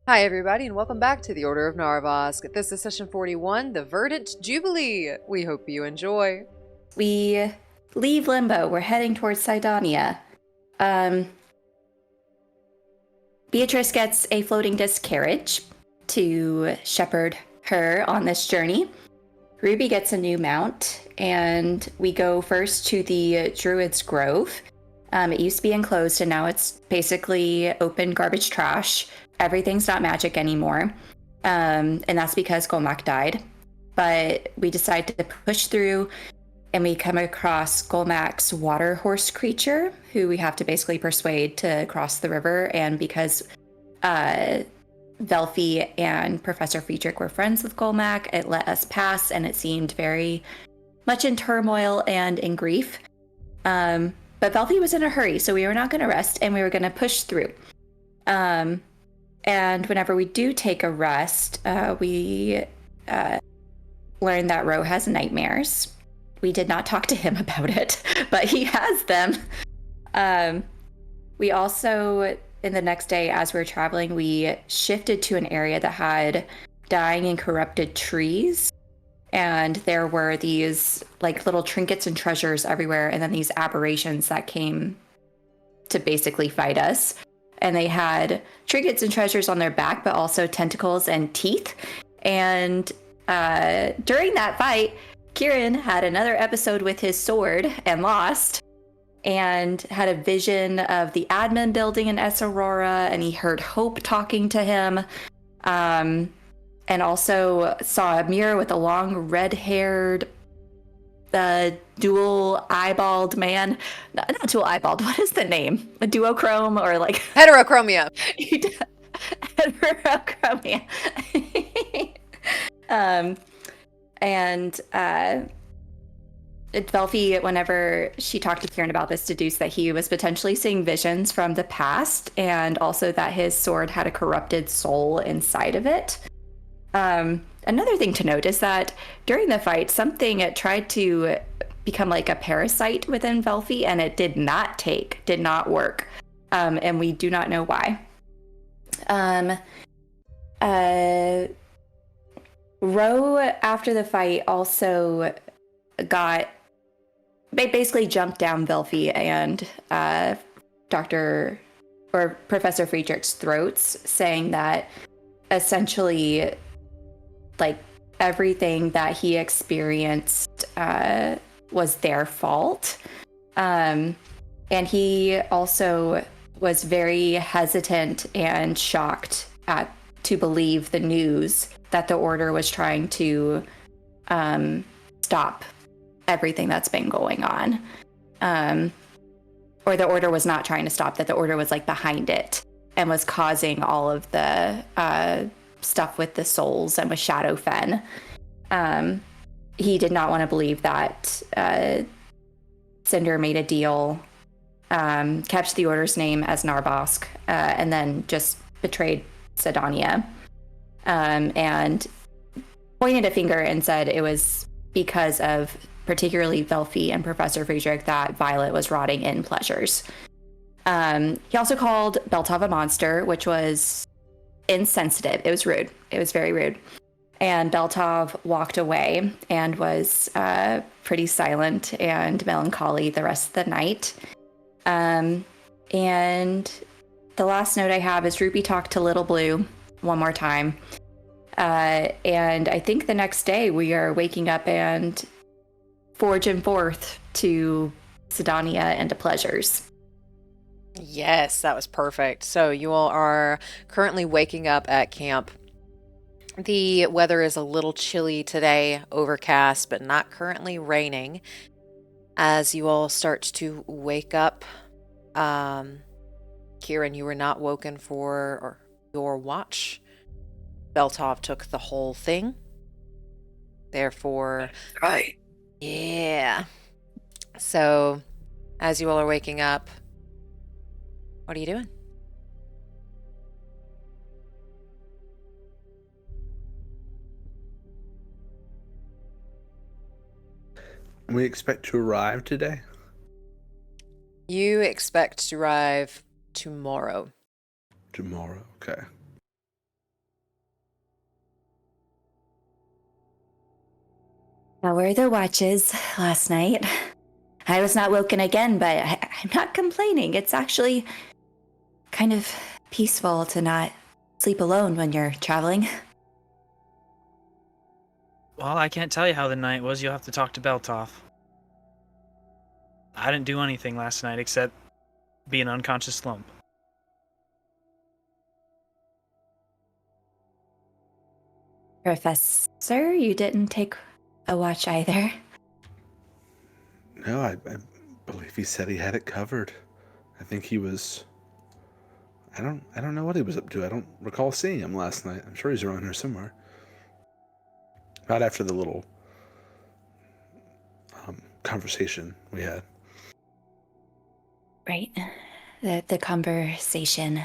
Hi everybody and welcome back to the Order of Narvosc. This is session 41, the Verdant Jubilee. We hope you enjoy. We leave Limbo. We're heading towards Sydonea. Beatrice gets a floating disc carriage to shepherd her on this journey. Ruby gets a new mount, and we go first to the Druid's Grove. It used to be enclosed, and now it's basically open garbage trash. Everything's not magic anymore, and that's because Golmak died. But we decide to push through, and we come across Golmak's water horse creature, who we have to basically persuade to cross the river. And because Velphie and Professor Friedrich were friends with Golmak, it let us pass, and it seemed very much in turmoil and in grief. But Velphie was in a hurry, so we were not going to rest, and we were going to push through. And whenever we do take a rest, we learn that Ro has nightmares. We did not talk to him about it, but he has them. We also, in the next day, as we were traveling, we shifted to an area that had dying and corrupted trees. And there were these like little trinkets and treasures everywhere. And then these aberrations that came to basically fight us. And they had trinkets and treasures on their back, but also tentacles and teeth. And during that fight, Quirin had another episode with his sword and lost, and had a vision of the admin building in Es Aurora, and he heard Hope talking to him, and also saw a mirror with a long red-haired, dual-eyeballed man. Not dual-eyeballed, what is the name? A duochrome or like... Heterochromia. Heterochromia. And Velphie, whenever she talked to Quirin about this, deduced that he was potentially seeing visions from the past, and also that his sword had a corrupted soul inside of it. Another thing to note is that during the fight, something tried to become like a parasite within Velphie, and it did not work. And we do not know why. Ro, after the fight, also basically jumped down Velphie and Professor Friedrich's throats, saying that essentially, like, everything that he experienced was their fault. And he also was very hesitant and shocked to believe the news that the Order was trying to stop everything that's been going on. Or the Order was not trying to stop, that the Order was like behind it and was causing all of the stuff with the souls and with Shadowfen. He did not want to believe that Cinder made a deal, kept the Order's name as Narvosc, and then just betrayed Sydonea. And pointed a finger and said it was because of particularly Velphie and Professor Friedrich that Violet was rotting in pleasures. He also called Beltov a monster, which was insensitive. It was rude. It was very rude. And Beltov walked away and was pretty silent and melancholy the rest of the night. And the last note I have is Ruby talked to Little Blue one more time. And I think the next day we are waking up and forging forth to Sydonea and to pleasures. Yes, that was perfect. So you all are currently waking up at camp. The weather is a little chilly today, overcast, but not currently raining. As you all start to wake up, Quirin, you were not woken for your watch. Beltov took the whole thing. Therefore... Right. Yeah. So, as you all are waking up, what are you doing? We expect to arrive today? You expect to arrive tomorrow. Tomorrow, okay. How were the watches last night? I was not woken again, but I'm not complaining. It's actually kind of peaceful to not sleep alone when you're traveling. Well, I can't tell you how the night was. You'll have to talk to Beltoff. I didn't do anything last night except be an unconscious slump. Professor, you didn't take a watch either. No, I believe he said he had it covered. I think he was. I don't know what he was up to. I don't recall seeing him last night. I'm sure he's around here somewhere. Not after the little conversation we had. Right. The conversation.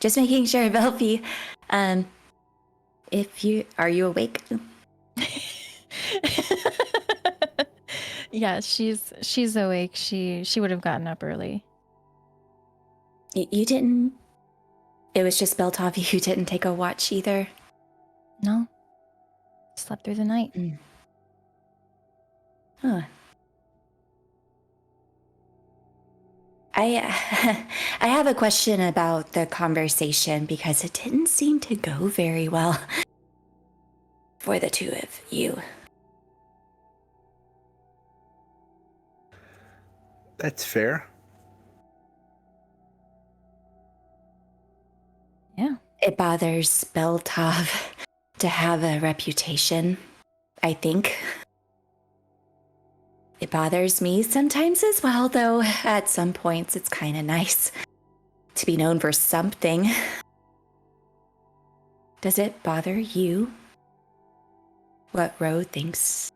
Just making sure, Velphie. Are you awake? Yeah, she's awake. She would have gotten up early. You didn't. It was just Beltoff. You didn't take a watch either. No. Slept through the night. Huh. I have a question about the conversation because it didn't seem to go very well for the two of you. That's fair. Yeah. It bothers Beltov to have a reputation, I think. It bothers me sometimes as well, though at some points it's kind of nice to be known for something. Does it bother you what Ro thinks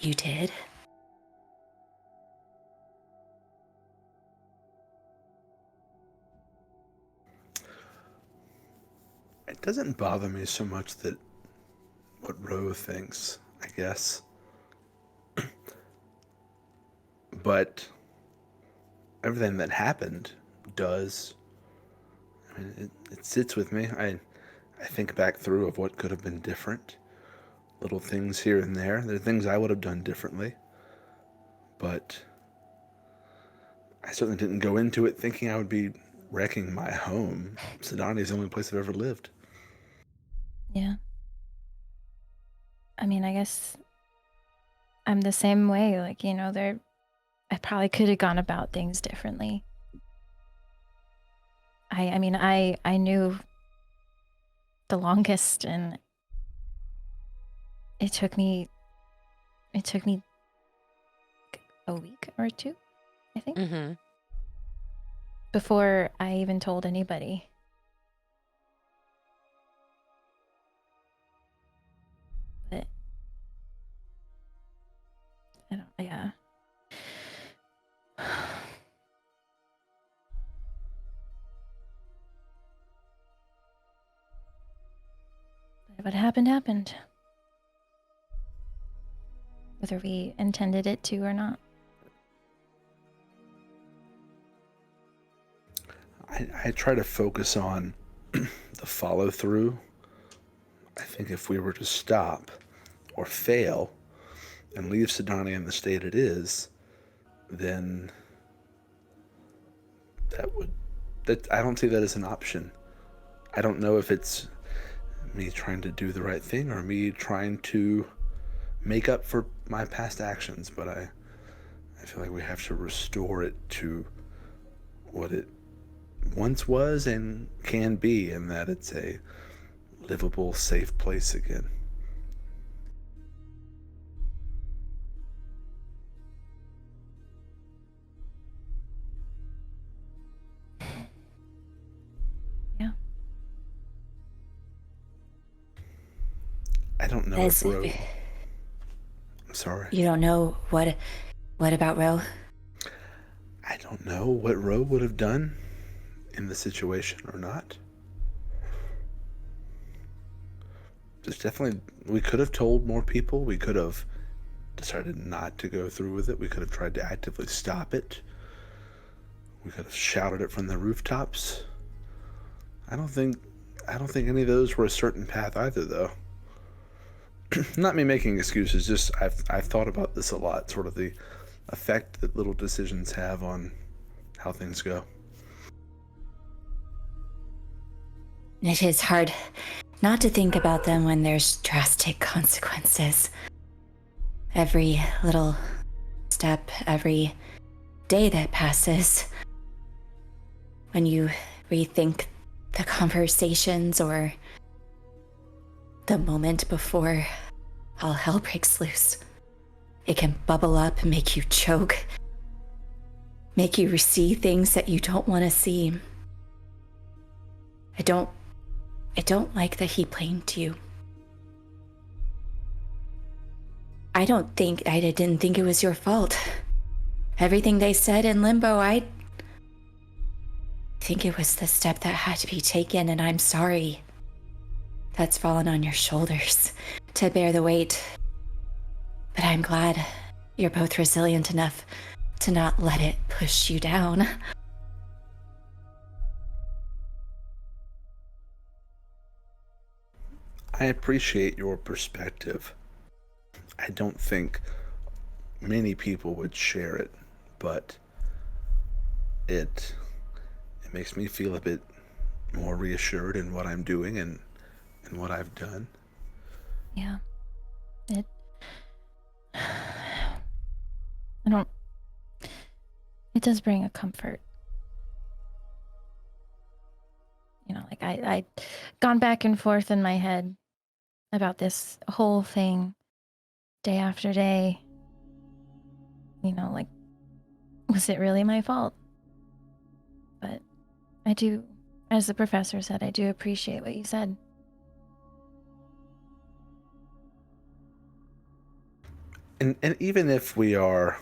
you did? It doesn't bother me so much that what Ro thinks, I guess. But everything that happened does. I mean, it sits with me. I think back through of what could have been different. Little things here and there. There are things I would have done differently. But I certainly didn't go into it thinking I would be wrecking my home. Sydonea is the only place I've ever lived. Yeah. I mean, I guess I'm the same way. Like, I probably could have gone about things differently. I mean, I knew the longest, and it took me a week or two, I think, Mm-hmm. before I even told anybody. But I don't, yeah. What happened, happened. Whether we intended it to or not. I try to focus on the follow through. I think if we were to stop or fail and leave Sydonea in the state it is, then I don't see that as an option. I don't know if it's me trying to do the right thing or me trying to make up for my past actions, but I feel like we have to restore it to what it once was and can be, and that it's a livable, safe place again. Yeah. I don't know if Ro... I'm sorry. You don't know what about Ro? I don't know what Ro would have done in the situation or not. There's definitely... We could have told more people. We could have decided not to go through with it. We could have tried to actively stop it. We could have shouted it from the rooftops. I don't think any of those were a certain path either, though. not me making excuses, just I've thought about this a lot, sort of the effect that little decisions have on how things go. It is hard not to think about them when there's drastic consequences. Every little step, every day that passes, when you rethink the conversations or the moment before all hell breaks loose, it can bubble up and make you choke, make you see things that you don't want to see. I don't like that he blamed you. I didn't think it was your fault. Everything they said in Limbo, I think it was the step that had to be taken, and I'm sorry that's fallen on your shoulders to bear the weight. But I'm glad you're both resilient enough to not let it push you down. I appreciate your perspective. I don't think many people would share it, but it makes me feel a bit more reassured in what I'm doing and what I've done. Yeah. It does bring a comfort. You know, like I gone back and forth in my head about this whole thing day after day. You know, like, was it really my fault? But I do, as the professor said, I do appreciate what you said. And even if we are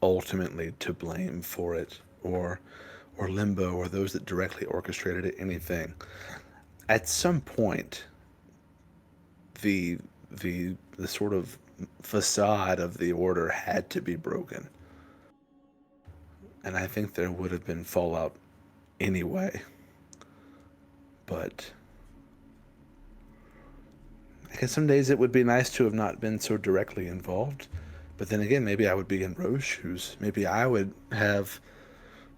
ultimately to blame for it, or Limbo, or those that directly orchestrated it, anything, at some point, the sort of facade of the order had to be broken. And I think there would have been fallout anyway. But I guess some days it would be nice to have not been so directly involved. But then again, maybe I would be in Rose's shoes. Maybe I would have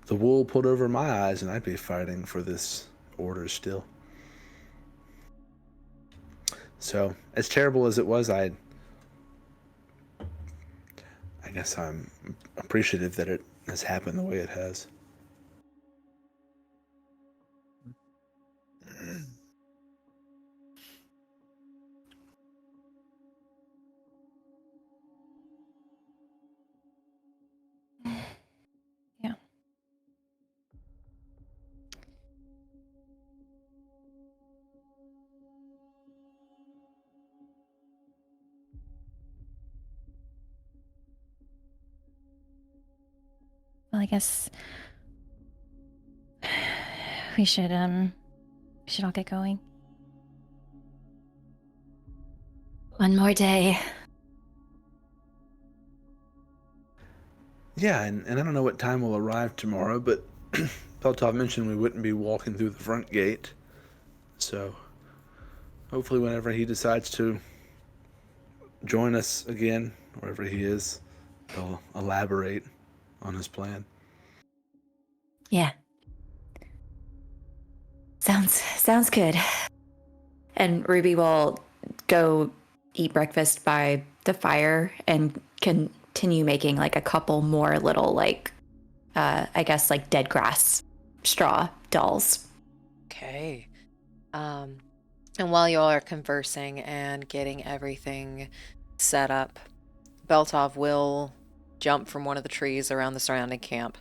the wool pulled over my eyes and I'd be fighting for this order still. So, as terrible as it was, I guess I'm appreciative that it has happened the way it has. Yeah. Well, I guess we should all get going. One more day. Yeah, and I don't know what time we'll arrive tomorrow, but Peltov mentioned we wouldn't be walking through the front gate. So, hopefully whenever he decides to join us again, wherever he is, he'll elaborate on his plan. Yeah. Sounds good. And Ruby will go eat breakfast by the fire and continue making like a couple more little I guess like dead grass straw dolls. Okay. And while you all are conversing and getting everything set up, Beltov will jump from one of the trees around the surrounding camp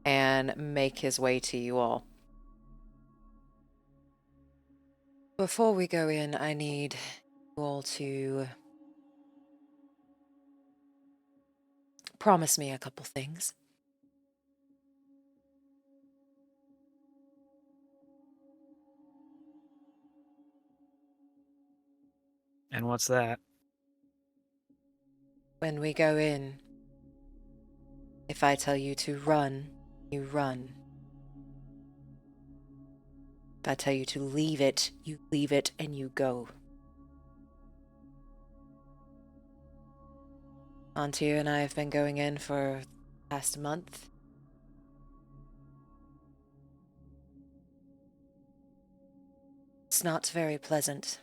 and make his way to you all. Before we go in, I need you all to promise me a couple things. And what's that? When we go in, if I tell you to run, you run. If I tell you to leave it, you leave it and you go. Auntie and I have been going in for the past month. It's not very pleasant.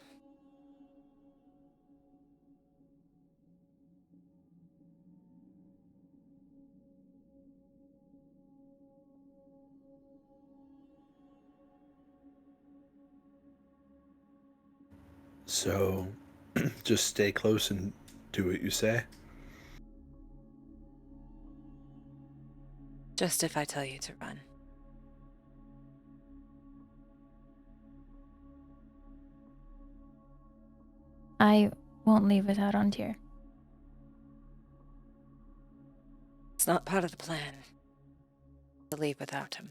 So, just stay close and do what you say. Just if I tell you to run. I won't leave without Ontir. It's not part of the plan to leave without him.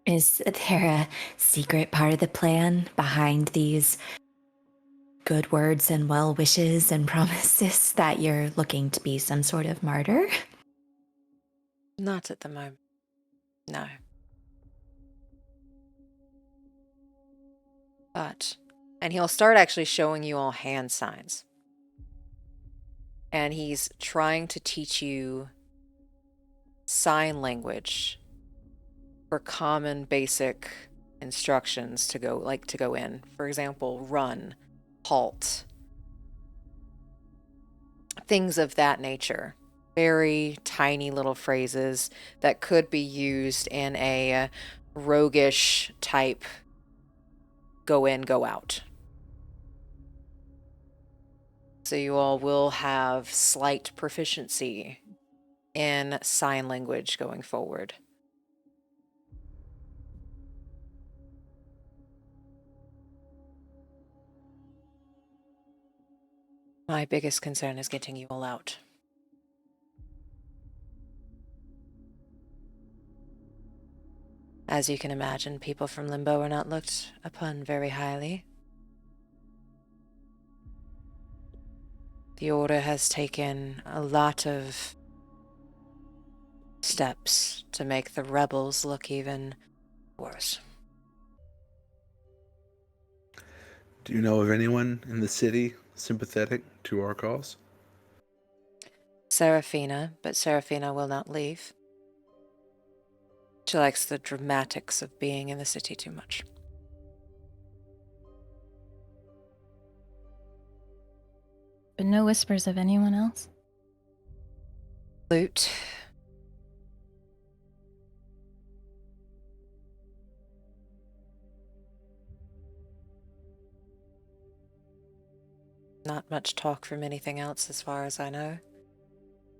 Is there a secret part of the plan behind these good words and well wishes and promises that you're looking to be some sort of martyr? Not at the moment. No. But, and he'll start actually showing you all hand signs. And he's trying to teach you sign language for common basic instructions to go in. For example, run, halt, things of that nature. Very tiny little phrases that could be used in a roguish type go in, go out. So you all will have slight proficiency in sign language going forward. My biggest concern is getting you all out. As you can imagine, people from Limbo are not looked upon very highly. The Order has taken a lot of steps to make the rebels look even worse. Do you know of anyone in the city sympathetic to our cause? Seraphina, but Seraphina will not leave. She likes the dramatics of being in the city too much. But no whispers of anyone else? Loot. Not much talk from anything else as far as I know.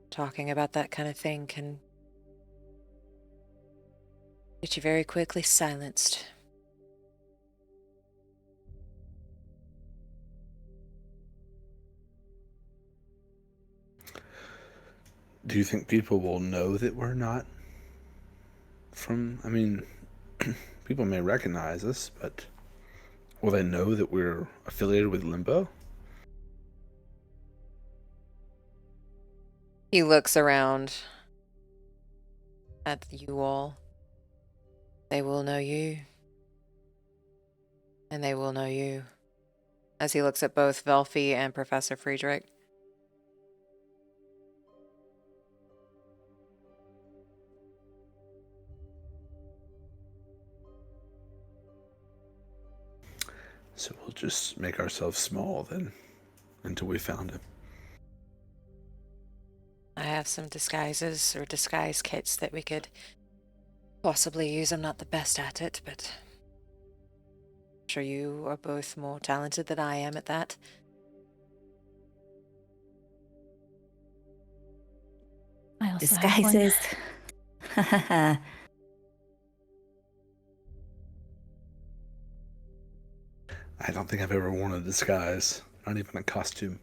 Talking about that kind of thing can get you very quickly silenced. Do you think people will know that we're not from... I mean, people may recognize us, but will they know that we're affiliated with Limbo? He looks around at you all. They will know you. And they will know you. As he looks at both Velphie and Professor Friedrich. So we'll just make ourselves small then, until we found him. I have some disguises or disguise kits that we could possibly use. I'm not the best at it, but I'm sure you are both more talented than I am at that. I also have one. Disguises. I don't think I've ever worn a disguise, not even a costume.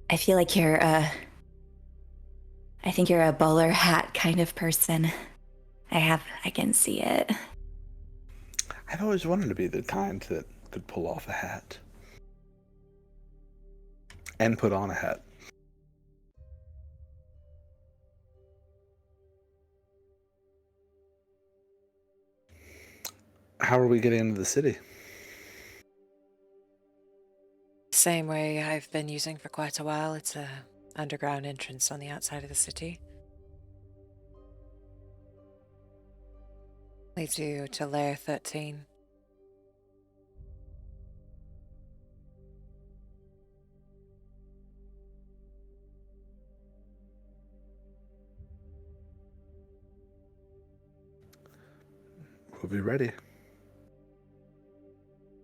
I feel like I think you're a bowler hat kind of person. I can see it. I've always wanted to be the kind that could pull off a hat. And put on a hat. How are we getting into the city? same way I've been using for quite a while. It's a underground entrance on the outside of the city. Leads you to layer 13. We'll be ready.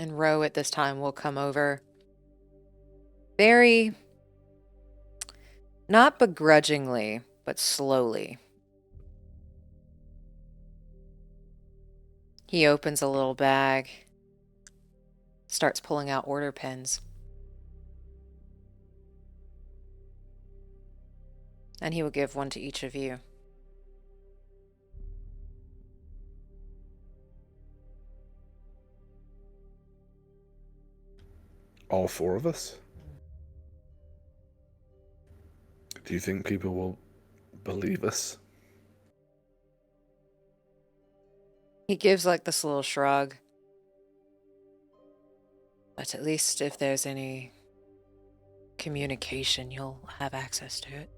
And Ro at this time will come over very, not begrudgingly, but slowly. He opens a little bag, starts pulling out order pens. And he will give one to each of you. All 4 of us? Do you think people will believe us? He gives like this little shrug. But at least if there's any communication, you'll have access to it.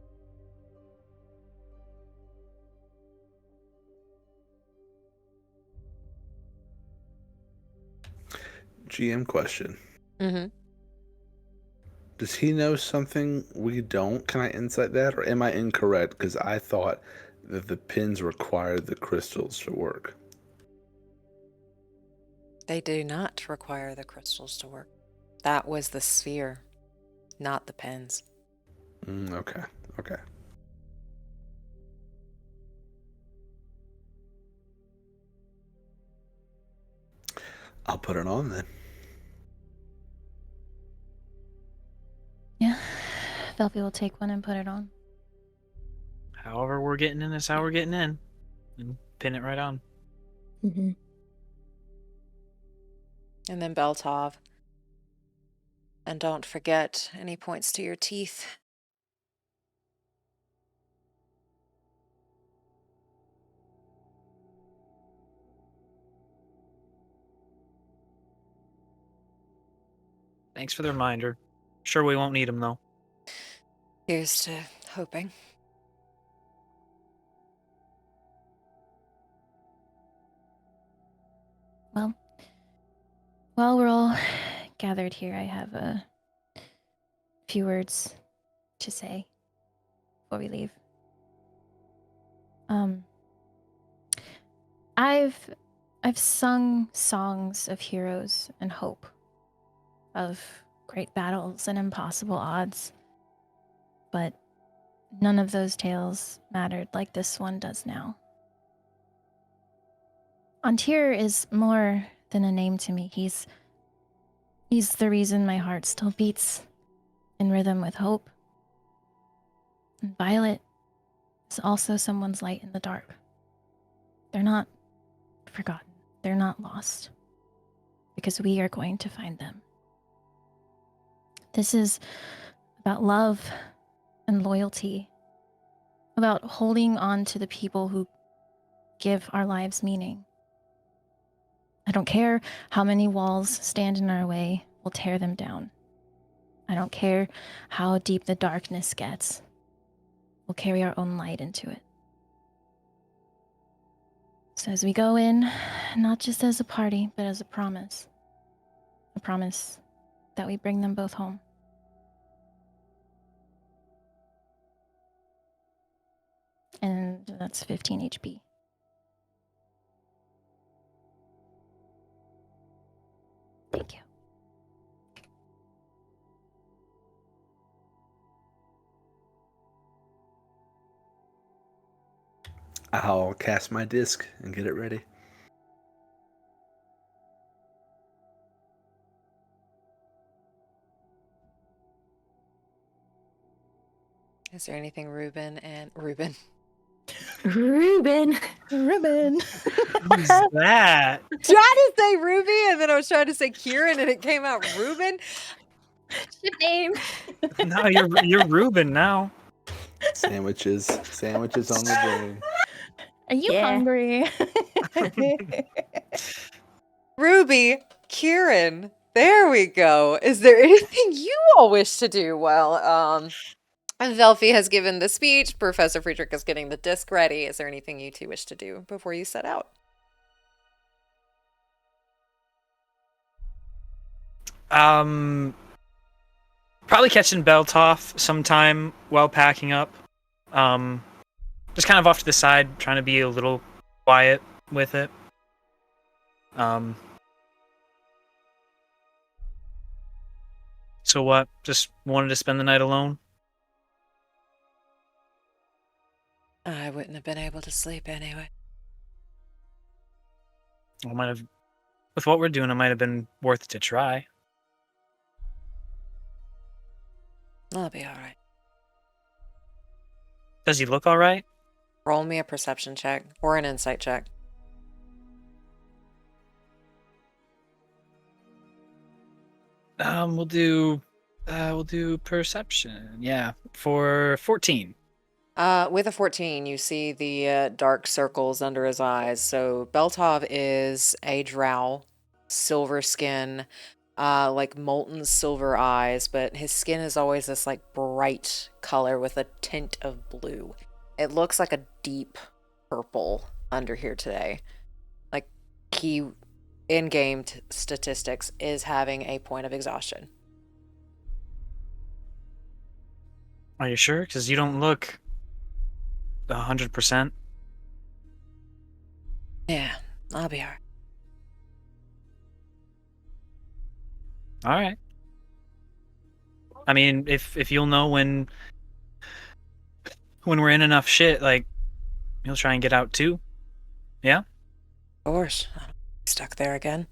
GM question. Mm-hmm. Does he know something we don't? Can I insight that? Or am I incorrect? Because I thought that the pins required the crystals to work. They do not require the crystals to work. That was the sphere, not the pens. Okay. I'll put it on then. Yeah. Velphie will take one and put it on. However we're getting in is how we're getting in. And pin it right on. Mm-hmm. And then Beltov. And don't forget any points to your teeth. Thanks for the reminder. Sure we won't need them, though. Here's to hoping. Well, while we're all gathered here, I have a few words to say before we leave. I've sung songs of heroes and hope, of great battles and impossible odds, but none of those tales mattered like this one does now. Antir is more than a name to me. He's the reason my heart still beats in rhythm with hope. And Violet is also someone's light in the dark. They're not forgotten. They're not lost. Because we are going to find them. This is about love and loyalty. About holding on to the people who give our lives meaning. I don't care how many walls stand in our way, we'll tear them down. I don't care how deep the darkness gets. We'll carry our own light into it. So as we go in, not just as a party, but as a promise that we bring them both home. And that's 15 HP. Thank you. I'll cast my disc and get it ready. Is there anything Ruben? Ruben. Ruben. Who's that? Trying to say Ruby, and then I was trying to say Quirin, and it came out Ruben. Good name. No, you're Ruben now. Sandwiches on the brain. Are you Yeah. hungry? Ruby, Quirin, There we go. Is there anything you all wish to do? Well, Velphie has given the speech. Professor Friedrich is getting the disc ready. Is there anything you two wish to do before you set out? Probably catching Beltoff sometime while packing up. Just kind of off to the side, trying to be a little quiet with it. So what? Just wanted to spend the night alone? I wouldn't have been able to sleep anyway. I might have, with what we're doing, it might have been worth it to try. I'll be all right. Does he look all right? Roll me a perception check or an insight check. We'll do perception. Yeah, for 14. With a 14, you see the dark circles under his eyes. So Beltov is a drow, silver skin, like molten silver eyes, but his skin is always this like bright color with a tint of blue. It looks like a deep purple under here today. Like he, in-game statistics, is having a point of exhaustion. Are you sure? Because you don't look 100%. Yeah, I'll be all right. All right. I mean, if you'll know when we're in enough shit, like, you'll try and get out too. Yeah? Of course. I don't wanna be stuck there again.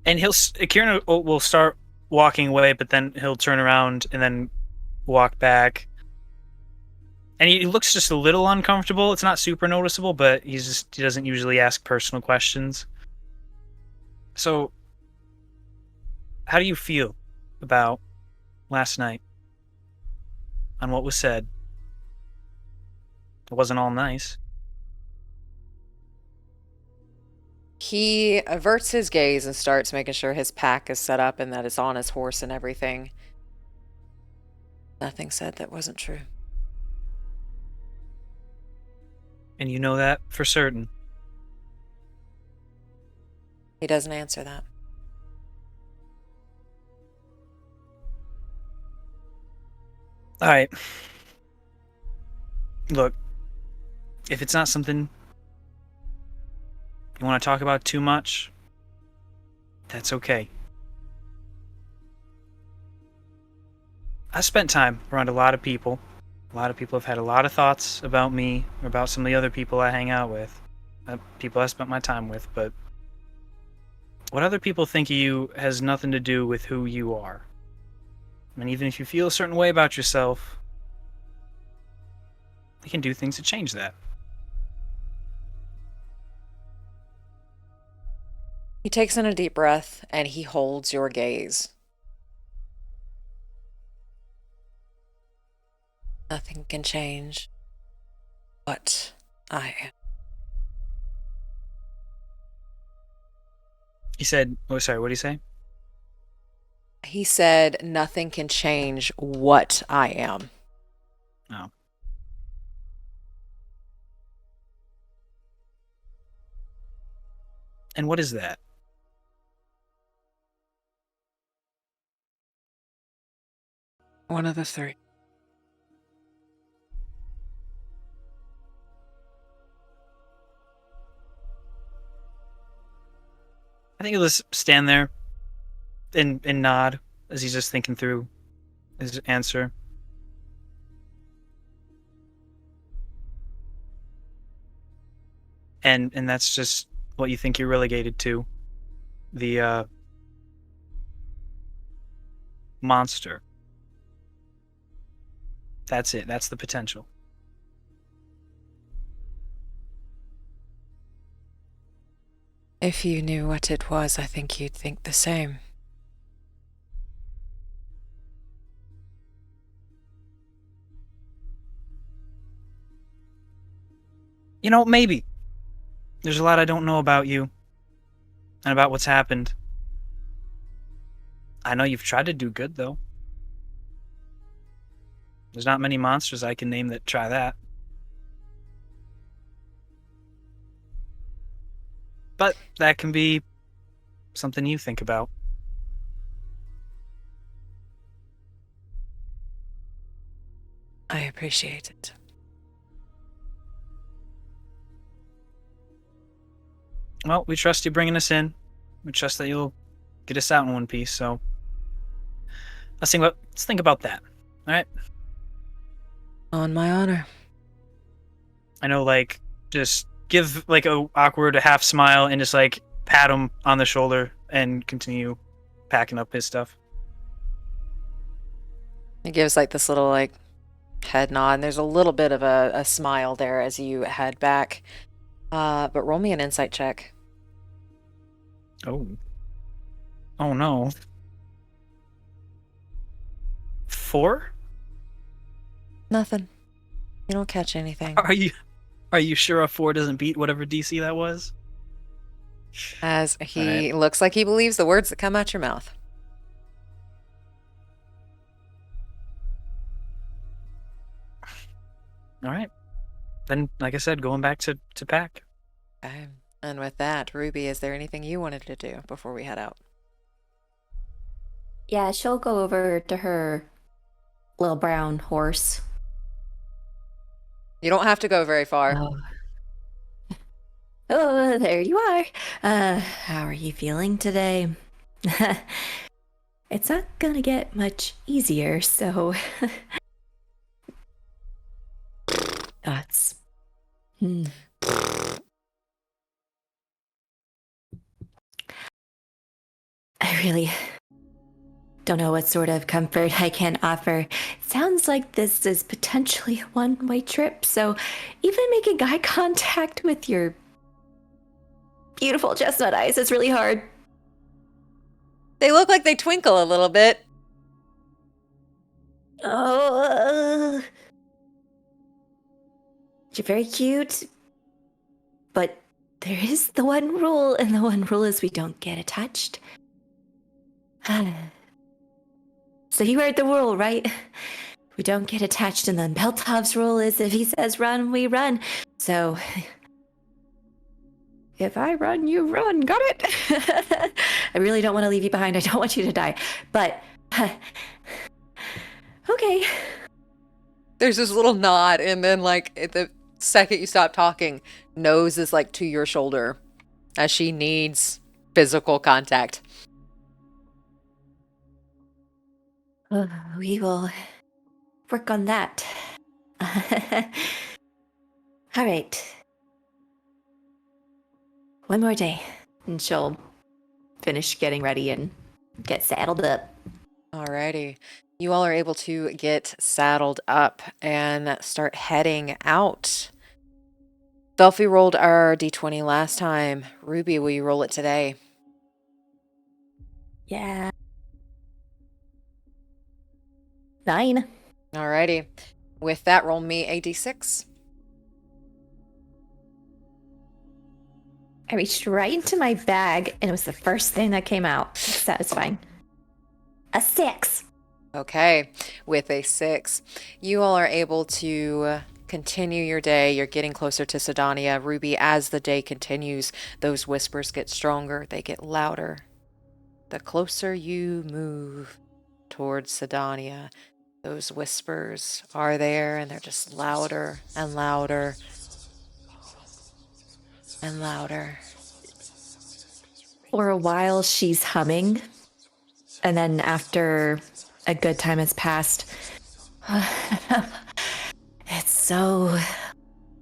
And Kieran will start walking away, but then he'll turn around and then walk back. And he looks just a little uncomfortable. It's not super noticeable, but he doesn't usually ask personal questions. So, how do you feel about last night? On what was said? It wasn't all nice. He averts his gaze and starts making sure his pack is set up and that it's on his horse and everything. Nothing said that wasn't true. And you know that for certain. He doesn't answer that. All right. Look, if it's not something you want to talk about too much, that's okay. I spent time around a lot of people. A lot of people have had a lot of thoughts about me or about some of the other people I hang out with. People I spent my time with, but what other people think of you has nothing to do with who you are. And even if you feel a certain way about yourself, we can do things to change that. He takes in a deep breath and he holds your gaze. Nothing can change what I am. He said, oh, sorry, what did he say? He said, nothing can change what I am. Oh. And what is that? One of the three. I think he'll just stand there and nod as he's just thinking through his answer. And that's just what you think you're relegated to. The monster. That's it. That's the potential. If you knew what it was, I think you'd think the same. You know, maybe. There's a lot I don't know about you and about what's happened. I know you've tried to do good, though. There's not many monsters I can name that try that. But that can be something you think about. I appreciate it. Well, we trust you bringing us in. We trust that you'll get us out in one piece, so let's think about that. All right? On my honor. I know, like, just give, like, a awkward half smile and just, like, pat him on the shoulder and continue packing up his stuff. He gives, like, this little, like, head nod, and there's a little bit of a smile there as you head back. But roll me an insight check. Oh no. 4? Nothing. You don't catch anything. Are you sure a 4 doesn't beat whatever DC that was? As he looks like he believes the words that come out your mouth. All right. Then, like I said, going back to pack. Okay. And with that, Ruby, is there anything you wanted to do before we head out? Yeah, she'll go over to her little brown horse. You don't have to go very far. Oh. Oh, there you are. How are you feeling today? It's not gonna get much easier, so... Thoughts? I really don't know what sort of comfort I can offer. Sounds like this is potentially a one-way trip, so even making eye contact with your beautiful chestnut eyes is really hard. They look like they twinkle a little bit. Oh, you're very cute, but there is the one rule, and the one rule is we don't get attached. So you heard the rule, right? We don't get attached, and then Beltov's rule is if he says run, we run. So if I run, you run. Got it? I really don't want to leave you behind. I don't want you to die. But okay. There's this little nod, and then, like, at the second you stop talking, nose is, like, to your shoulder as she needs physical contact. We will work on that. All right. One more day, and she'll finish getting ready and get saddled up. Alrighty. You all are able to get saddled up and start heading out. Velphie rolled our d20 last time. Ruby, will you roll it today? Yeah. 9. Alrighty. With that, roll me a d6. I reached right into my bag, and it was the first thing that came out. It's satisfying. A 6. Okay. With a 6, you all are able to continue your day. You're getting closer to Sydonea. Ruby, as the day continues, those whispers get stronger. They get louder. The closer you move towards Sydonea, those whispers are there, and they're just louder and louder and louder. For a while, she's humming. And then after a good time has passed, it's so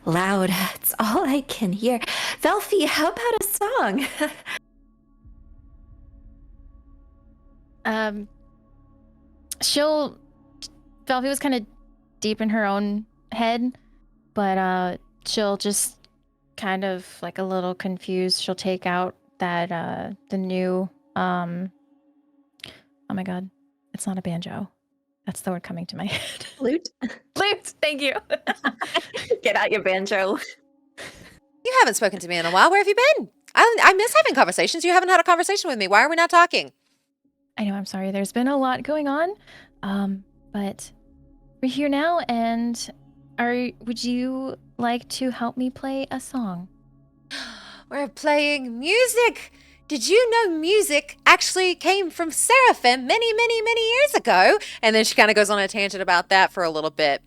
loud. It's all I can hear. Velphie, how about a song? Velphie was kind of deep in her own head, but she'll just kind of like a little confused. She'll take out that the new oh my god, it's not a banjo. That's the word coming to my head. Flute? Flute, thank you. Get out your banjo. You You haven't spoken to me in a while. Where have you been? I miss having conversations. You haven't had a conversation with me. Why are we not talking? I know, I'm sorry. There's been a lot going on. But we're here now, and would you like to help me play a song? We're playing music. Did you know music actually came from Seraphim many, many, many years ago? And then she kind of goes on a tangent about that for a little bit.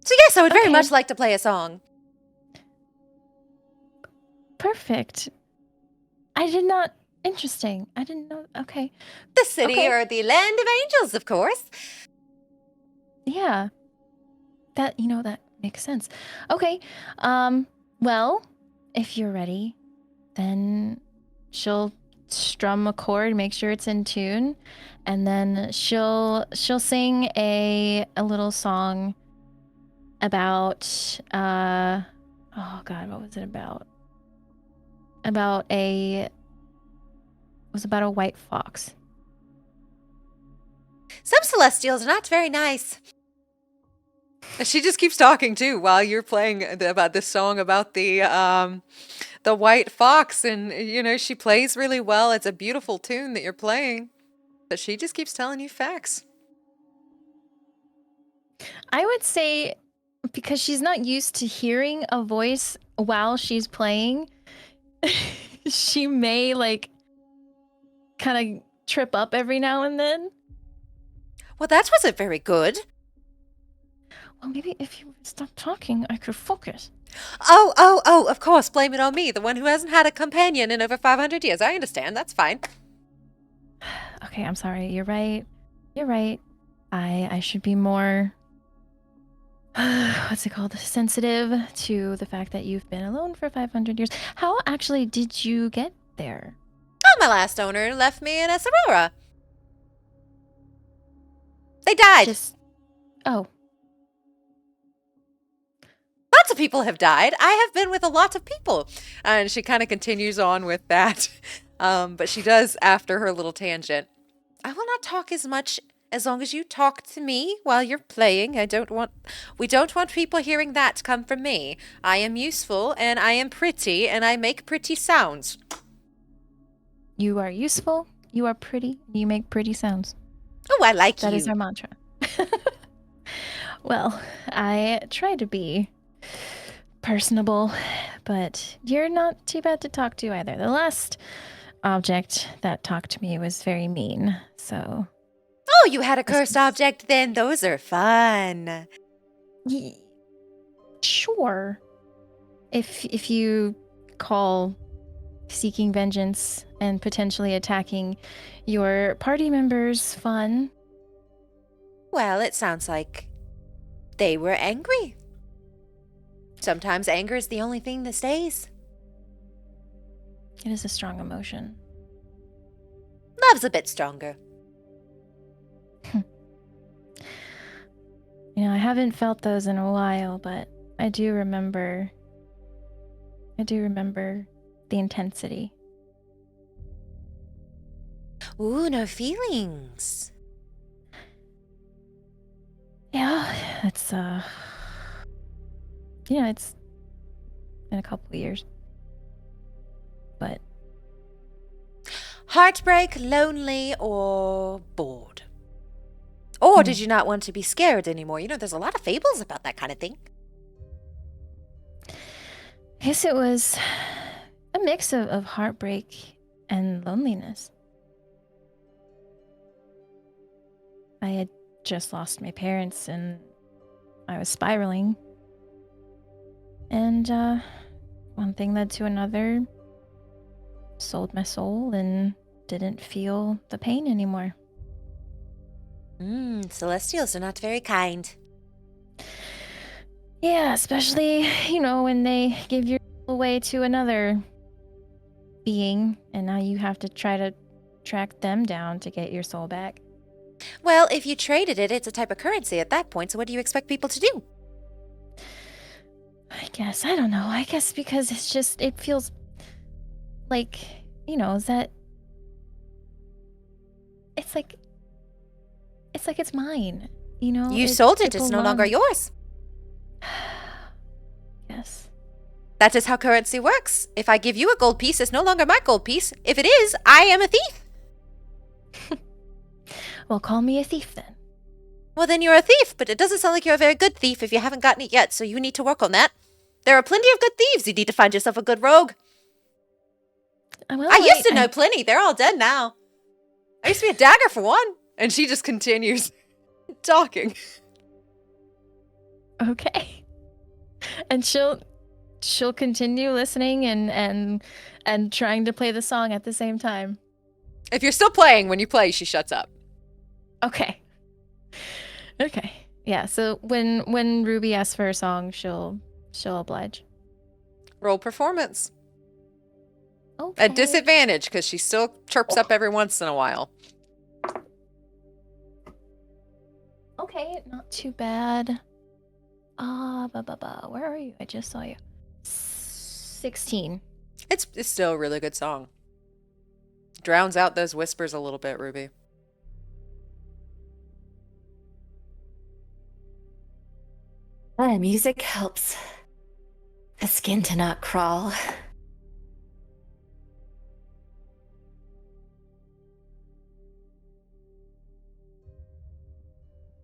So yes, I would very Okay. much like to play a song. Perfect. Interesting. I didn't know. Okay. The city Okay. or the land of angels, of course. Yeah. That makes sense. Okay. Well, if you're ready, then she'll strum a chord, make sure it's in tune, and then she'll sing a little song about oh god, what was it about? It was about a white fox. Some celestials are not very nice. She just keeps talking too while you're playing about this song about the white fox, and she plays really well. It's a beautiful tune that you're playing, but she just keeps telling you facts. I would say because she's not used to hearing a voice while she's playing, she may kind of trip up every now and then. Well, that wasn't very good. Well, maybe if you would stop talking, I could focus. Oh, of course, blame it on me, the one who hasn't had a companion in over 500 years. I understand, that's fine. Okay, I'm sorry. You're right. I should be more what's it called? Sensitive to the fact that you've been alone for 500 years. How actually did you get there? Oh, my last owner left me in a Sorora. They died. Oh. Lots of people have died. I have been with a lot of people. And she kind of continues on with that. But she does after her little tangent. I will not talk as much as long as you talk to me while you're playing. We don't want people hearing that come from me. I am useful and I am pretty and I make pretty sounds. You are useful, you are pretty, you make pretty sounds. Oh, I like you. That is our mantra. Well, I try to be personable, but you're not too bad to talk to either. The last object that talked to me was very mean, so... Oh, you had a cursed object then? Those are fun. Sure. If you call seeking vengeance and potentially attacking your party members fun. Well, it sounds like they were angry. Sometimes anger is the only thing that stays. It is a strong emotion. Love's a bit stronger. I haven't felt those in a while, but I do remember the intensity. Ooh, no feelings. Yeah, it's it's been a couple of years. But heartbreak, lonely, or bored? Or did you not want to be scared anymore? There's a lot of fables about that kind of thing. I guess it was a mix of heartbreak and loneliness. I had just lost my parents and I was spiraling. And one thing led to another. Sold my soul and didn't feel the pain anymore. Celestials are not very kind. Yeah, especially, when they give your soul away to another being, and now you have to try to track them down to get your soul back. Well, if you traded it, it's a type of currency at that point, so what do you expect people to do? I don't know. I guess because it feels like, that it's like it's mine, You sold it, it's no longer yours. That is how currency works. If I give you a gold piece, it's no longer my gold piece. If it is, I am a thief. Well, call me a thief then. Well, then you're a thief, but it doesn't sound like you're a very good thief if you haven't gotten it yet, so you need to work on that. There are plenty of good thieves. You need to find yourself a good rogue. Well, I used to know plenty. They're all dead now. I used to be a dagger for one. And she just continues talking. Okay. And she'll continue listening and trying to play the song at the same time. If you're still playing, when you play, she shuts up. Okay. Okay. Yeah, so when Ruby asks for a song, she'll oblige. Roll performance. Okay. At disadvantage, because she still chirps up every once in a while. Okay, not too bad. Where are you? I just saw you. 16. It's still a really good song. Drowns out those whispers a little bit, Ruby. Music helps the skin to not crawl.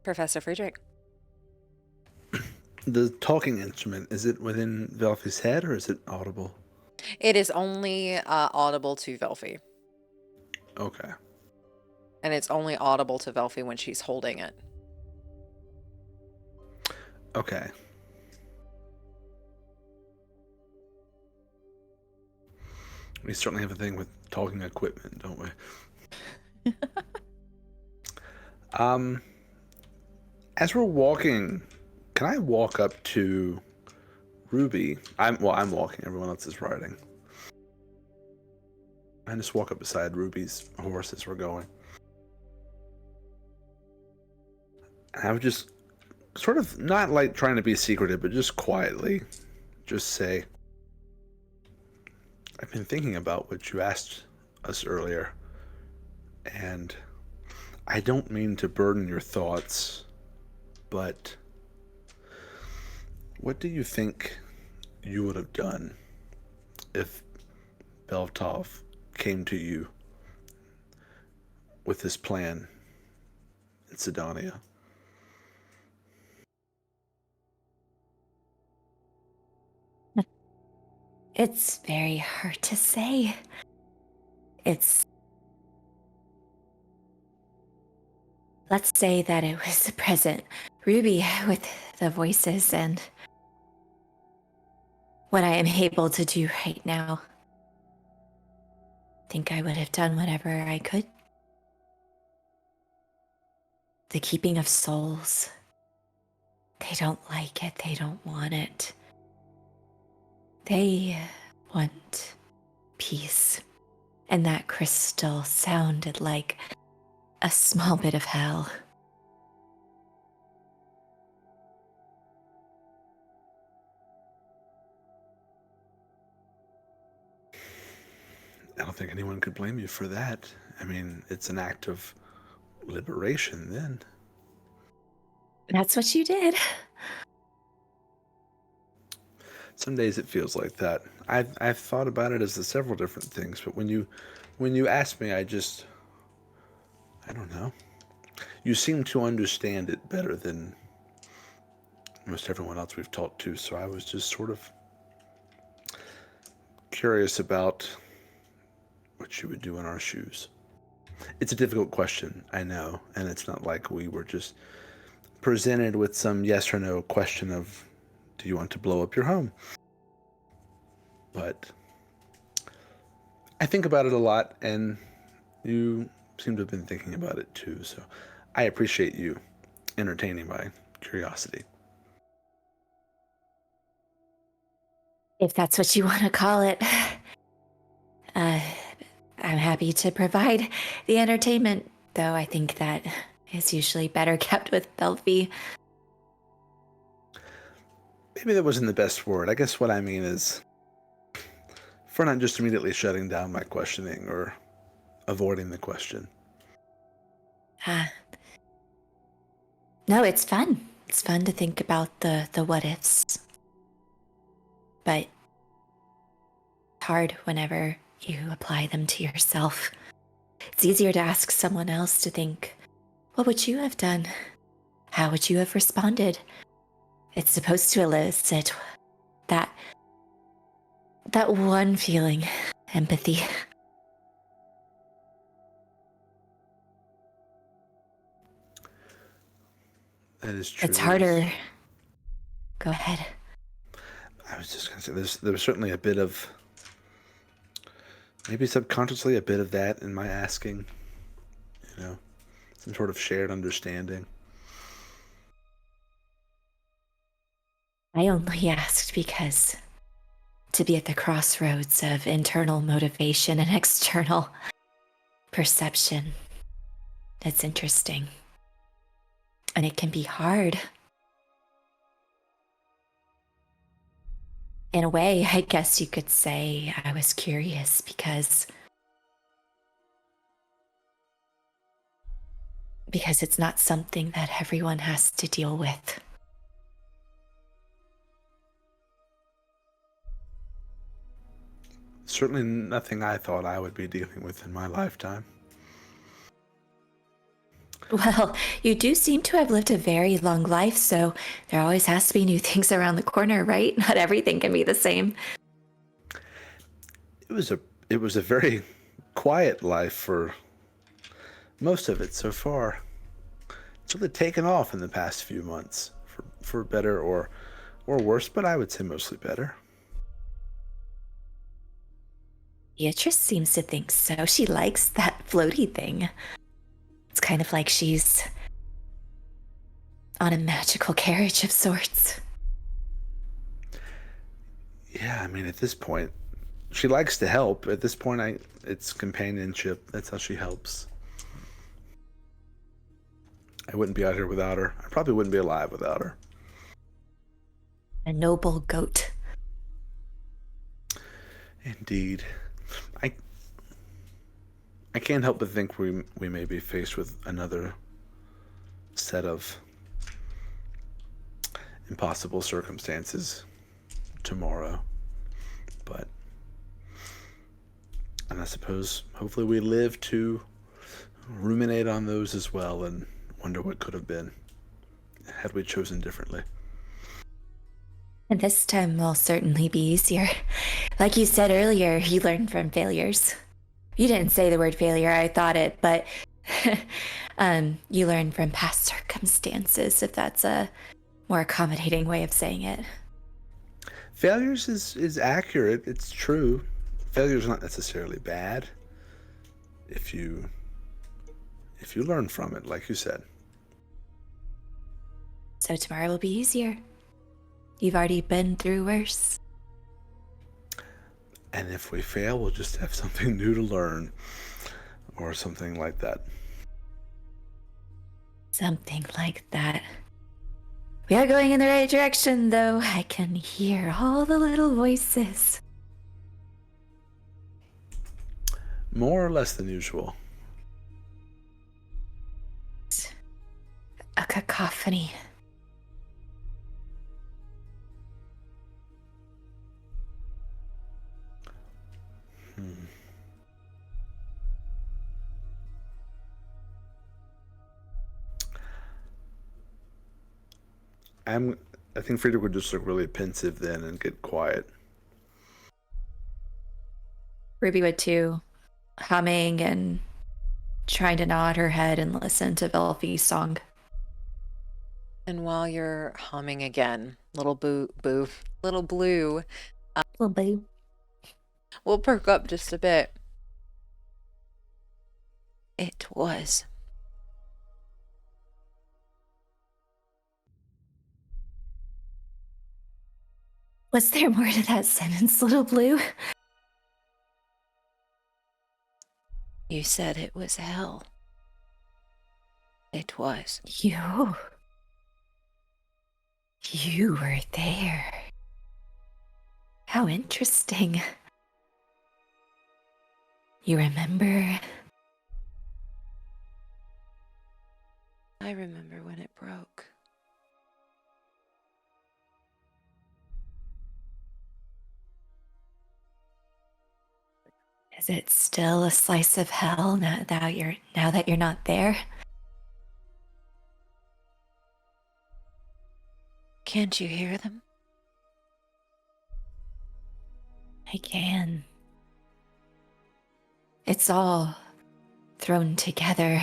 Professor Friedrich. The talking instrument, is it within Velphie's head or is it audible? It is only audible to Velphie. Okay. And it's only audible to Velphie when she's holding it. Okay. We certainly have a thing with talking equipment, don't we? As we're walking, can I walk up to Ruby? I'm walking, everyone else is riding. I just walk up beside Ruby's horse as we're going. And I would just sort of not like trying to be secretive, but just quietly just say, I've been thinking about what you asked us earlier, and I don't mean to burden your thoughts, but what do you think you would have done if Beltov came to you with this plan in Sydonea? It's very hard to say. Let's say that it was the present Ruby with the voices and what I am able to do right now. I think I would have done whatever I could. The keeping of souls. They don't like it. They don't want it. They want peace. And that crystal sounded like a small bit of hell. I don't think anyone could blame you for that. I mean, it's an act of liberation then. That's what you did. Some days it feels like that. I've thought about it as several different things, but when you ask me, I don't know. You seem to understand it better than most everyone else we've talked to, so I was just sort of curious about what you would do in our shoes. It's a difficult question, I know, and it's not like we were just presented with some yes or no question of, do you want to blow up your home? But I think about it a lot, and you seem to have been thinking about it too, so I appreciate you entertaining my curiosity. If that's what you want to call it. I'm happy to provide the entertainment, though I think that is usually better kept with Velphie. Maybe that wasn't the best word. I guess what I mean is, for not just immediately shutting down my questioning or avoiding the question. No, it's fun. It's fun to think about the what ifs. But hard whenever you apply them to yourself. It's easier to ask someone else to think, what would you have done? How would you have responded? It's supposed to elicit that one feeling, empathy. That is true. It's harder. Go ahead. I was just going to say, there was certainly a bit of, maybe subconsciously, a bit of that in my asking. You know, some sort of shared understanding. I only asked because to be at the crossroads of internal motivation and external perception, it's interesting. And it can be hard. In a way, I guess you could say I was curious because it's not something that everyone has to deal with. Certainly nothing I thought I would be dealing with in my lifetime. Well, you do seem to have lived a very long life, so there always has to be new things around the corner, right? Not everything can be the same. It was a very quiet life for most of it so far. It's really taken off in the past few months, for better or worse, but I would say mostly better. Beatrice seems to think so. She likes that floaty thing. It's kind of like she's on a magical carriage of sorts. Yeah, I mean, at this point, she likes to help. At this point, it's companionship. That's how she helps. I wouldn't be out here without her. I probably wouldn't be alive without her. A noble goat. Indeed. I can't help but think we may be faced with another set of impossible circumstances tomorrow. And I suppose hopefully we live to ruminate on those as well and wonder what could have been had we chosen differently. And this time will certainly be easier. Like you said earlier, you learn from failures. You didn't say the word failure, I thought it, but you learn from past circumstances, if that's a more accommodating way of saying it. Failures is accurate. It's true. Failure's not necessarily bad if you learn from it, like you said. So tomorrow will be easier. You've already been through worse. And if we fail, we'll just have something new to learn. Or something like that. Something like that. We are going in the right direction, though. I can hear all the little voices. More or less than usual. A cacophony. I think Friedrich would just look really pensive then and get quiet. Ruby would too, humming and trying to nod her head and listen to Velphie's song. And while you're humming again, little blue, Little boo. we'll perk up just a bit. It was. Was there more to that sentence, little blue? You said it was hell. It was. You were there. How interesting. You remember? I remember when it broke. Is it still a slice of hell now that you're not there? Can't you hear them? I can. It's all thrown together.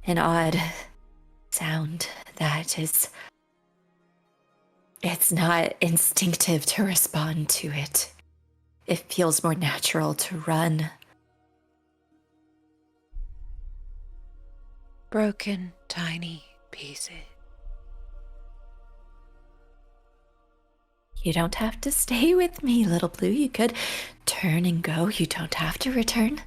An odd sound that is... It's not instinctive to respond to it. It feels more natural to run. Broken, tiny pieces. You don't have to stay with me, Little Blue. You could turn and go. You don't have to return.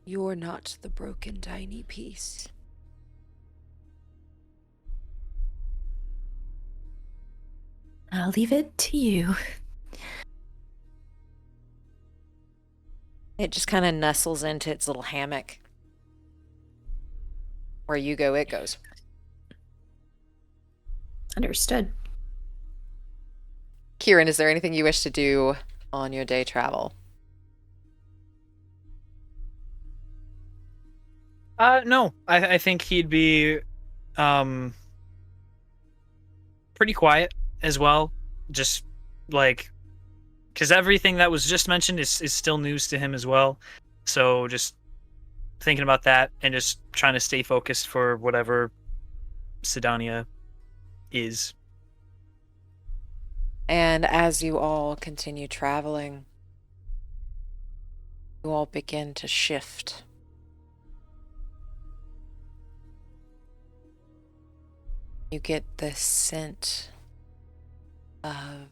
You're not the broken, tiny piece. I'll leave it to you. It just kind of nestles into its little hammock. Where you go, it goes. Understood. Quirin, is there anything you wish to do on your day travel? No. I think he'd be pretty quiet as well. Just like, because everything that was just mentioned is still news to him as well. So just thinking about that and just trying to stay focused for whatever Sydonea is. And as you all continue traveling, you all begin to shift. You get this scent of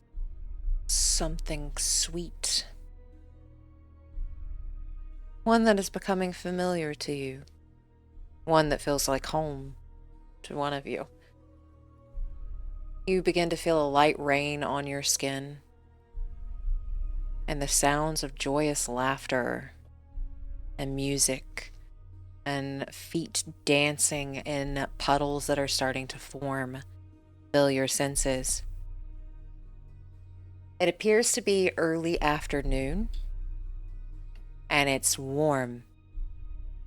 something sweet. One that is becoming familiar to you. One that feels like home to one of you. You begin to feel a light rain on your skin, and the sounds of joyous laughter and music and feet dancing in puddles that are starting to form fill your senses. It appears to be early afternoon, and it's warm,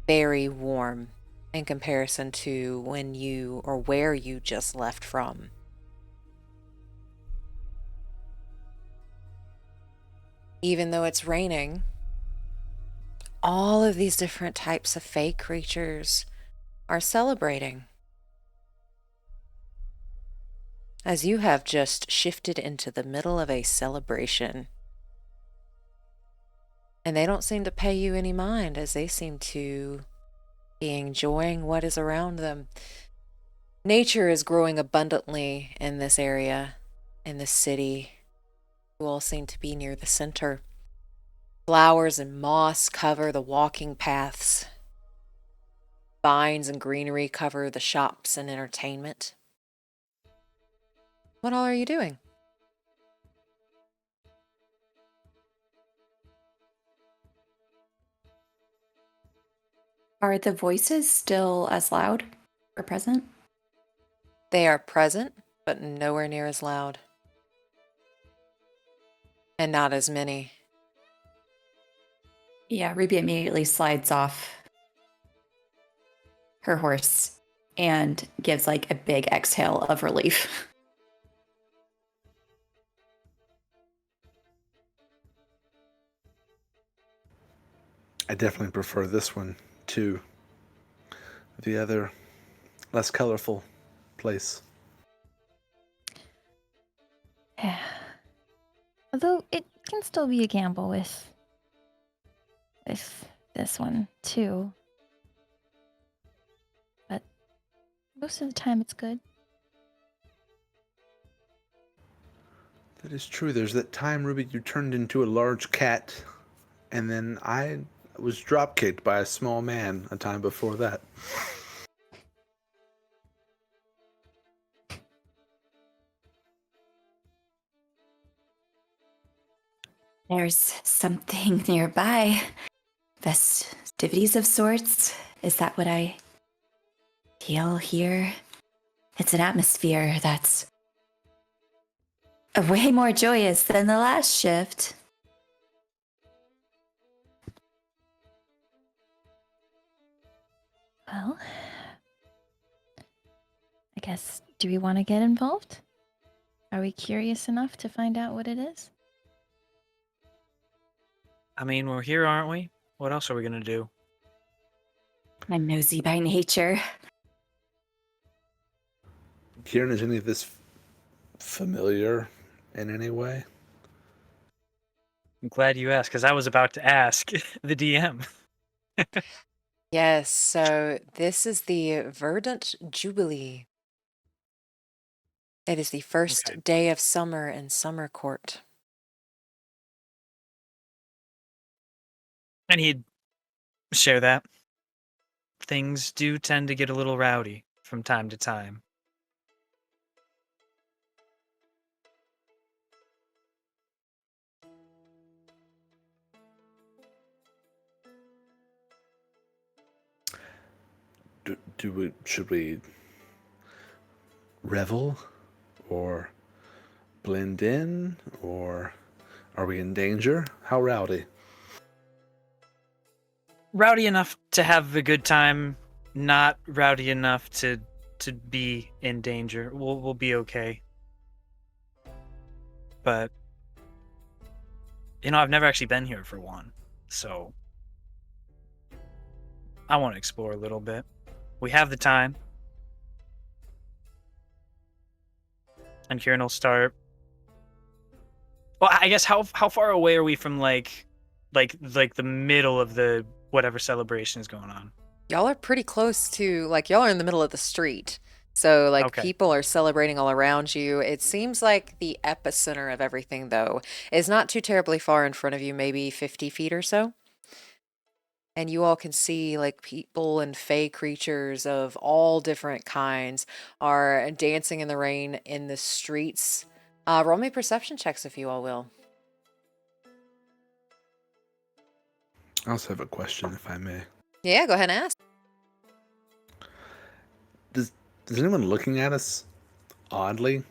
very warm in comparison to when you or where you just left from. Even though it's raining, all of these different types of fey creatures are celebrating. As you have just shifted into the middle of a celebration. And they don't seem to pay you any mind, as they seem to be enjoying what is around them. Nature is growing abundantly in this area, in this city. You all seem to be near the center. Flowers and moss cover the walking paths. Vines and greenery cover the shops and entertainment. What all are you doing? Are the voices still as loud or present? They are present, but nowhere near as loud. And not as many. Yeah, Ruby immediately slides off her horse and gives like a big exhale of relief. I definitely prefer this one to the other, less colorful place. Yeah. Although it can still be a gamble with this one too. But most of the time it's good. That is true. There's that time, Ruby, you turned into a large cat, and then I was drop-kicked by a small man a time before that. There's something nearby. Festivities of sorts. Is that what I feel here? It's an atmosphere that's way more joyous than the last shift. Well, I guess, do we want to get involved? Are we curious enough to find out what it is? I mean, we're here, aren't we? What else are we gonna do? I'm nosy by nature. Quirin, is any of this familiar in any way? I'm glad you asked, because I was about to ask the DM. Yes, so this is the Verdant Jubilee. It is the first Okay. day of summer in Summer Court. And he'd share that. Things do tend to get a little rowdy from time to time. Should we revel or blend in, or are we in danger? How rowdy? Rowdy enough to have a good time, not rowdy enough to be in danger. We'll be okay. But I've never actually been here for one, so I want to explore a little bit. We have the time. And Quirin will start. Well, I guess how far away are we from like the middle of the whatever celebration is going on? Y'all are pretty close to, like, y'all are in the middle of the street. So, like, Okay. people are celebrating all around you. It seems like the epicenter of everything, though, is not too terribly far in front of you, maybe 50 feet or so. And you all can see, like, people and fey creatures of all different kinds are dancing in the rain in the streets. Roll me perception checks if you all will. I also have a question, if I may. Yeah, go ahead and ask. Is anyone looking at us oddly?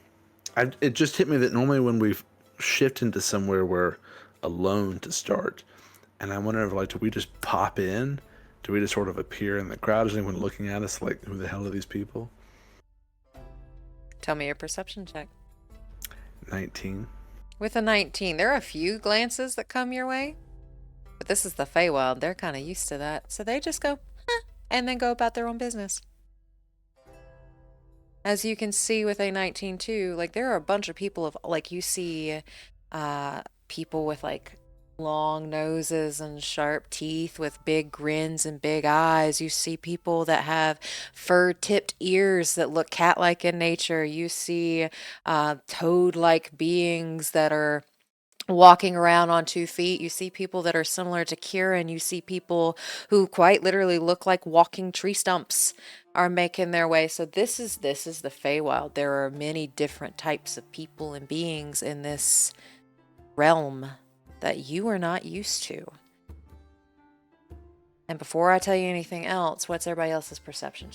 It just hit me that normally when we shift into somewhere we're alone to start, and I wonder if, like, do we just pop in? Do we just sort of appear in the crowd? Is anyone looking at us like, who the hell are these people? Tell me your perception check. 19. With a 19, there are a few glances that come your way, but this is the Feywild. They're kind of used to that, so they just go, huh, and then go about their own business. As you can see with a 19 too, like, there are a bunch of people of, like, you see people with, like, long noses and sharp teeth with big grins and big eyes. You see people that have fur-tipped ears that look cat-like in nature. You see toad-like beings that are walking around on 2 feet. You see people that are similar to Quirin. You see people who quite literally look like walking tree stumps are making their way. So this is the Feywild. There are many different types of people and beings in this realm that you are not used to. And before I tell you anything else, what's everybody else's perception?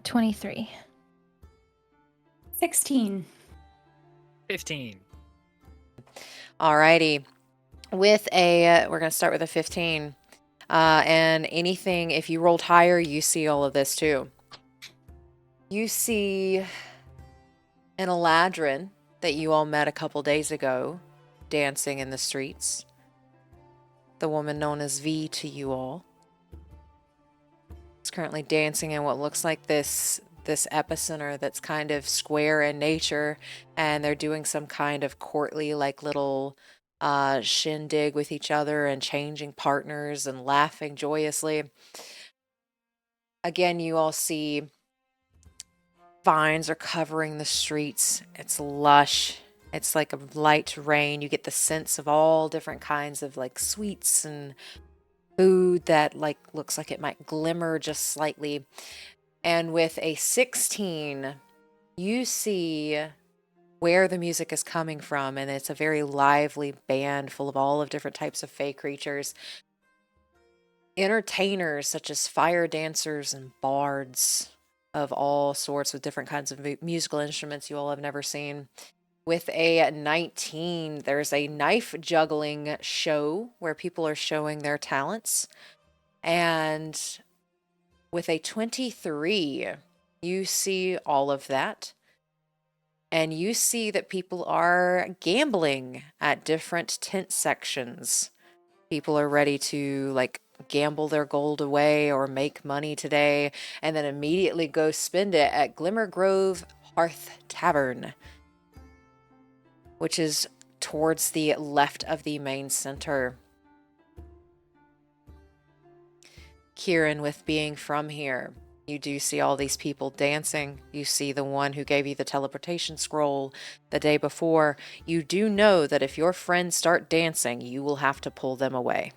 23. 16. 15. Alrighty. With a, we're going to start with a 15. And anything, if you rolled higher, you see all of this too. You see an Eladrin that you all met a couple days ago dancing in the streets. The woman known as V to you all is currently dancing in what looks like this epicenter that's kind of square in nature, and they're doing some kind of courtly, like, little shindig with each other and changing partners and laughing joyously. Again, you all see vines are covering the streets. It's lush. It's like a light rain. You get the sense of all different kinds of, like, sweets and food that, like, looks like it might glimmer just slightly. And with a 16, you see where the music is coming from, and it's a very lively band full of all of different types of fey creatures. Entertainers such as fire dancers and bards of all sorts with different kinds of musical instruments you all have never seen. With a 19, there's a knife juggling show where people are showing their talents. And with a 23, you see all of that. And you see that people are gambling at different tent sections. People are ready to like gamble their gold away or make money today and then immediately go spend it at Glimmer Grove Hearth Tavern, which is towards the left of the main center. Quirin, with being from here, you do see all these people dancing. You see the one who gave you the teleportation scroll the day before. You do know that if your friends start dancing, you will have to pull them away.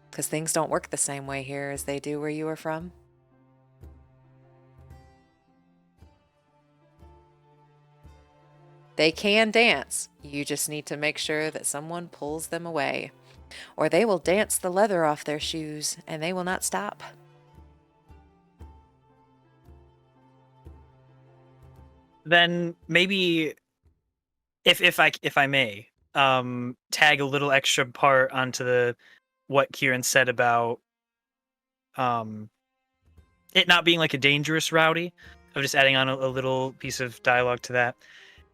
Because things don't work the same way here as they do where you are from. They can dance. You just need to make sure that someone pulls them away. Or they will dance the leather off their shoes and they will not stop. Then maybe, if I may, tag a little extra part onto what Quirin said about it not being like a dangerous rowdy. I'm just adding on a little piece of dialogue to that.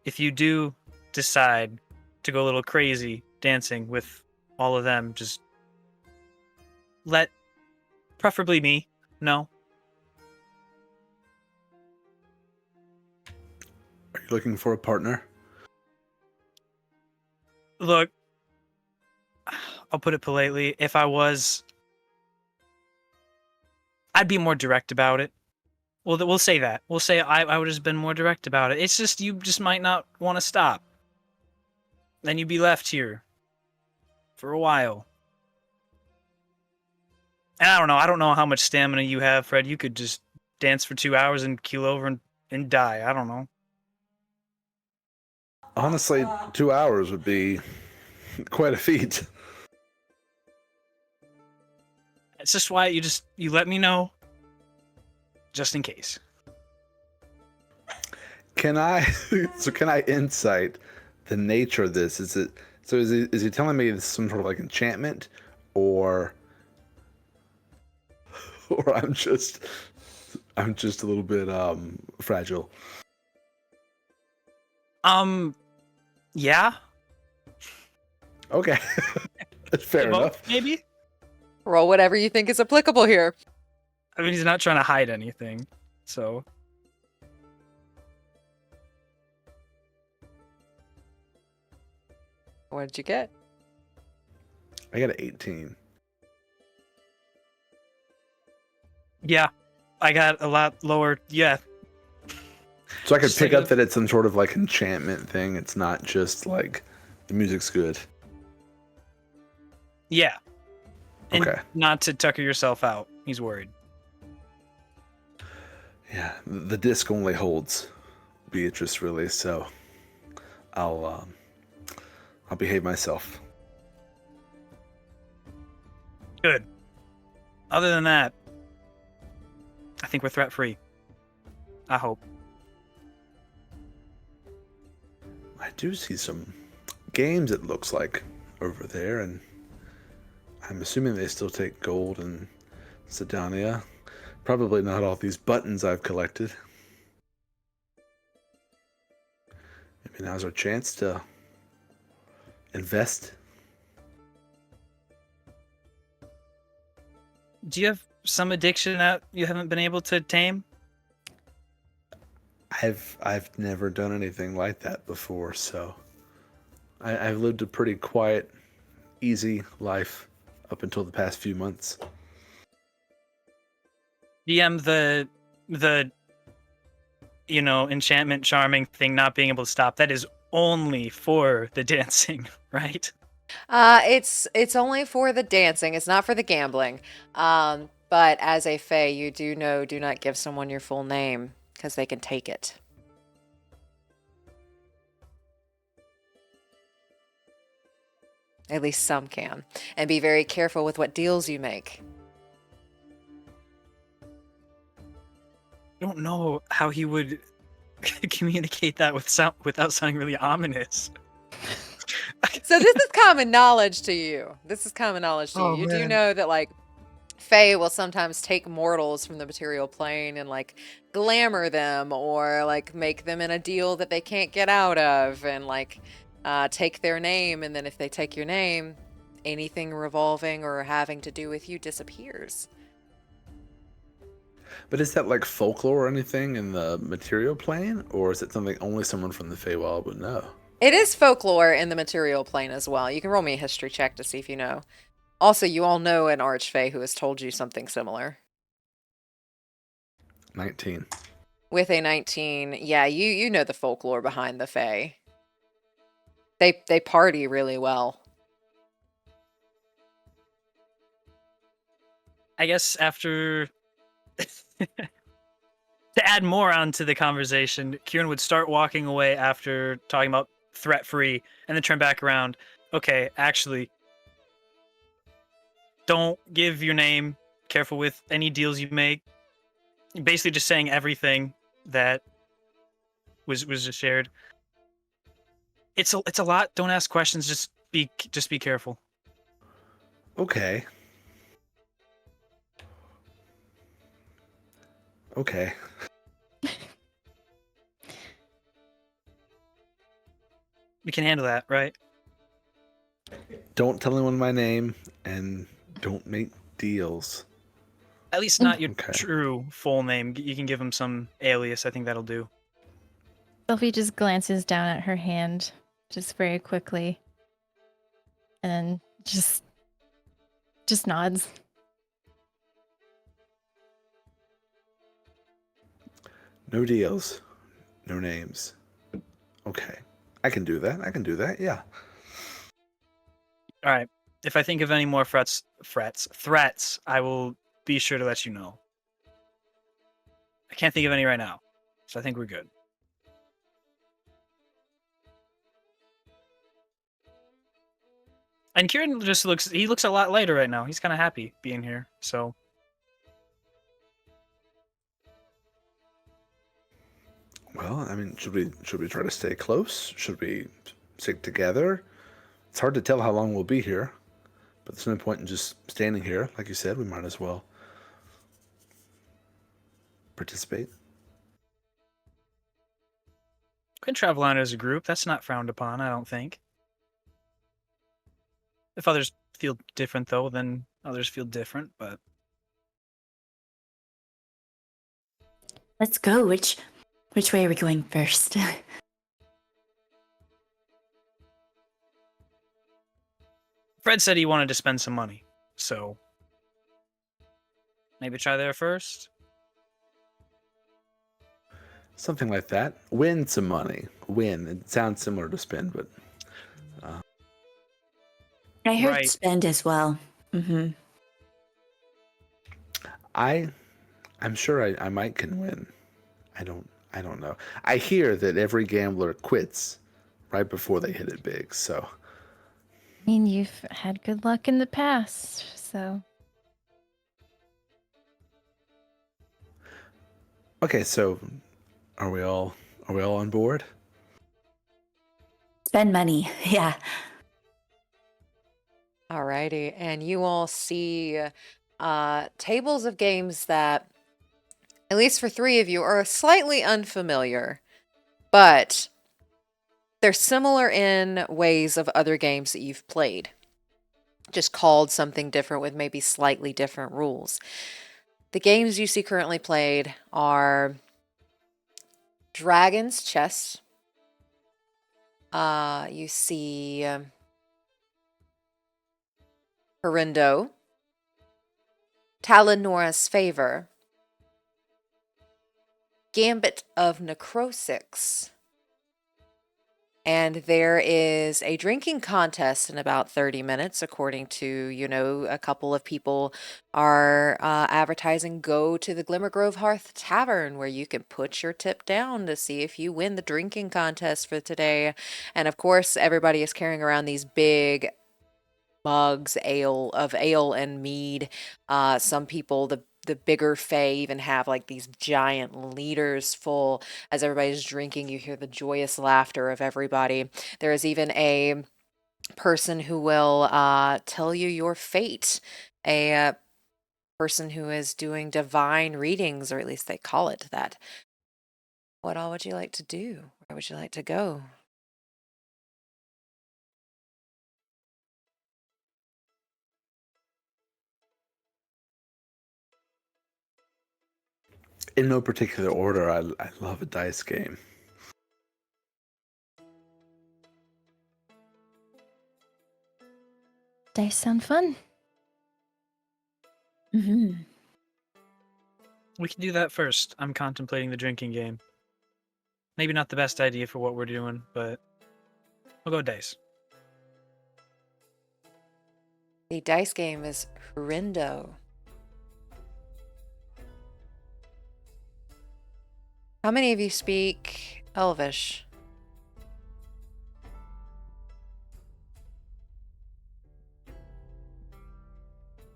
If you do decide to go a little crazy dancing with all of them, just let preferably me know. Are you looking for a partner? Look, I'll put it politely. If I was, I'd be more direct about it. Well, we'll say that. We'll say I would have been more direct about it. It's just you just might not want to stop. Then you'd be left here for a while. And I don't know how much stamina you have, Fred. You could just dance for 2 hours and keel over and die. I don't know. Honestly, 2 hours would be quite a feat. It's just why you let me know, just in case. Can I insight the nature of this? Is he telling me it's some sort of like enchantment, or I'm just a little bit fragile? Yeah. Okay. Fair enough. Maybe. Roll whatever you think is applicable here. I mean, he's not trying to hide anything, so. What did you get? I got an 18. Yeah, I got a lot lower. Yeah. So I could Just pick like up that it's some sort of like enchantment thing. It's not just like the music's good. Yeah. And Okay. not to tucker yourself out. He's worried. Yeah, the disc only holds Beatrice, really, so I'll behave myself. Good. Other than that, I think we're threat free. I hope. I do see some games, it looks like, over there, and I'm assuming they still take gold in Sydonea. Probably not all these buttons I've collected. Maybe now's our chance to invest. Do you have some addiction that you haven't been able to tame? I've never done anything like that before, so I've lived a pretty quiet, easy life up until the past few months. DM, the enchantment charming thing not being able to stop, that is only for the dancing, right? It's only for the dancing. It's not for the gambling. But as a Fae, you do know, do not give someone your full name because they can take it. At least some can. And be very careful with what deals you make. I don't know how he would communicate that without sounding really ominous. So this is common knowledge to you. Oh, You do man. know that, like, Fae will sometimes take mortals from the material plane and, like, glamour them or, like, make them in a deal that they can't get out of and, like, take their name. And then if they take your name, anything revolving or having to do with you disappears. But is that like folklore or anything in the material plane? Or is it something only someone from the Feywild would know? It is folklore in the material plane as well. You can roll me a history check to see if you know. Also, you all know an archfey who has told you something similar. 19. With a 19, yeah, you know the folklore behind the Fae. They party really well. I guess after to add more onto the conversation, Quirin would start walking away after talking about threat free and then turn back around. Okay, actually, don't give your name. Careful with any deals you make. Basically just saying everything that was just shared. It's a lot. Don't ask questions. Just be careful. Okay. Okay. We can handle that, right? Don't tell anyone my name and don't make deals. At least not your Okay. true full name. You can give him some alias. I think that'll do. Velphie just glances down at her hand, just very quickly, and then just nods. No deals. No names. Okay. I can do that. Yeah. All right. If I think of any more threats, I will be sure to let you know. I can't think of any right now, so I think we're good. And Quirin just looks a lot lighter right now. He's kind of happy being here, so. Well, I mean, should we try to stay close? Should we stick together? It's hard to tell how long we'll be here, but there's no point in just standing here. Like you said, we might as well participate. We can travel on as a group. That's not frowned upon, I don't think. If others feel different, though, then others feel different, but... Let's go. Which way are we going first? Fred said he wanted to spend some money, so... Maybe try there first? Something like that. Win some money. Win. It sounds similar to spend, but... I heard Right. spend as well. Mm-hmm. I'm sure I might can win. I don't know. I hear that every gambler quits right before they hit it big, so... I mean, you've had good luck in the past, so. Okay, so are we all on board? Spend money. Yeah. Alrighty, and you all see tables of games that, at least for 3 of you, are slightly unfamiliar, but they're similar in ways of other games that you've played, just called something different with maybe slightly different rules. The games you see currently played are Dragon's Chess. You see Horindo, Talanora's Favor, Gambit of Necrosix, and there is a drinking contest in about 30 minutes, according to, a couple of people are advertising go to the Glimmergrove Hearth Tavern, where you can put your tip down to see if you win the drinking contest for today. And of course, everybody is carrying around these big mugs of ale and mead. Some people, the bigger fae, even have like these giant liters full. As everybody's drinking, you hear the joyous laughter of everybody. There is even a person who will tell you your fate. A person who is doing divine readings, or at least they call it that. What all would you like to do? Where would you like to go? In no particular order, I love a dice game. Dice sound fun. Mm-hmm. We can do that first. I'm contemplating the drinking game. Maybe not the best idea for what we're doing, but we'll go dice. The dice game is Horindo. How many of you speak Elvish?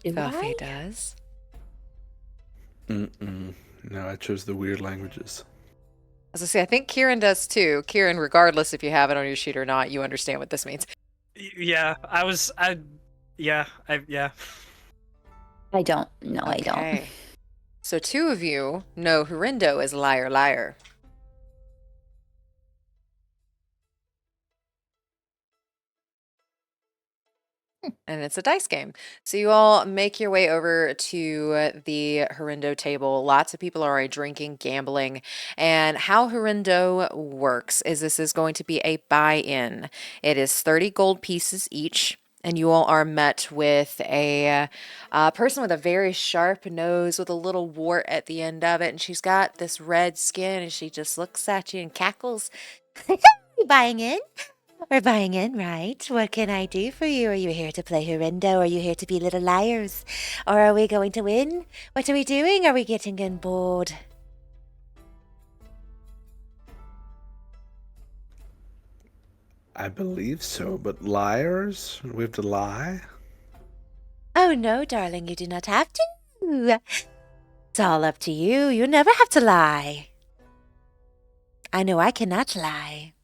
Velphie does. No, I chose the weird languages. As I say, I think Quirin does too. Quirin, regardless if you have it on your sheet or not, you understand what this means. Yeah, yeah. I don't. No, I don't. Okay. So 2 of you know Horindo is liar, liar. And it's a dice game. So you all make your way over to the Horindo table. Lots of people are already drinking, gambling. And how Horindo works is this is going to be a buy-in. It is 30 gold pieces each. And you all are met with a person with a very sharp nose with a little wart at the end of it. And she's got this red skin and she just looks at you and cackles. You buying in? We're buying in, right? What can I do for you? Are you here to play Horindo? Are you here to be little liars? Or are we going to win? What are we doing? Are we getting on board? I believe so, but liars? We have to lie? Oh, no, darling, you do not have to. It's all up to you. You never have to lie. I know I cannot lie.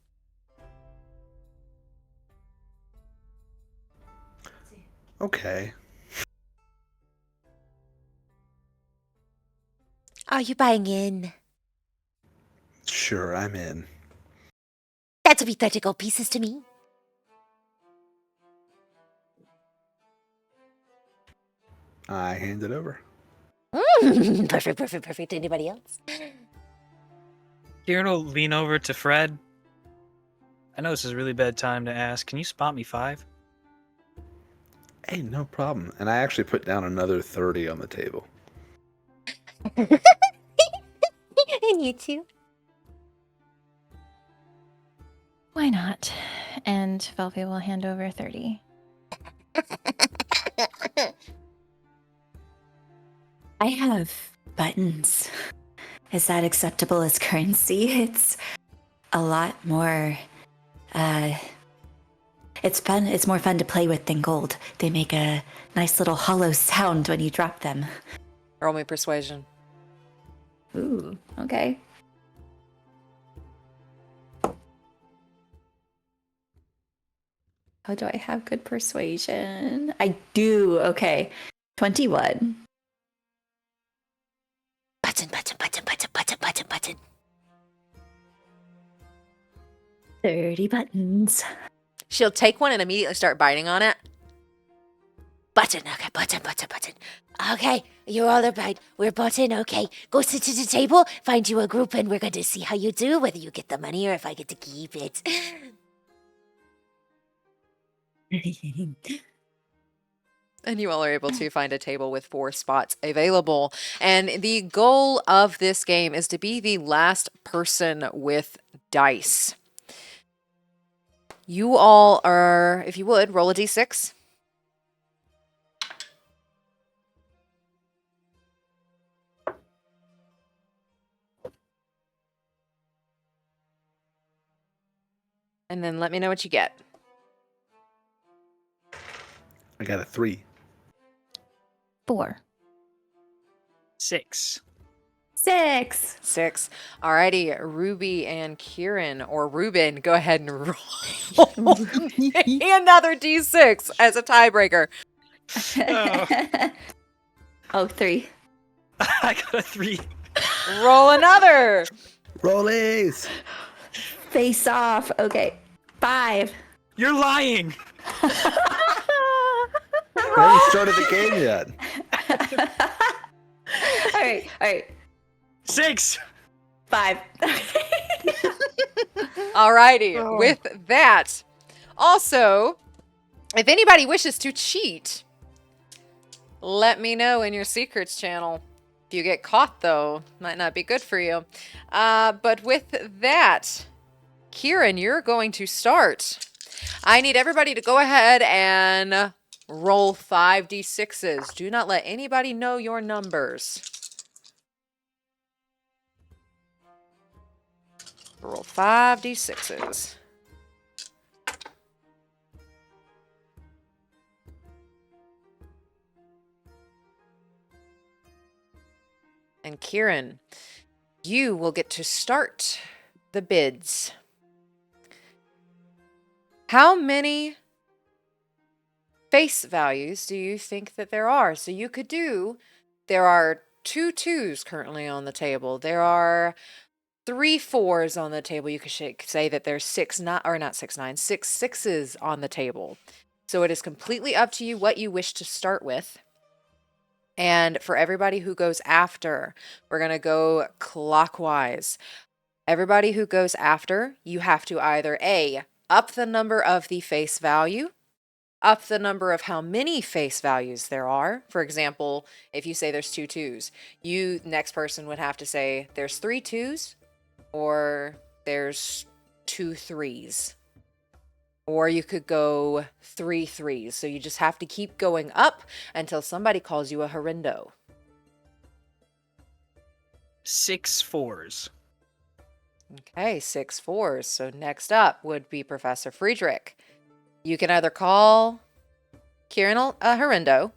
Okay. Are you buying in? Sure, I'm in. That'll be 30 gold pieces to me. I hand it over. Perfect, perfect, perfect. Anybody else? Kieran will lean over to Fred. I know this is a really bad time to ask. Can you spot me 5? Hey, no problem. And I actually put down another 30 on the table. And you too. Why not? And Velphie will hand over 30. I have buttons. Is that acceptable as currency? It's a lot more. It's fun. It's more fun to play with than gold. They make a nice little hollow sound when you drop them. Roll me persuasion. Ooh, okay. How do I have good persuasion? I do. Okay. 21. Button, button, button, button, button, button, button. 30 buttons. She'll take one and immediately start biting on it. Button, okay, button, button, button. Okay, you all are right. We're button, okay. Go sit at the table, find you a group, and we're going to see how you do, whether you get the money or if I get to keep it. And you all are able to find a table with 4 spots available. And the goal of this game is to be the last person with dice. You all are, if you would, roll a d6. And then let me know what you get. I got a 3. 4. 6. 6. 6. Alrighty, Ruby and Quirin, or Ruben, go ahead and roll another d6 as a tiebreaker. Oh, 3. I got a 3. Roll another. Rollies! Face off. Okay. 5. You're lying. We haven't started the game yet. All right. 6. 5. Alrighty, with that. Also, if anybody wishes to cheat, let me know in your secrets channel. If you get caught, though, might not be good for you. But with that, Quirin, you're going to start. I need everybody to go ahead and roll 5d6s. Do not let anybody know your numbers. Roll 5d6s. And Quirin, you will get to start the bids. How many face values do you think that there are? So you could do, there are 2 2s currently on the table. There are 3 4s on the table. You could say that there's 6 6s on the table. So it is completely up to you what you wish to start with. And for everybody who goes after, we're going to go clockwise. Everybody who goes after, you have to either A, up the number of the face value, up the number of how many face values there are. For example, if you say there's 2 2s, next person would have to say there's 3 2s or there's 2 3s. Or you could go 3 3s. So you just have to keep going up until somebody calls you a horrendo. 6 4s. Okay, 6 4s. So next up would be Professor Friedrich. You can either call Quirin a horrendo,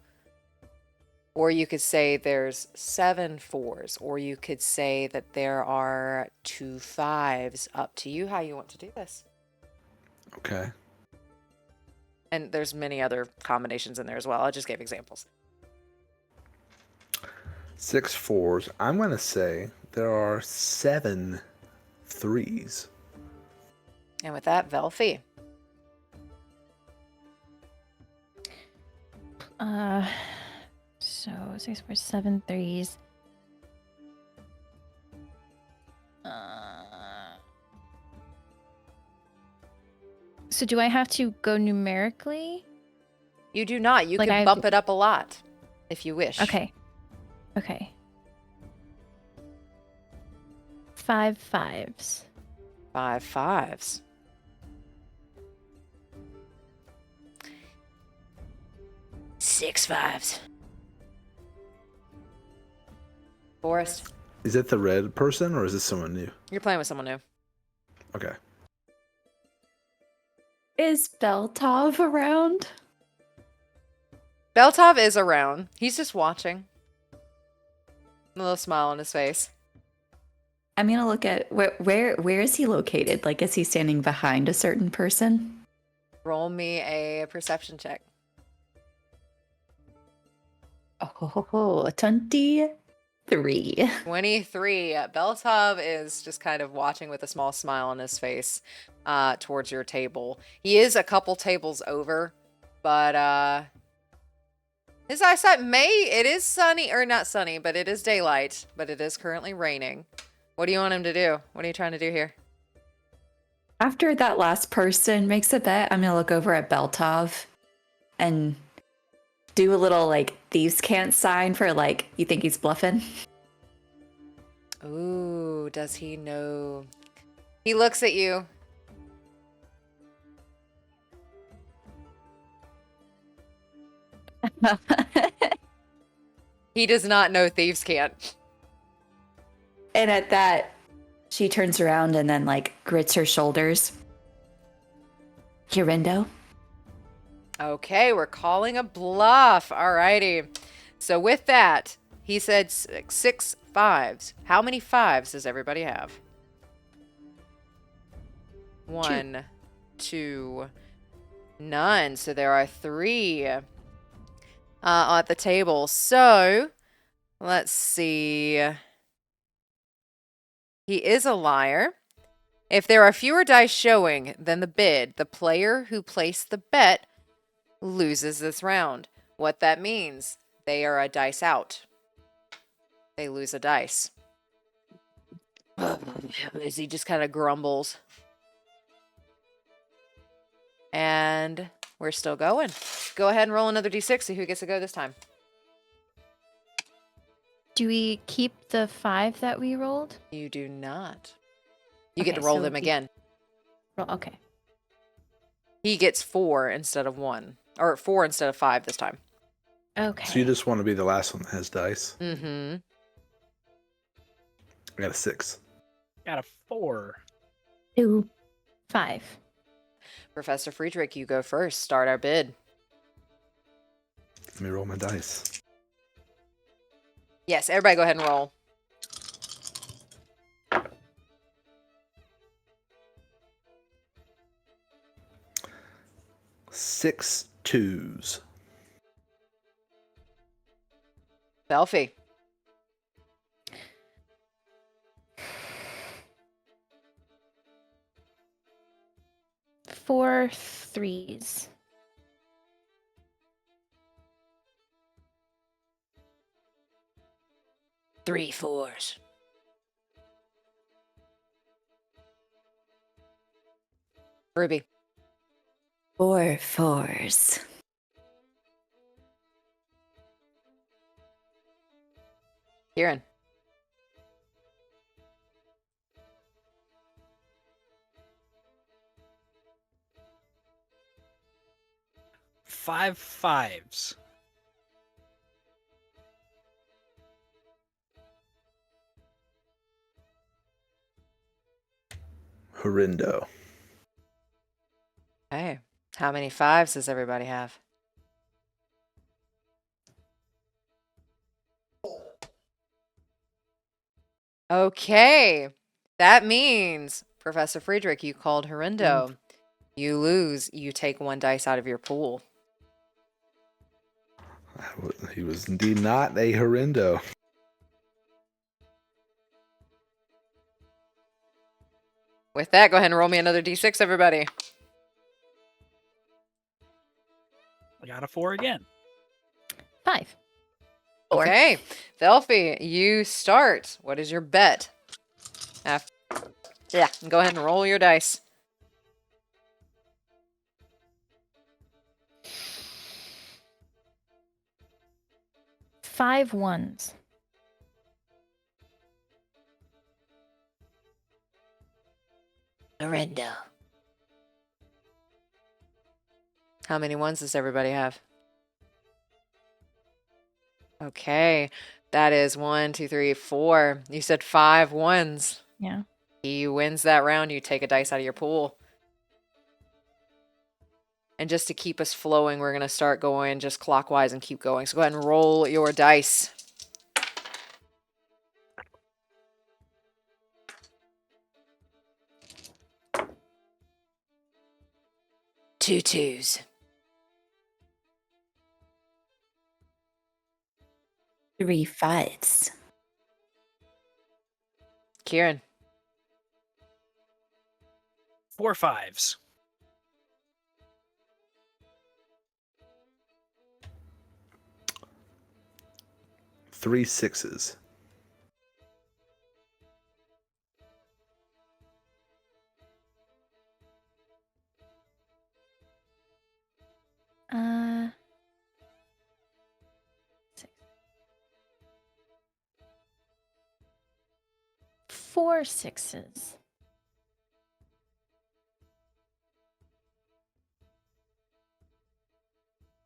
or you could say there's 7 4s, or you could say that there are 2 5s. Up to you how you want to do this. Okay. And there's many other combinations in there as well. I just gave examples. 6 4s. I'm going to say there are 7 3s. And with that, Velphie. So 6 4 7 3s. So do I have to go numerically? You do not. You Like can bump it up a lot if you wish. Okay. 5 5s. 5 5s. Six 5s. Forrest, Is it the red person or is this someone new? you're playing with someone new. Okay. Is Beltov around? Beltov is around. He's just watching. A little smile on his face. I'm gonna look at where is he located? Like, is he standing behind a certain person? Roll me a perception check. Oh, 23. 23. Beltov is just kind of watching with a small smile on his face towards your table. He is a couple tables over, but his eyesight it is sunny, or not sunny, but it is daylight, but it is currently raining. What do you want him to do? What are you trying to do here? After that last person makes a bet, I'm gonna look over at Beltov and do a little like thieves can't sign for like you think he's bluffing. Ooh, does he know? He looks at you. He does not know thieves can't. And at that, she turns around and then like grits her shoulders. Hirindo. Okay, we're calling a bluff. Alrighty. So with that, He said 6 5s. How many 5s does everybody have? 1, 2, none. So there are 3 at the table. So let's see. He is a liar. If there are fewer dice showing than the bid, the player who placed the bet loses this round. What that means, they are a dice out. They lose a dice. Izzy just kind of grumbles. And we're still going. Go ahead and roll another d6. See who gets to go this time. Do we keep the 5 that we rolled? You do not. You get Okay, to roll so them again. Okay. He gets 4 instead of 1. Or 4 instead of 5 this time. Okay. So you just want to be the last one that has dice. Mm-hmm. I got a 6. Got a 4. 2, 5. Professor Friedrich, you go first. Start our bid. Let me roll my dice. Yes, everybody go ahead and roll. 6 2s. Velphie. 4 3s. 3 4s. Ruby. 4 4s. Quirin. 5 5s. Horrendo. Hey, how many 5s does everybody have? Okay. That means, Professor Friedrich, you called horrendo. You lose. You take 1 dice out of your pool. He was indeed not a horrendo. With that, go ahead and roll me another d6, everybody. I got a 4 again. 5. Okay. Velphie, you start. What is your bet? Yeah, go ahead and roll your dice. 5 1s. Horrendo. How many 1s does everybody have? Okay. That is 1, 2, 3, 4. You said 5 1s. Yeah. He wins that round. You take a dice out of your pool. And just to keep us flowing, we're going to start going just clockwise and keep going. So go ahead and roll your dice. 2 2s. 3 5s. Quirin. 4 5s. 3 6s. 6. 4 6s.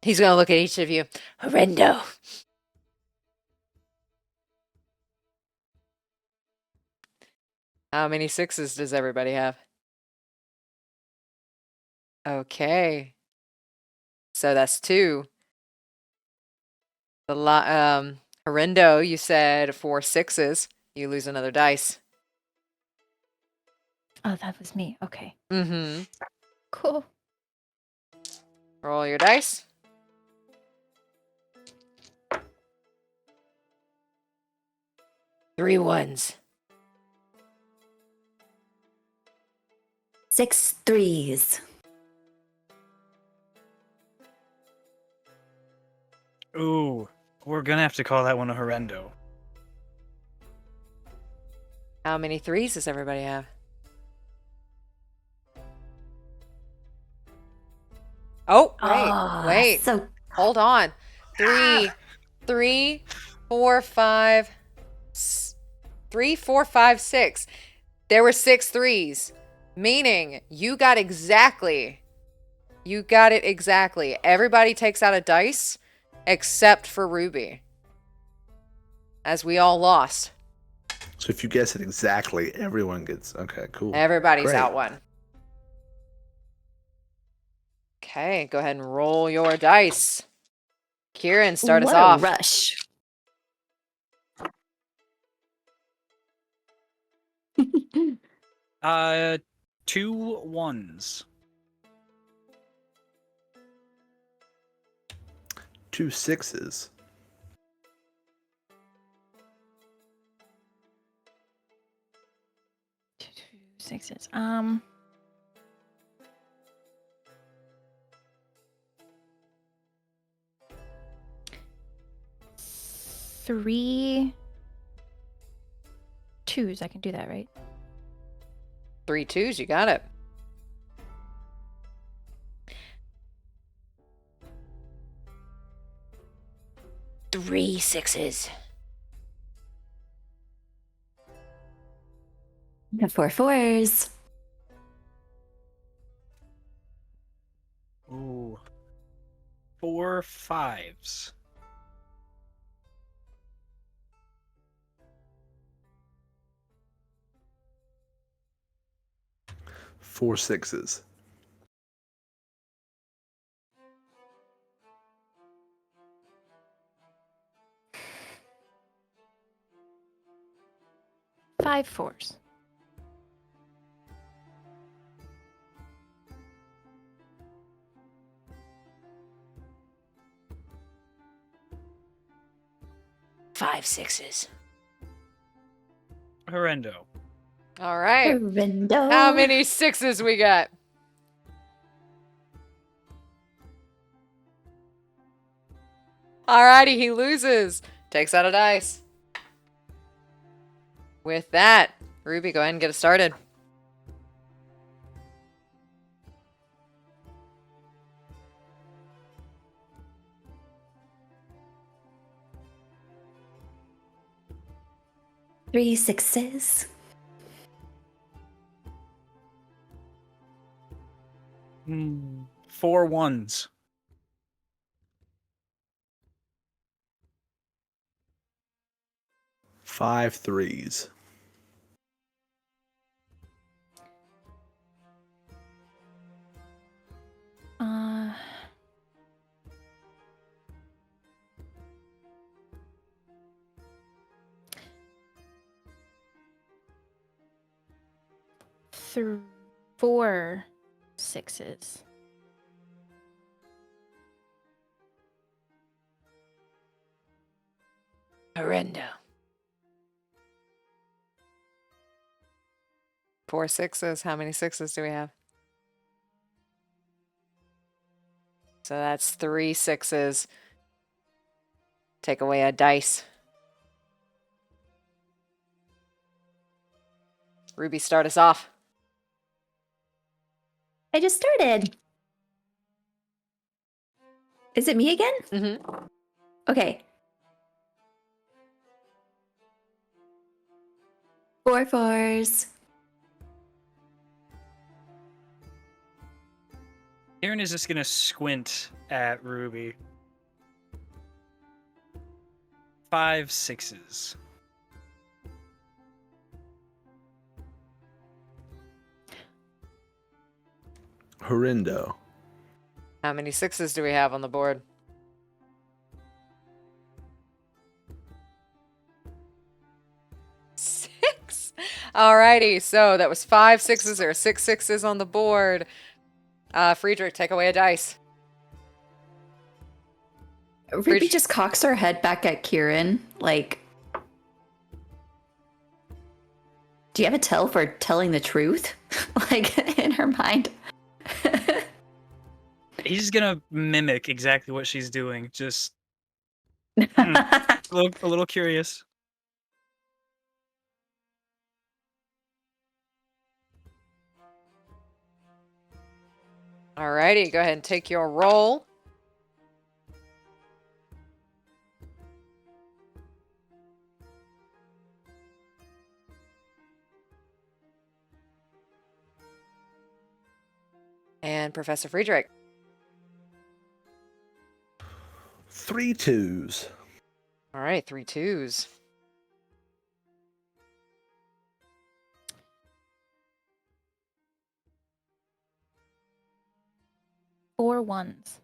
He's going to look at each of you. Horrendo. How many 6s does everybody have? Okay. So that's 2. Horrendo, you said 4 6s. You lose another dice. Oh, that was me. Okay. Mm-hmm. Cool. Roll your dice. Three ones. 6 3s. Ooh, we're gonna have to call that one a horrendo. How many 3s does everybody have? Oh, wait. So Hold on. 3, 3, 4, 5, 3, 4, 5, 6. There were 6 3s, meaning you got it exactly. Everybody takes out a dice except for Ruby, as we all lost. So if you guess it exactly, everyone gets... Okay, cool. Everybody's Great. out one. Okay, go ahead and roll your dice. Quirin, start us what a off. rush. Two ones. 2 6s. 2 6s. 3 2s. I can do that, right? 3 2s, you got it. Three 6s. The 4 4s. Ooh. 4 5s. 4 6s. 5 4s. 5 6s. Horrendo. All right. Horrendo. How many 6s we got? Alrighty, he loses. Takes out a dice. With that, Ruby, go ahead and get us started. Three 6s. 4 1s. 5 3s. 4 6s. Horrendo. 4 6s. How many 6s do we have? So that's 3 6s. Take away a dice. Ruby, start us off. I just started. Is it me again? Mm-hmm. Okay. 4 4s. Quirin is just gonna squint at Ruby. 5 6s. Horrendo. How many 6s do we have on the board? Alrighty, so that was 5 6s or 6 6s on the board. Friedrich, take away a dice. Ruby just cocks her head back at Quirin, like, do you have a tell for telling the truth? Like, in her mind. He's gonna mimic exactly what she's doing. Just a little curious. Alrighty, go ahead and take your roll. And Professor Friedrich. 3 2s. All right, 3 2s. Four ones.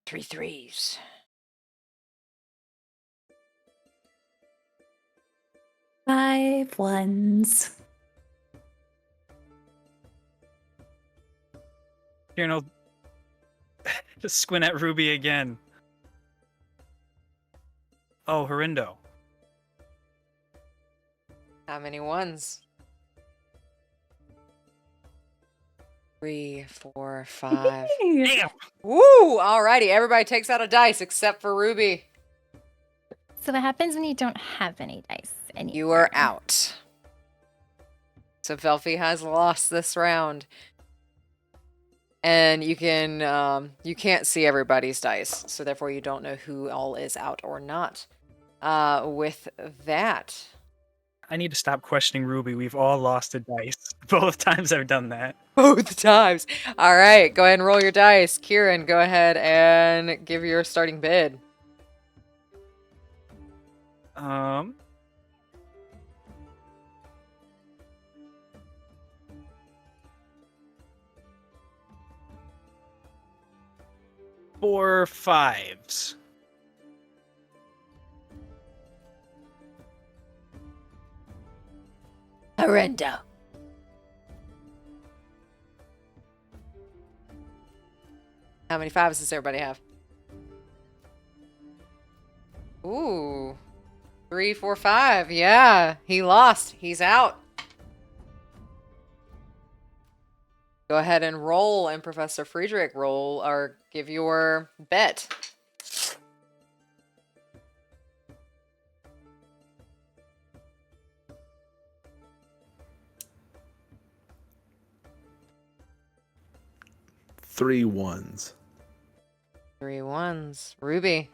Three 3s. Five ones. Here, I'll just squint at Ruby again. Oh, Horindo. How many ones? 3 4 5. Damn! Woo! Alrighty, everybody takes out a dice except for Ruby. So what happens when you don't have any dice anymore? You are out. So Velphie has lost this round. And you can't see everybody's dice, so therefore you don't know who all is out or not. With that, I need to stop questioning Ruby. We've all lost a dice. Both times I've done that. both times. All right, go ahead and roll your dice. Quirin, go ahead and give your starting bid. Four 5s. Horrendo. How many 5s does everybody have? Ooh. 3 4 5. Yeah, he lost. He's out. Go ahead and roll, and Professor Friedrich, roll or give your bet. Three 1s. 3 1s. Ruby.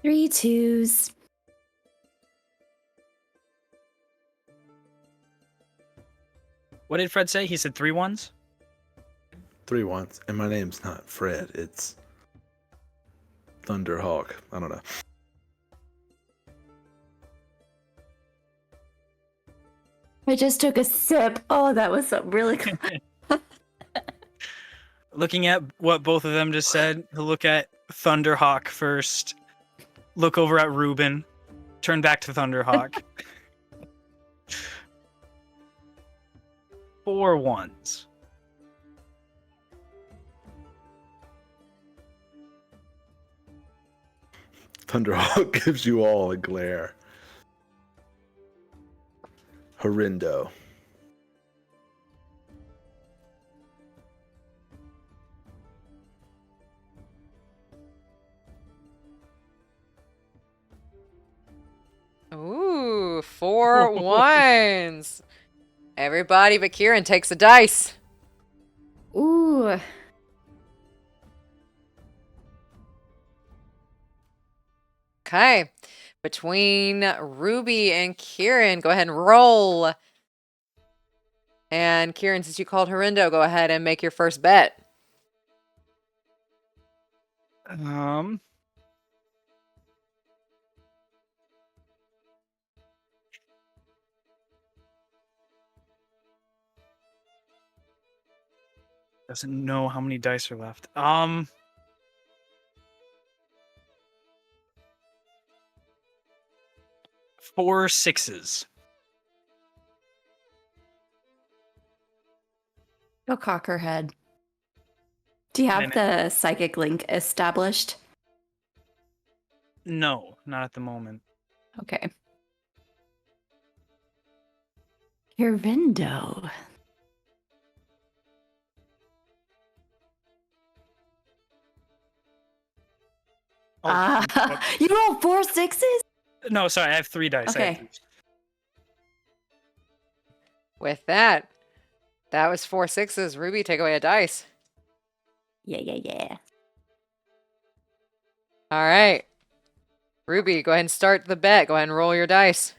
3 2s. What did Fred say? He said 3 1s? 3 1s. And my name's not Fred, it's Thunderhawk. I don't know. I just took a sip. Oh, that was really cool. Looking at what both of them just said, he'll look at Thunderhawk first, look over at Ruben, turn back to Thunderhawk. 4 1s. Thunderhawk gives you all a glare. Horrendo. Ooh, 4 1s. Everybody but Quirin takes a dice. Ooh. Okay. Between Ruby and Quirin, go ahead and roll. And Quirin, since you called Horrendo, go ahead and make your first bet. Doesn't know how many dice are left. 4 6s. Go cock her head. Do you have the psychic link established? No, not at the moment. Okay. Your window. You rolled 4 6s? No, sorry, I have 3 dice. Okay. With that, that was 4 6s. Ruby, take away a dice. Yeah. All right. Ruby, go ahead and start the bet. Go ahead and roll your dice.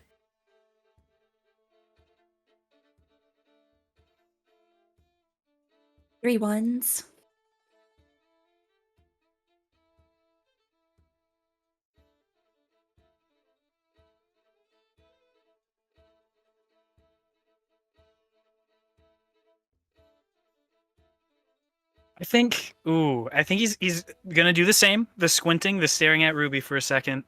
Three ones. I think he's gonna do the same. The squinting, the staring at Ruby for a second.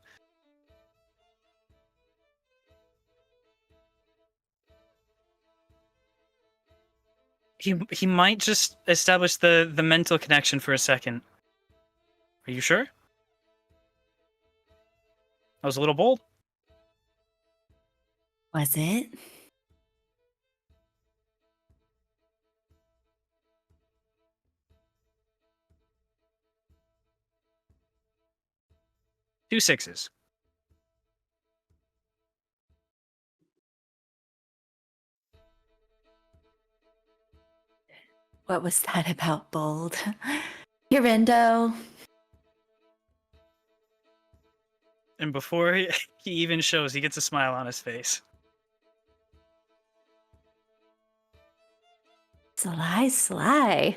He might just establish the mental connection for a second. Are you sure? I was a little bold. Was it? Two 6s. What was that about bold? Your window. And before he even shows, he gets a smile on his face. Sly.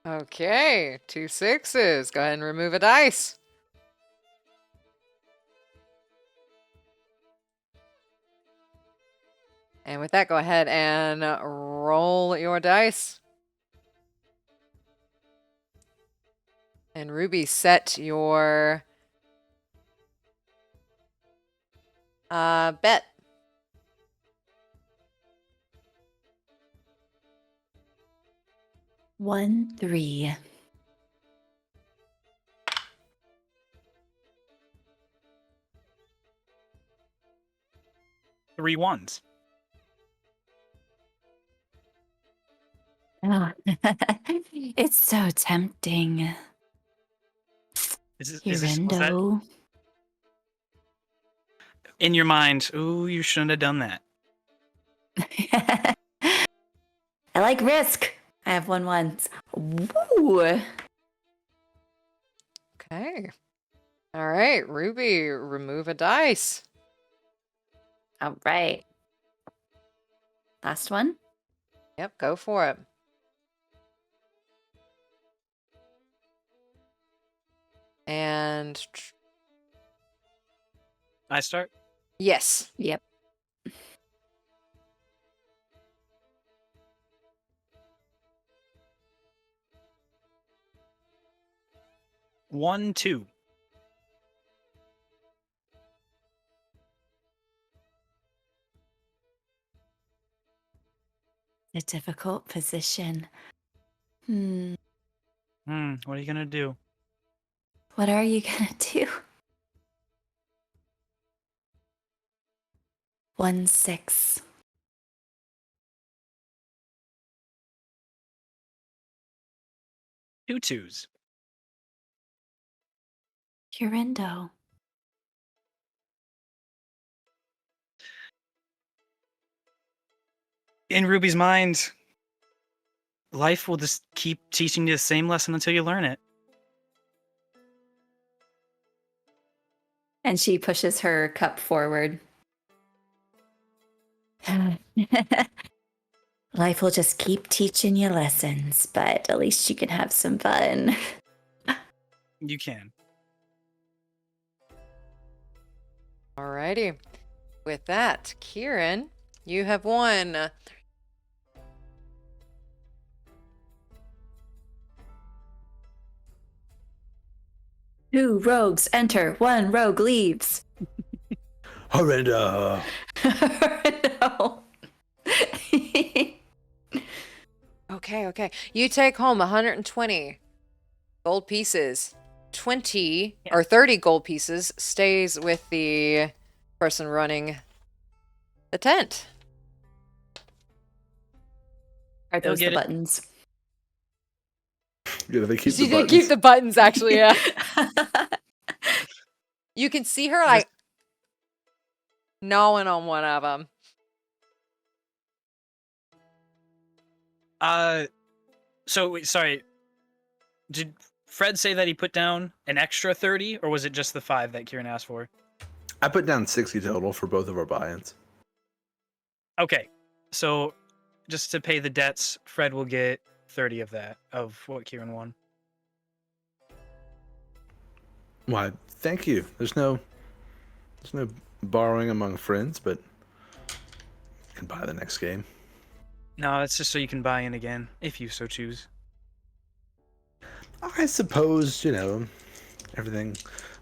Okay, 2 6s. Go ahead and remove a dice. And with that, go ahead and roll your dice. And Ruby, set your bet. One, 3. Three 1s. Oh. It's so tempting. Was that Window. in your mind? Ooh, you shouldn't have done that. I like risk. I have 1 once. Woo! Okay. All right, Ruby, remove a dice. All right. Last one. Yep, go for it. And I start. yes. Yep. One 2. A difficult position. What are you gonna do? What are you gonna do? 1 6. Two 2s. Your window. In Ruby's mind, life will just keep teaching you the same lesson until you learn it. And she pushes her cup forward. Life will just keep teaching you lessons, but at least you can have some fun. You can. Alrighty. With that, Quirin, you have won 2 rogues enter, 1 rogue leaves. Horrenda! No. Okay. You take home 120 gold pieces. 20 or 30 gold pieces stays with the person running the tent. Are those the get it. buttons? Yeah, they keep She the did buttons. keep the buttons, actually, yeah. You can see her, like, gnawing on one of them. So wait, sorry. Did Fred say that he put down an extra 30, or was it just the 5 that Quirin asked for? I put down 60 total for both of our buy-ins. Okay, so just to pay the debts, Fred will get 30 of that, of what Quirin won. Why, thank you. There's no borrowing among friends, but you can buy the next game. No, it's just so you can buy in again, if you so choose. I suppose, everything.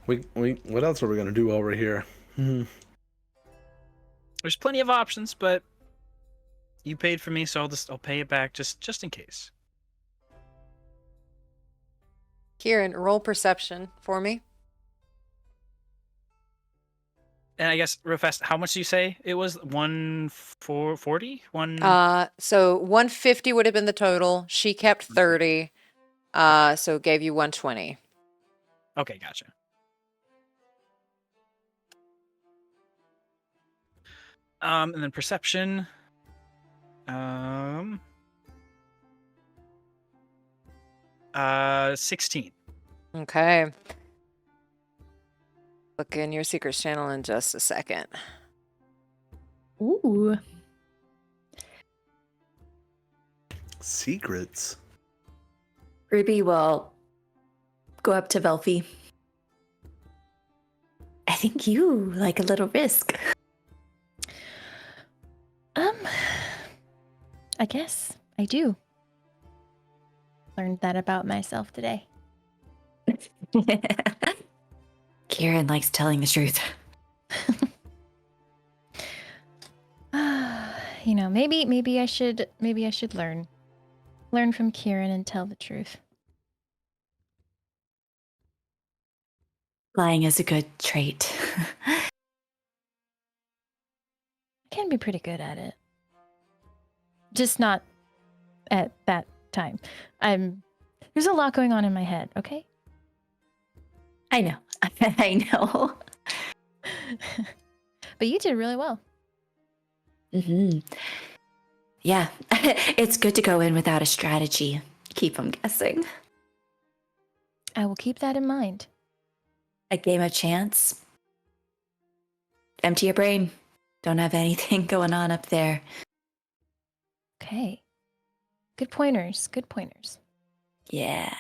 We what else are we gonna do while we're here? There's plenty of options, but you paid for me, so I'll pay it back just in case. Quirin, roll perception for me. And I guess real fast, how much do you say it was? 140? So 150 would have been the total. She kept 30. So gave you 120. Okay, gotcha. And then perception. 16. Okay. Look in your secrets channel in just a second. Ooh. Secrets. Ruby will go up to Velphie. I think you like a little risk. I guess I do. Learned that about myself today. Quirin likes telling the truth. Maybe I should learn from Quirin and tell the truth. Lying is a good trait. I can be pretty good at it. Just not at that time. There's a lot going on in my head, okay? I know. I know. But you did really well. Yeah, it's good to go in without a strategy. Keep them guessing. I will keep that in mind. A game of chance. Empty your brain. Don't have anything going on up there. Okay. Good pointers. Yeah.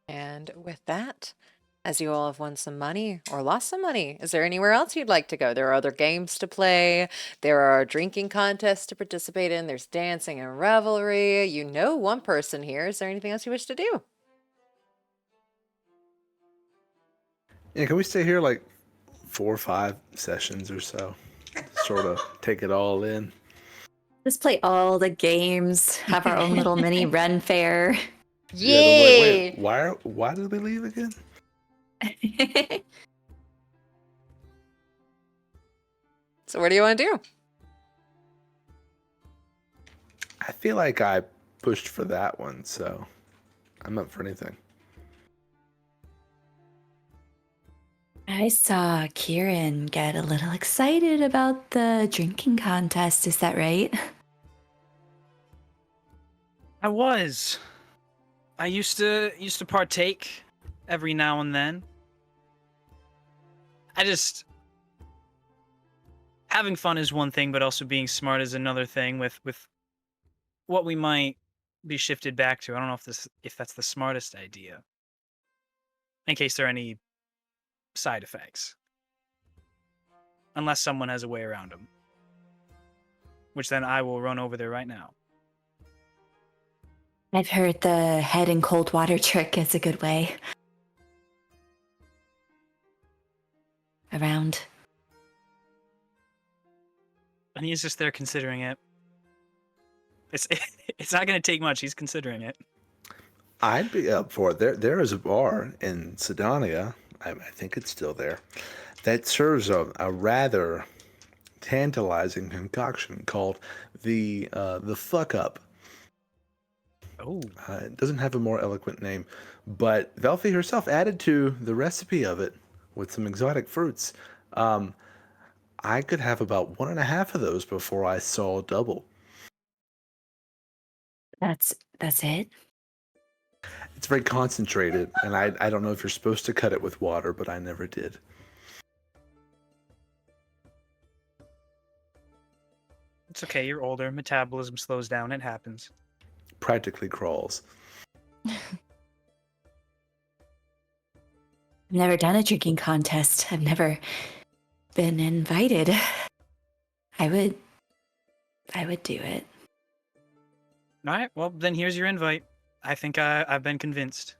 And with that, as you all have won some money or lost some money, is there anywhere else you'd like to go? There are other games to play. There are drinking contests to participate in. There's dancing and revelry. You know one person here. Is there anything else you wish to do? Yeah, can we stay here like 4 or 5 sessions or so? Sort of take it all in. Just play all the games. Have our own little mini Ren fair. Yay! Wait, why did we leave again? So what do you want to do? I feel like I pushed for that one, so I'm up for anything. I saw Quirin get a little excited about the drinking contest. Is that right? I was. I used to partake every now and then. Having fun is one thing, but also being smart is another thing with what we might be shifted back to. I don't know if that's the smartest idea. In case there are any side effects. Unless someone has a way around them. Which then I will run over there right now. I've heard the head in cold water trick is a good way. Around. And he's just there considering it. It's not going to take much. He's considering it. I'd be up for it. There is a bar in Sydonea, I think it's still there, that serves a rather tantalizing concoction called the fuck up. Oh. It doesn't have a more eloquent name, but Velphie herself added to the recipe of it with some exotic fruits. I could have about 1.5 of those before I saw double. That's it? It's very concentrated, and I don't know if you're supposed to cut it with water, but I never did. It's okay. You're older. Metabolism slows down. It happens. Practically crawls. I've never done a drinking contest. I've never been invited. I would do it. All right. Well, then here's your invite. I think I've been convinced.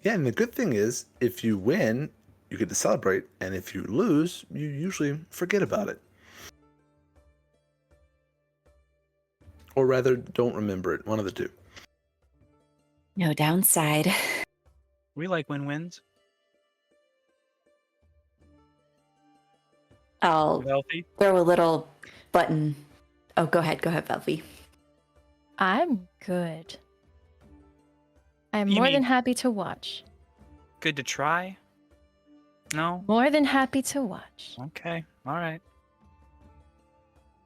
Yeah, and the good thing is, if you win, you get to celebrate, and if you lose, you usually forget about it. Or rather, don't remember it. One of the two. No downside. We like win-wins. I'll Velphie? throw a little button. Oh, go ahead, Velphie. I'm good. I'm You more mean- than happy to watch. Good to try? No? More than happy to watch. Okay. All right.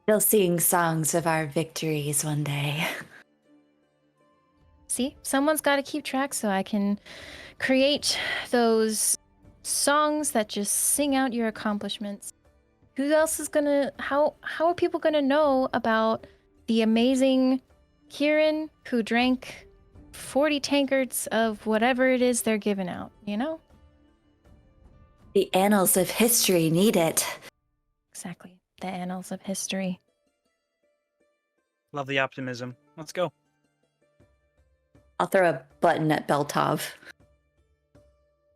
They'll sing songs of our victories one day. See, someone's got to keep track so I can create those songs that just sing out your accomplishments. Who else is gonna? How are people gonna know about the amazing Quirin who drank 40 tankards of whatever it is they're giving out? You know? The annals of history need it. Exactly. The annals of history. Love the optimism. Let's go. I'll throw a button at Beltov.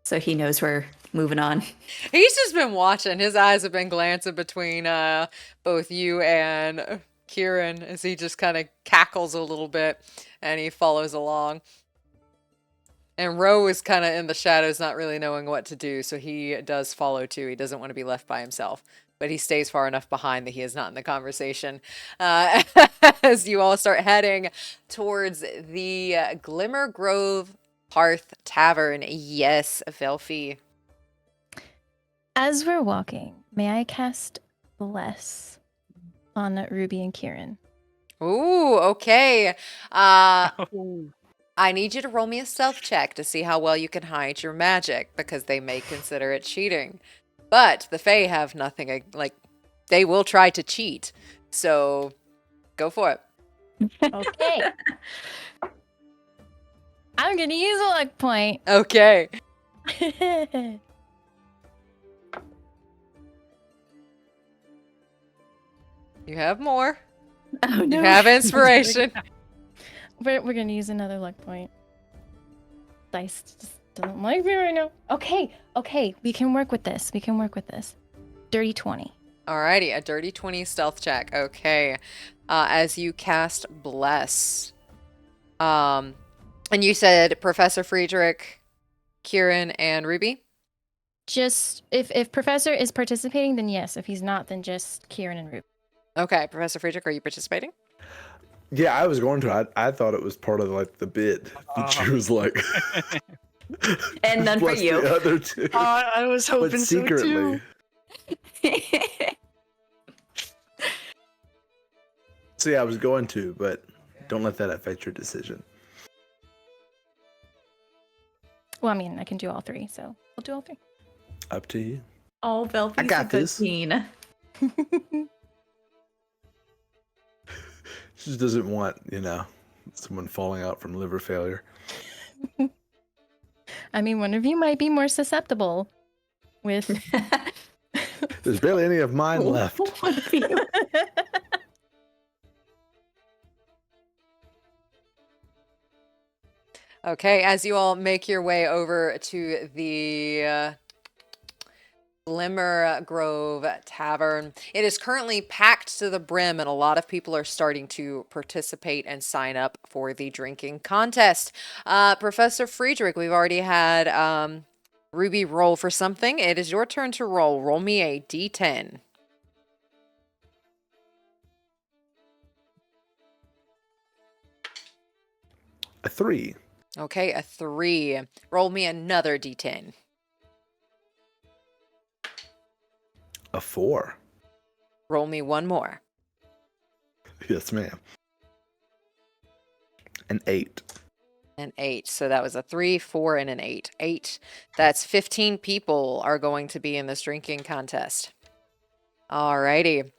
So he knows we're moving on. He's just been watching. His eyes have been glancing between both you and Quirin as he just kind of cackles a little bit and he follows along. And Ro is kind of in the shadows, not really knowing what to do, so he does follow too. He doesn't want to be left by himself, but he stays far enough behind that he is not in the conversation. As you all start heading towards the Glimmer Grove Hearth Tavern. Yes, Velphie. As we're walking, may I cast Bless on Ruby and Quirin? Ooh, okay. Oh. I need you to roll me a stealth check to see how well you can hide your magic, because they may consider it cheating. But the Fae have nothing, like, they will try to cheat. So, go for it. Okay. I'm gonna use a luck point. Okay. You have more. Oh You have inspiration. We're gonna use another luck point. Dice just doesn't like me right now. Okay, we can work with this. Dirty 20. Alrighty, a dirty 20 stealth check. Okay. As you cast Bless. And you said Professor Friedrich, Quirin, and Ruby? Just if Professor is participating, then yes. If he's not, then just Quirin and Ruby. Okay, Professor Friedrich, are you participating? Yeah, I was going to. I thought it was part of like the bid. But she was like, And none for bless you. The other two. I was hoping But secretly. So yeah, I was going to, but don't let that affect your decision. Well, I mean, I can do all three, so we'll do all three. Up to you. Oh, Velphie's I got a good this. teen. She just doesn't want, someone falling out from liver failure. I mean, one of you might be more susceptible with. There's barely any of mine left. One of you. Okay, as you all make your way over to the Glimmer Grove Tavern, it is currently packed to the brim, and a lot of people are starting to participate and sign up for the drinking contest. Professor Friedrich, we've already had Ruby roll for something. It is your turn to roll. Roll me a d10. A 3. Okay, a 3. Roll me another d10. A 4. Roll me one more. Yes, ma'am. An 8. An 8. So that was a 3, 4, and an 8. 8. That's 15 people are going to be in this drinking contest. Alrighty.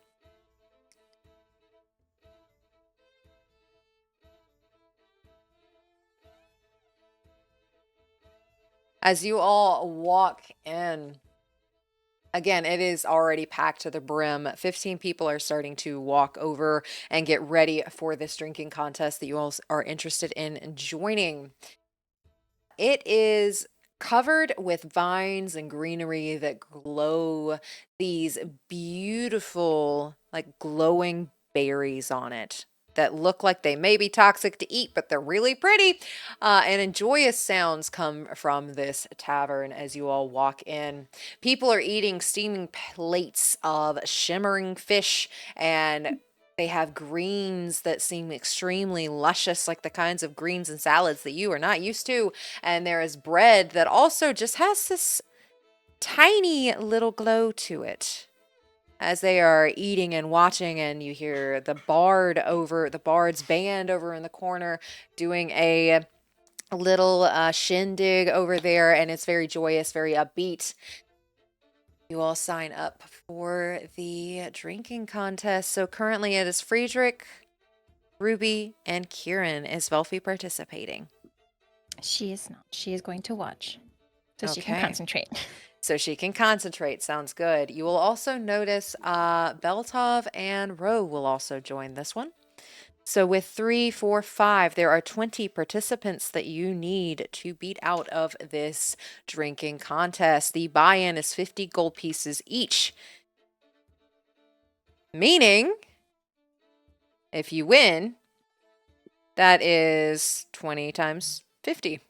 As you all walk in, again, it is already packed to the brim. 15 people are starting to walk over and get ready for this drinking contest that you all are interested in joining. It is covered with vines and greenery that glow these beautiful, like glowing berries on it that look like they may be toxic to eat, but they're really pretty. And joyous sounds come from this tavern as you all walk in. People are eating steaming plates of shimmering fish, and they have greens that seem extremely luscious, like the kinds of greens and salads that you are not used to. And there is bread that also just has this tiny little glow to it. As they are eating and watching, and you hear the bard's band over in the corner doing a little shindig over there, and it's very joyous, very upbeat. You all sign up for the drinking contest. So currently it is Friedrich, Ruby, and Quirin. Is Velphie participating? She is not. She is going to watch. So she can Okay. concentrate. So she can concentrate. Sounds good. You will also notice Beltov and Ro will also join this one. So with 3, 4, 5, there are 20 participants that you need to beat out of this drinking contest. The buy-in is 50 gold pieces each. Meaning, if you win, that is 20 times 50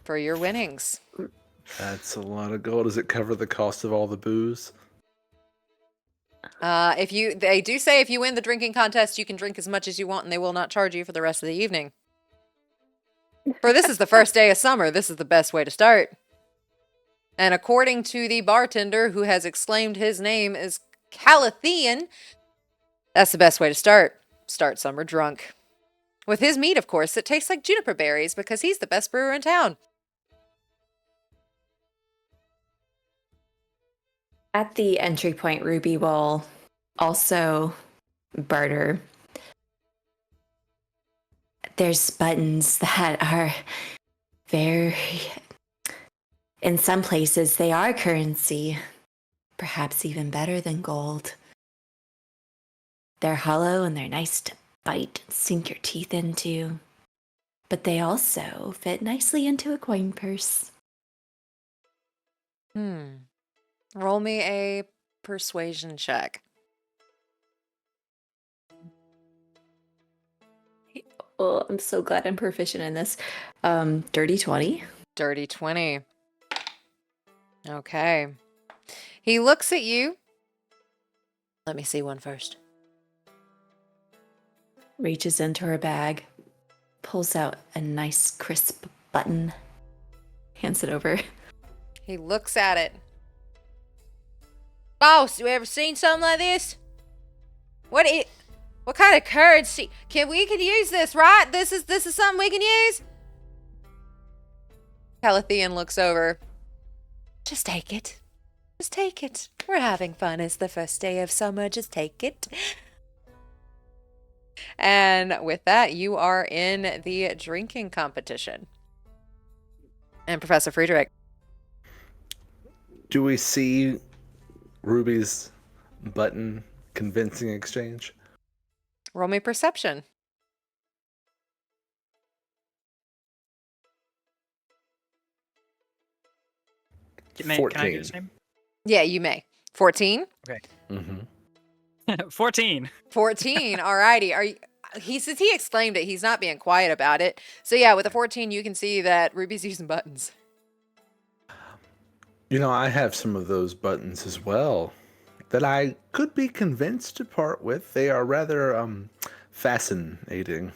for your winnings. That's a lot of gold. Does it cover the cost of all the booze? They do say if you win the drinking contest, you can drink as much as you want and they will not charge you for the rest of the evening. For this is the first day of summer, this is the best way to start. And according to the bartender who has exclaimed his name is Calathean, that's the best way to start. Start summer drunk. With his mead, of course, that tastes like juniper berries because he's the best brewer in town. At the entry point, Ruby will also barter. There's buttons that are very... In some places, they are currency. Perhaps even better than gold. They're hollow and they're nice to bite and sink your teeth into. But they also fit nicely into a coin purse. Roll me a persuasion check. Oh, I'm so glad I'm proficient in this. Dirty 20. Dirty 20. Okay. He looks at you. Let me see one first. Reaches into her bag, pulls out a nice crisp button, hands it over. He looks at it. Boss, you ever seen something like this? What kind of currency? We could use this, right? This is something we can use? Calathean looks over. Just take it. Just take it. We're having fun. It's the first day of summer. Just take it. And with that, you are in the drinking competition. And Professor Friedrich. Do we see Ruby's button convincing exchange? Roll me perception. Can I get his name? Yeah, you may. 14? Mm-hmm. 14. 14. Alrighty. Since he exclaimed it, he's not being quiet about it. So yeah, with a 14, you can see that Ruby's using buttons. I have some of those buttons as well that I could be convinced to part with. They are rather fascinating.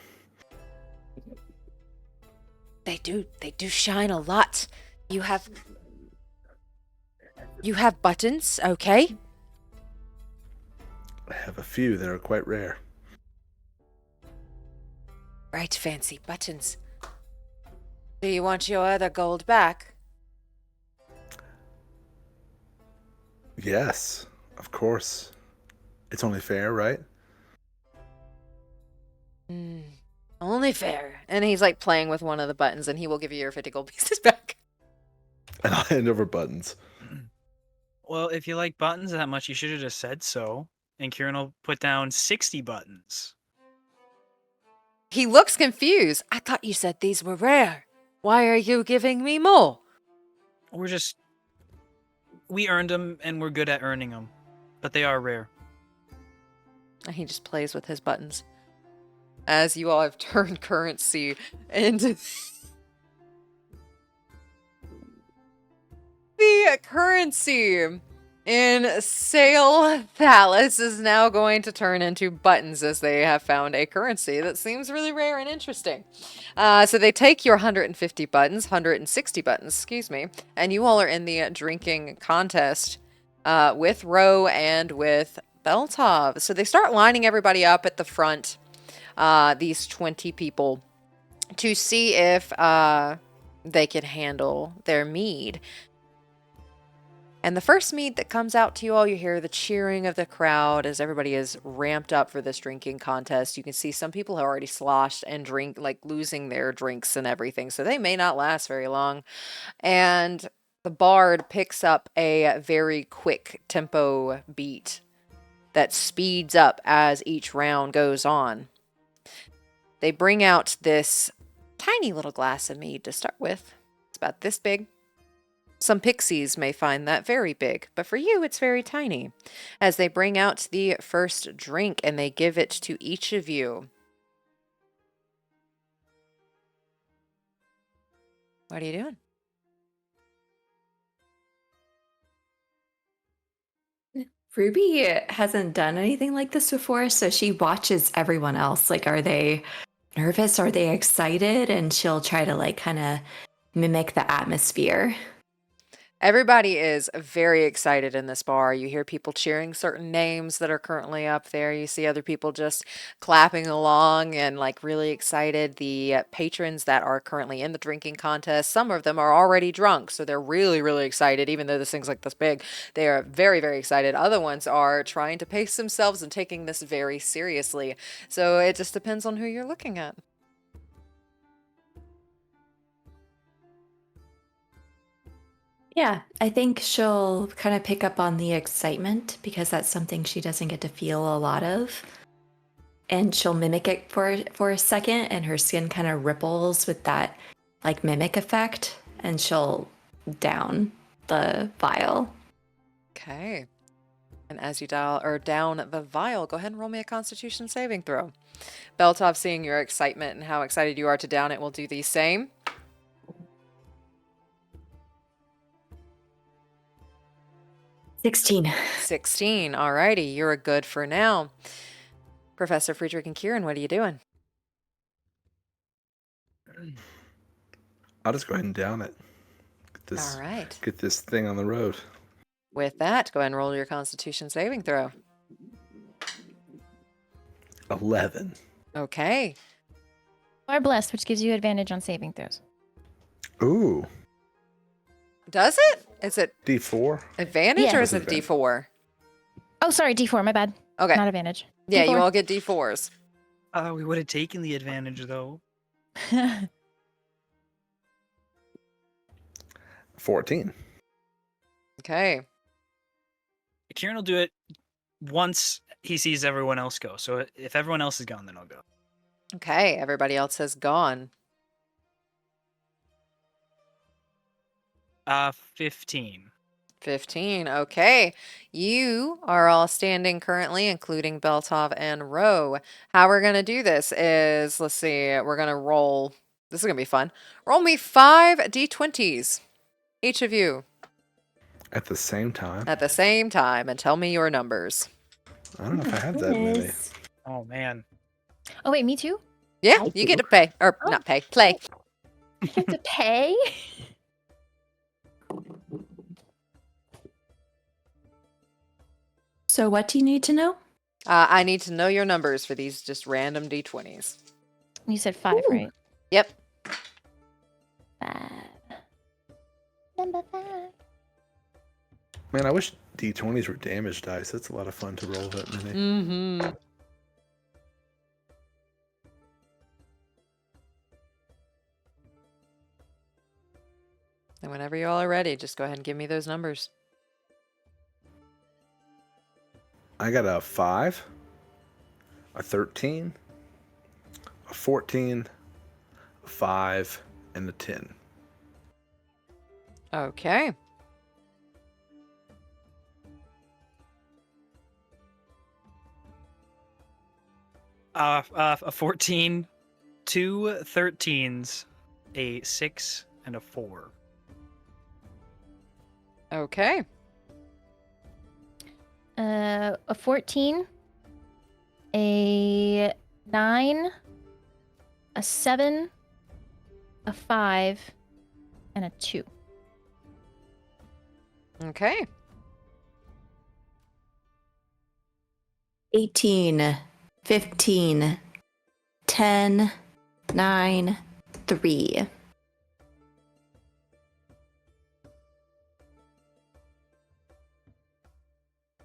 They do shine a lot. You have buttons, okay? I have a few that are quite rare. Right, fancy buttons. Do you want your other gold back? Yes, of course. It's only fair, right? Only fair. And he's like playing with one of the buttons, and he will give you your 50 gold pieces back. And I'll hand over buttons. Well, if you like buttons that much, you should have just said so. And Quirin will put down 60 buttons. He looks confused. I thought you said these were rare. Why are you giving me more? We earned them, and we're good at earning them. But they are rare. And he just plays with his buttons. As you all have turned currency into... The currency in Sail Thalys is now going to turn into buttons, as they have found a currency that seems really rare and interesting. So they take your 150 buttons, 160 buttons, excuse me, and you all are in the drinking contest with Ro and with Beltov. So they start lining everybody up at the front, these 20 people, to see if they can handle their mead. And the first mead that comes out to you all, you hear the cheering of the crowd as everybody is ramped up for this drinking contest. You can see some people have already sloshed and losing their drinks and everything, so they may not last very long. And the bard picks up a very quick tempo beat that speeds up as each round goes on. They bring out this tiny little glass of mead to start with. It's about this big. Some pixies may find that very big, but for you, it's very tiny. As they bring out the first drink and they give it to each of you. What are you doing? Ruby hasn't done anything like this before, so she watches everyone else. Like, are they nervous? Are they excited? And she'll try to kind of mimic the atmosphere. Everybody is very excited in this bar. You hear people cheering certain names that are currently up there. You see other people just clapping along and really excited. The patrons that are currently in the drinking contest, some of them are already drunk, so they're really, really excited. Even though this thing's this big, they are very, very excited. Other ones are trying to pace themselves and taking this very seriously. So it just depends on who you're looking at. Yeah, I think she'll kind of pick up on the excitement because that's something she doesn't get to feel a lot of. And she'll mimic it for a second, and her skin kind of ripples with that mimic effect, and she'll down the vial. Okay. And as you down the vial, go ahead and roll me a Constitution saving throw. Beltov, seeing your excitement and how excited you are to down it, will do the same. 16. 16. Alrighty, you're a good for now. Professor Friedrich and Quirin, what are you doing? I'll just go ahead and down it. All right. Get this thing on the road. With that, go ahead and roll your Constitution saving throw. 11. Okay. You are blessed, which gives you advantage on saving throws. Ooh. Does it? Is it D4? advantage Yeah. or is it a D4? Oh, sorry, D4, my bad. Okay. Not advantage. Yeah, you D4. all get D4s. We would have taken the advantage, though. 14. Okay. Quirin will do it once he sees everyone else go. So if everyone else is gone, then I'll go. Okay, everybody else has gone. 15. 15. Okay. You are all standing currently, including Beltov and Roe. How we're going to do this is, let's see, we're going to roll. This is going to be fun. Roll me 5 d20s, each of you, At the same time. at the same time, and tell me your numbers. I don't know if I have that many. Goodness. Oh man. Oh wait, me too. Yeah, I you get do. to pay. Or Oh. not pay, play. I have to pay. So what do you need to know? I need to know your numbers for these just random d20s. You said 5, Ooh. right? Yep. 5. Number 5. Man, I wish D20s were damage dice. That's a lot of fun to roll that many. Mm-hmm. And whenever you all are ready, just go ahead and give me those numbers. I got a 5, a 13, a 14, a 5, and a 10. Okay. A 14, 2 13s, a 6, and a 4. Okay. A 14, a 9, a 7, a 5, and a 2. Okay. 18, 15, 10, 9, 3.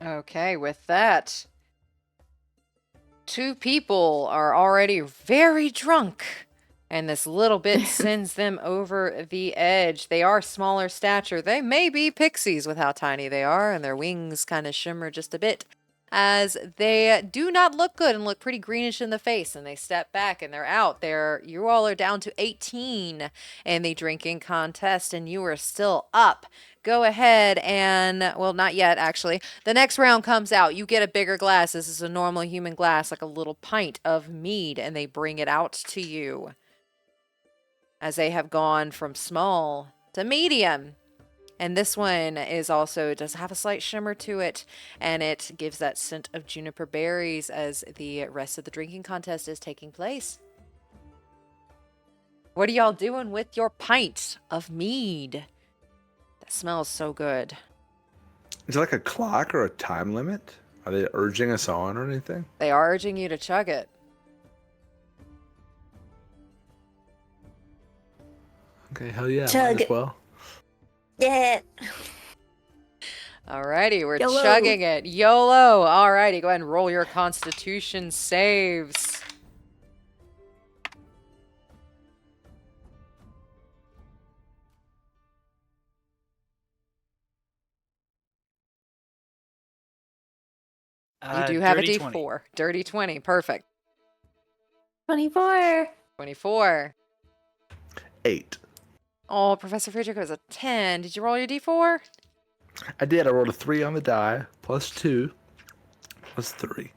Okay, with that, 2 people are already very drunk, and this little bit sends them over the edge. They are smaller stature. They may be pixies with how tiny they are, and their wings kind of shimmer just a bit, as they do not look good and look pretty greenish in the face, and they step back and they're out. You all are down to 18 in the drinking contest, and you are still up. Go ahead and, well, not yet, actually. The next round comes out. You get a bigger glass. This is a normal human glass, like a little pint of mead, and they bring it out to you. As they have gone from small to medium. And this one does have a slight shimmer to it, and it gives that scent of juniper berries as the rest of the drinking contest is taking place. What are y'all doing with your pint of mead? That smells so good. Is it like a clock or a time limit? Are they urging us on or anything? They are urging you to chug it. Okay, hell yeah, Chug. might as well. Yeah. Alrighty, we're YOLO. chugging it. YOLO! Alrighty, go ahead and roll your constitution saves. You do have a Dirty D4. 20. Dirty 20. Perfect. 24. 24. 8. Oh, Professor Friedrich was a 10. Did you roll your D4? I did. I rolled a 3 on the die, plus 2, plus 3.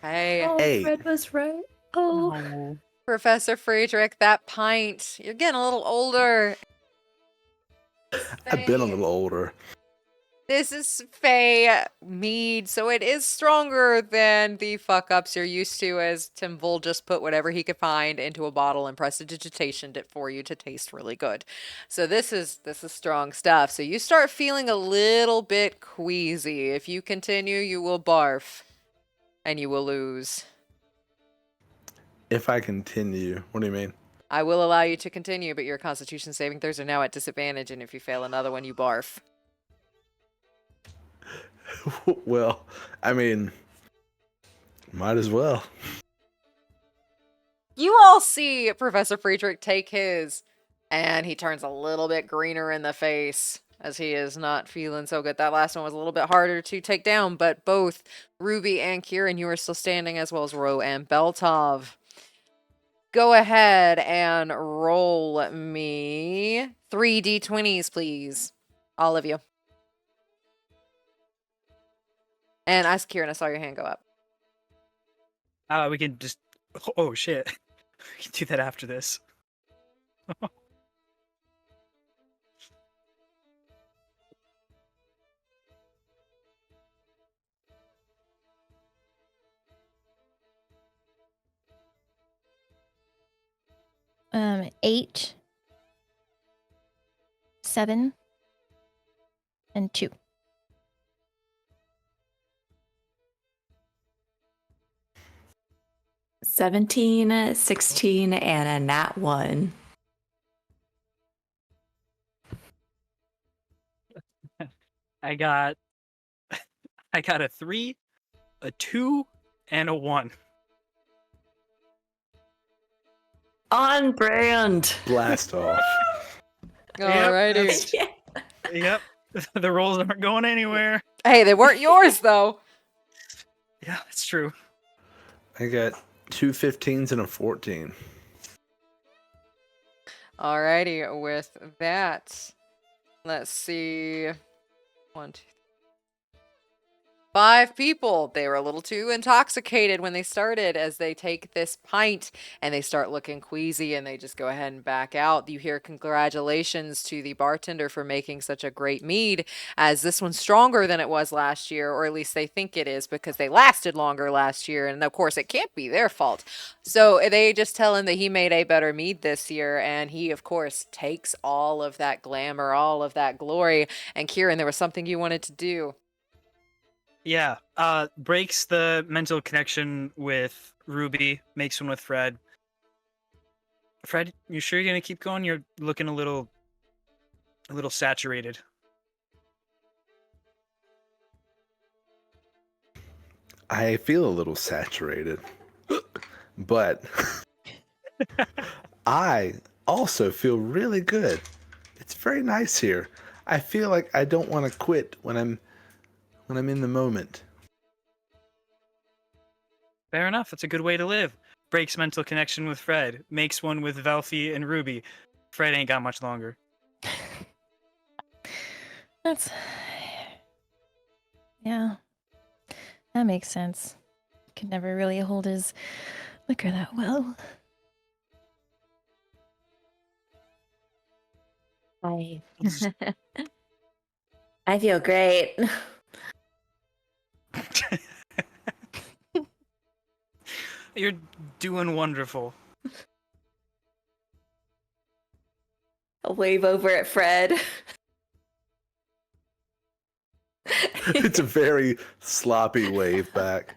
Hey, Oh, Eight. Fred was right. Oh. Professor Friedrich, that pint. You're getting a little older. I've been a little older. This is Fey mead, so it is stronger than the fuck-ups you're used to, as Tim Bull just put whatever he could find into a bottle and prestidigitationed it for you to taste really good. So this is strong stuff. So you start feeling a little bit queasy. If you continue, you will barf, and you will lose. If I continue, what do you mean? I will allow you to continue, but your Constitution saving throws are now at disadvantage, and if you fail another one, you barf. Well, I mean, might as well. You all see Professor Friedrich take his, and he turns a little bit greener in the face as he is not feeling so good. That last one was a little bit harder to take down, but both Ruby and Quirin, you are still standing, as well as Ro and Beltov. Go ahead and roll me 3 d20s, please. All of you. And Kieran, I saw your hand go up. We can just. Oh shit! We can do that after this. 8, 7, and 2. $17, 16, and a nat 1. I got a 3, a 2, and a 1. On brand. Blast off. Alrighty. Yeah. Yep. The rolls aren't going anywhere. Hey, they weren't yours though. Yeah, that's true. I got 2 15s and a 14. Alrighty, with that, let's see. 1, 2, 5 people. They were a little too intoxicated when they started as they take this pint and they start looking queasy and they just go ahead and back out. You hear congratulations to the bartender for making such a great mead, as this one's stronger than it was last year, or at least they think it is because they lasted longer last year. And of course, it can't be their fault. So they just tell him that he made a better mead this year. And he, of course, takes all of that glamour, all of that glory. And Quirin, there was something you wanted to do. Yeah. Breaks the mental connection with Ruby, makes one with Fred. Fred, you sure you're gonna keep going? You're looking a little saturated. I feel a little saturated, but I also feel really good. It's very nice here. I feel like I don't want to quit when I'm in the moment. Fair enough. That's a good way to live. Breaks mental connection with Fred. Makes one with Velphie and Ruby. Fred ain't got much longer. That's... Yeah. That makes sense. Could never really hold his liquor that well. I feel great. You're doing wonderful. I'll wave over at Fred. It's a very sloppy wave back.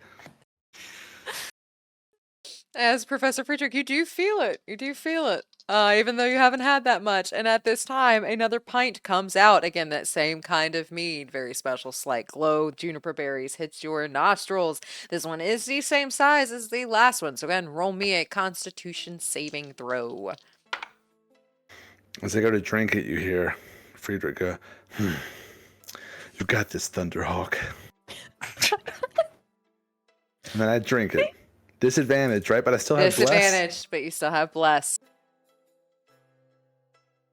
As Professor Friedrich, you do feel it. You do feel it. Even though you haven't had that much. And at this time, another pint comes out. Again, that same kind of mead. Very special, slight glow. Juniper berries hits your nostrils. This one is the same size as the last one. So again, roll me a Constitution saving throw. As I go to drink it, you hear Friedrich go, "You got this, Thunderhawk." And then I drink it. Disadvantage, right? But I still have bless. Disadvantage, but you still have bless.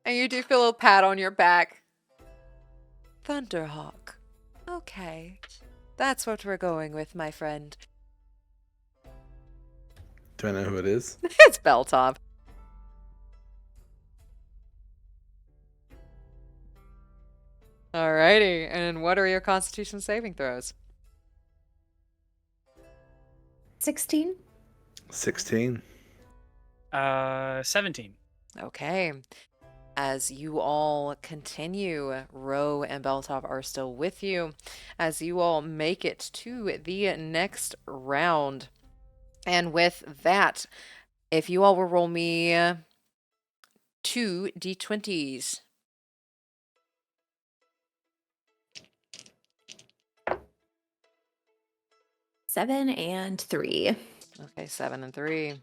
And you do feel a little pat on your back. Thunderhawk. Okay. That's what we're going with, my friend. Do I know who it is? It's Beltop. Alrighty. And what are your Constitution saving throws? 16? 16. 17. Okay. As you all continue, Ro and Beltop are still with you. As you all make it to the next round. And with that, if you all will roll me 2 d20s. Seven and 3. Okay, 7 and 3.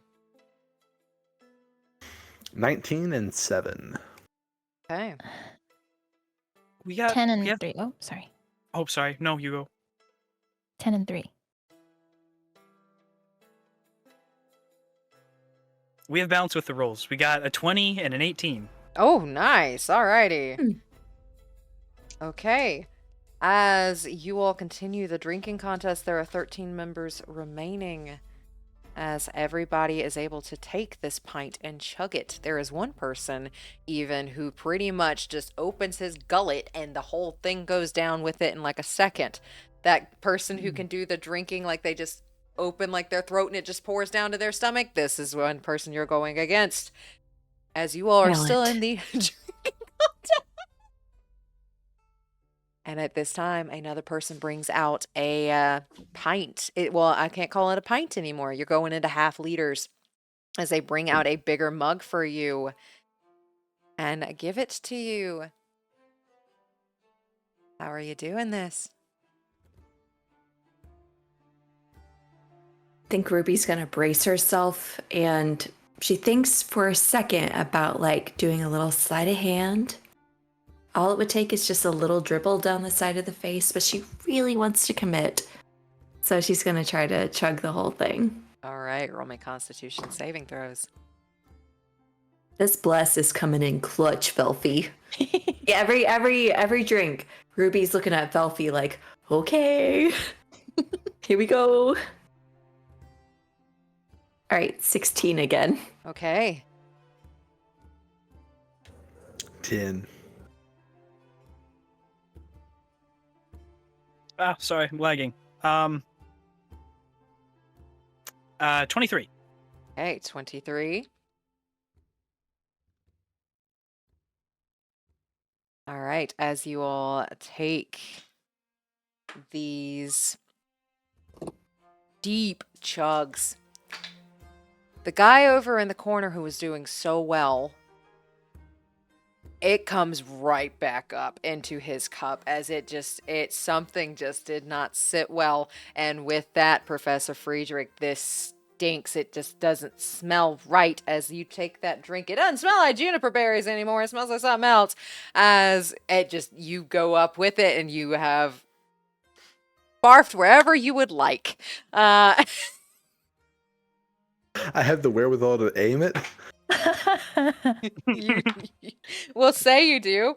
19 and 7. Okay. We got 10 and we have- 3. Oh, sorry. Oh, sorry. No, you go. 10 and 3. We have balance with the rolls. We got a 20 and an 18. Oh, nice. Alrighty. Okay. As you all continue the drinking contest, there are 13 members remaining. As everybody is able to take this pint and chug it. There is one person even who pretty much just opens his gullet and the whole thing goes down with it in like a second. That person who can do the drinking, like they just open like their throat and it just pours down to their stomach. This is one person you're going against. As you all are still in the drinking contest. And at this time, another person brings out a pint. Well, I can't call it a pint anymore. You're going into half liters as they bring out a bigger mug for you and give it to you. How are you doing this? I think Ruby's gonna brace herself, and she thinks for a second about like doing a little sleight of hand. All it would take is just a little dribble down the side of the face, but she really wants to commit. So she's gonna try to chug the whole thing. All right, roll my Constitution saving throws. This bless is coming in clutch, Velphie. every drink, Ruby's looking at Velphie like, okay, here we go. All right, 16 again. Okay. 10. Ah, sorry, I'm lagging. 23. Okay, 23. All right, as you all take these deep chugs, the guy over in the corner who was doing so well, it comes right back up into his cup as something just did not sit well. And with that, Professor Friedrich, this stinks. It just doesn't smell right as you take that drink. It doesn't smell like juniper berries anymore. It smells like something else. As you go up with it and you have barfed wherever you would like. I have the wherewithal to aim it. We'll say you do.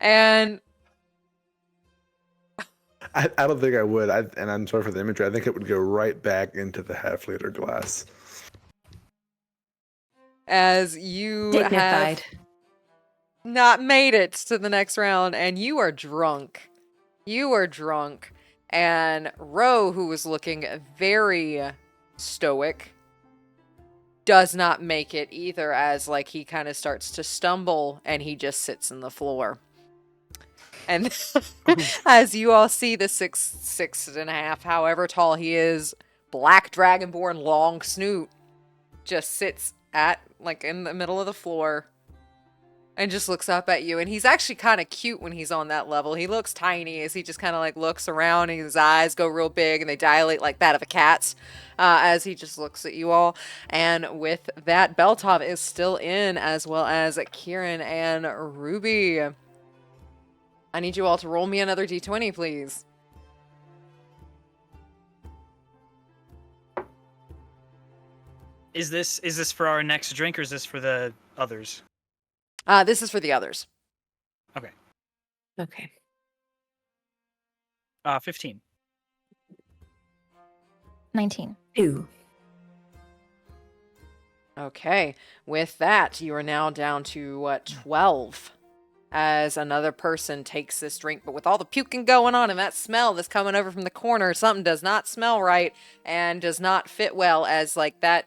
And I don't think I would. And I'm sorry for the imagery. I think it would go right back into the half-liter glass. as you Dignified. have not made it to the next round and you are drunk. You are drunk. And Ro, who was looking very stoic, does not make it either, as like he kind of starts to stumble and he just sits in the floor. And as you all see the 6'6.5", however tall he is, black dragonborn, long snoot, just sits at like in the middle of the floor and just looks up at you. And he's actually kind of cute when he's on that level. He looks tiny as he just kind of like looks around and his eyes go real big and they dilate like that of a cat's as he just looks at you all. And with that, Beltov is still in, as well as Quirin and Ruby. I need you all to roll me another d20, please. Is this for our next drink or is this for the others? This is for the others. Okay. Okay. 15. 19. Ew. Okay. With that, you are now down to 12. As another person takes this drink, but with all the puking going on and that smell that's coming over from the corner, something does not smell right and does not fit well as like that.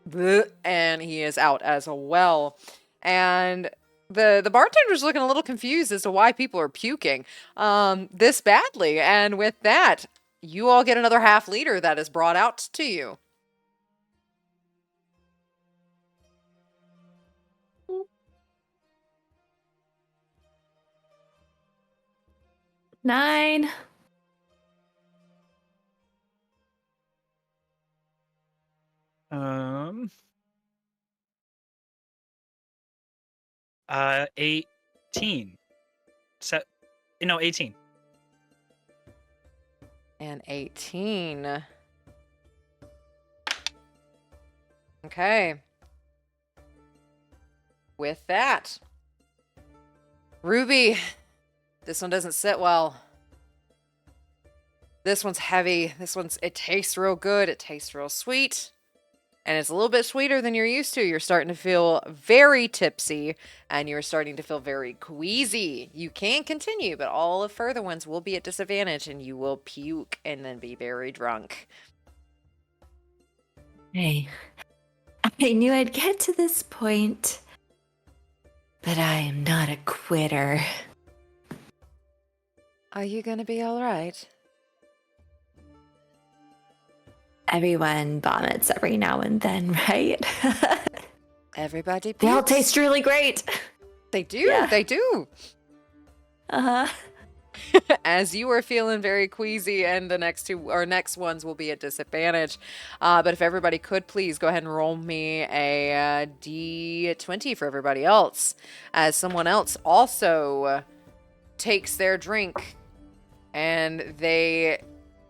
Bleh, and he is out as well. And the bartender's looking a little confused as to why people are puking this badly. And with that, you all get another half liter that is brought out to you. Nine. Um. 18. 18. And 18. Okay. With that, Ruby, This one doesn't sit well. This one's heavy. It tastes real good. It tastes real sweet. And it's a little bit sweeter than you're used to. You're starting to feel very tipsy, and you're starting to feel very queasy. You can continue, but all the further ones will be at disadvantage, and you will puke and then be very drunk. Hey, I knew I'd get to this point, but I am not a quitter. Are you gonna be all right? Everyone vomits every now and then, right? Everybody They all pukes. taste really great. They do. Yeah. They do. Uh-huh. As you are feeling very queasy, and the next ones will be at disadvantage. But if everybody could please go ahead and roll me a D20 for everybody else, as someone else also takes their drink and they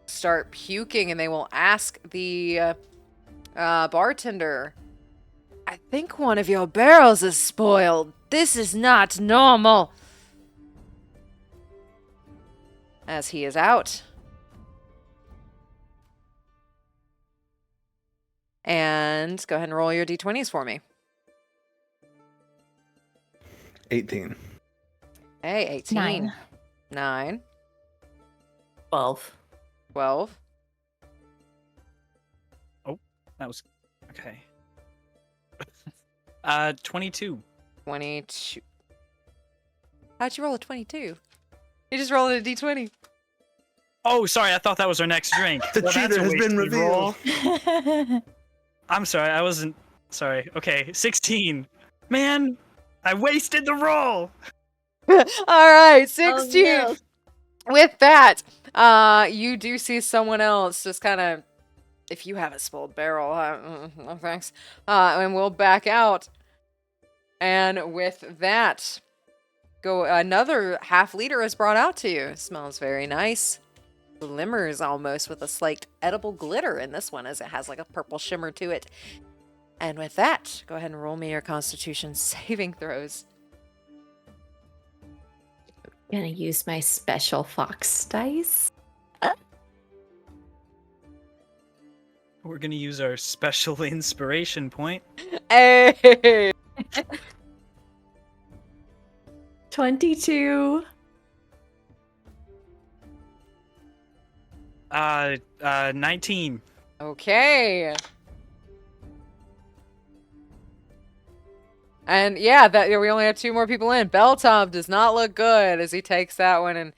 start puking, and they will ask the bartender, I think one of your barrels is spoiled. This is not normal. As he is out. And go ahead and roll your d20s for me. 18. Hey, 18. 9. 12. 12. That was okay. 22. 22. How'd you roll a 22? You just rolled a d20. Oh, sorry. I thought that was our next drink. The Well, that's cheater a has been wasted roll. revealed. I'm sorry. I wasn't. Sorry. Okay. 16. Man, I wasted the roll. All right, 16. Oh, no. With that, you do see someone else just kind of, if you have a spoiled barrel, no thanks, and we'll back out. And with that, another half liter is brought out to you. It smells very nice. Glimmers almost with a slight edible glitter in this one, as it has like a purple shimmer to it. And with that, go ahead and roll me your Constitution saving throws. Gonna use my special fox dice. We're gonna use our special inspiration point. Hey! 22. 19. Okay. And yeah, we only have 2 more people in. Beltom does not look good as he takes that one, and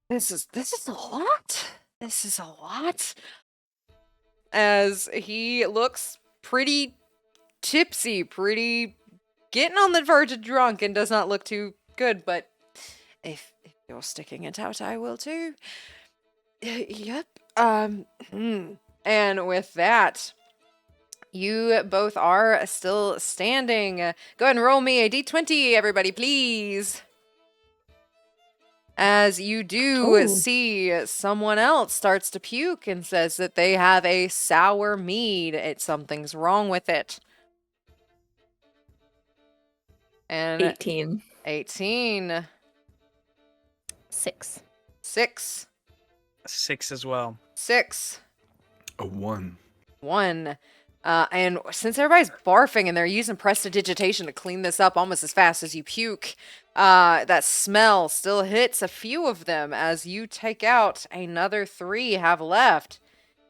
this is a lot. This is a lot. As he looks pretty tipsy, pretty getting on the verge of drunk, and does not look too good, but if you're sticking it out, I will too. Yep. And with that, you both are still standing. Go ahead and roll me a d20, everybody, please. As you do see someone else starts to puke and says that they have a sour mead. Something's wrong with it. And 18. 18. 6. 6. 6 as well. 6. A 1. 1. And since everybody's barfing and they're using prestidigitation to clean this up almost as fast as you puke, that smell still hits a few of them as you take out another 3 have left.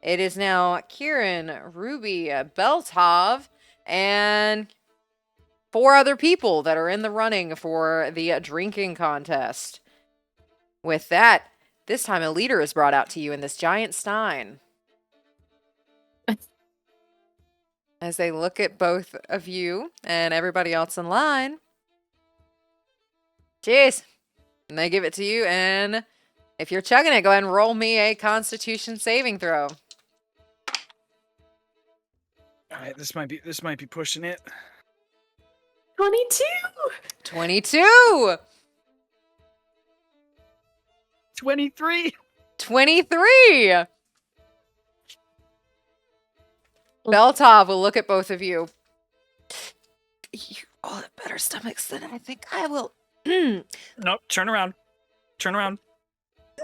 It is now Quirin, Ruby, Beltov, and 4 other people that are in the running for the drinking contest. With that, this time a leader is brought out to you in this giant stein. As they look at both of you and everybody else in line. Cheers! And they give it to you, and if you're chugging it, go ahead and roll me a Constitution saving throw. Alright, this might be pushing it. 22. 22! 23! 23! Beltov will look at both of you. You all have better stomachs than I think I will No, turn around. Turn around.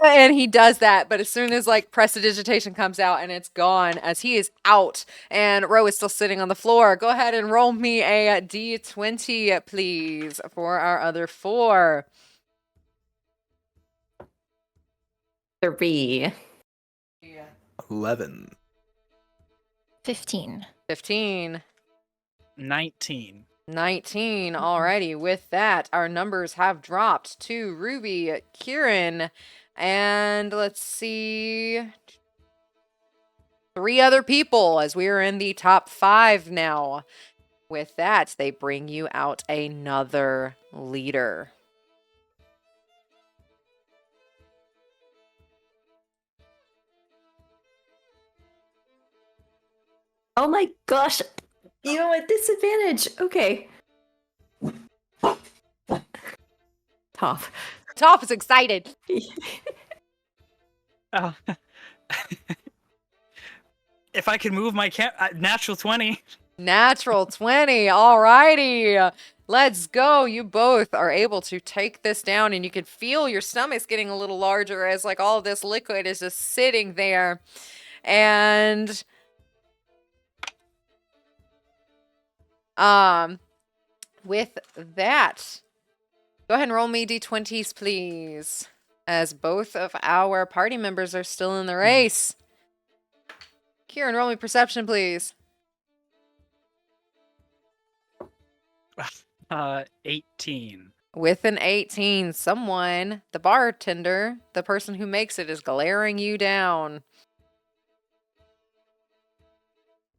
And he does that, but as soon as like prestidigitation comes out and it's gone, as he is out and Ro is still sitting on the floor, go ahead and roll me a d20, please, for our other 4. 3. 11. 15. 15. 19. 19. Alrighty. With that, our numbers have dropped to Ruby, Quirin, and let's see, 3 other people, as we are in the top 5 now. With that, they bring you out another leader. Oh my gosh. Even with disadvantage. Okay. Tough. Toph is excited. Oh. If I could move my natural 20. Natural 20. Alrighty. Let's go. You both are able to take this down, and you can feel your stomachs getting a little larger as like all of this liquid is just sitting there. And with that, go ahead and roll me d20s, please, as both of our party members are still in the race. Quirin, roll me perception, please. 18. With an 18, someone, the bartender, the person who makes it, is glaring you down.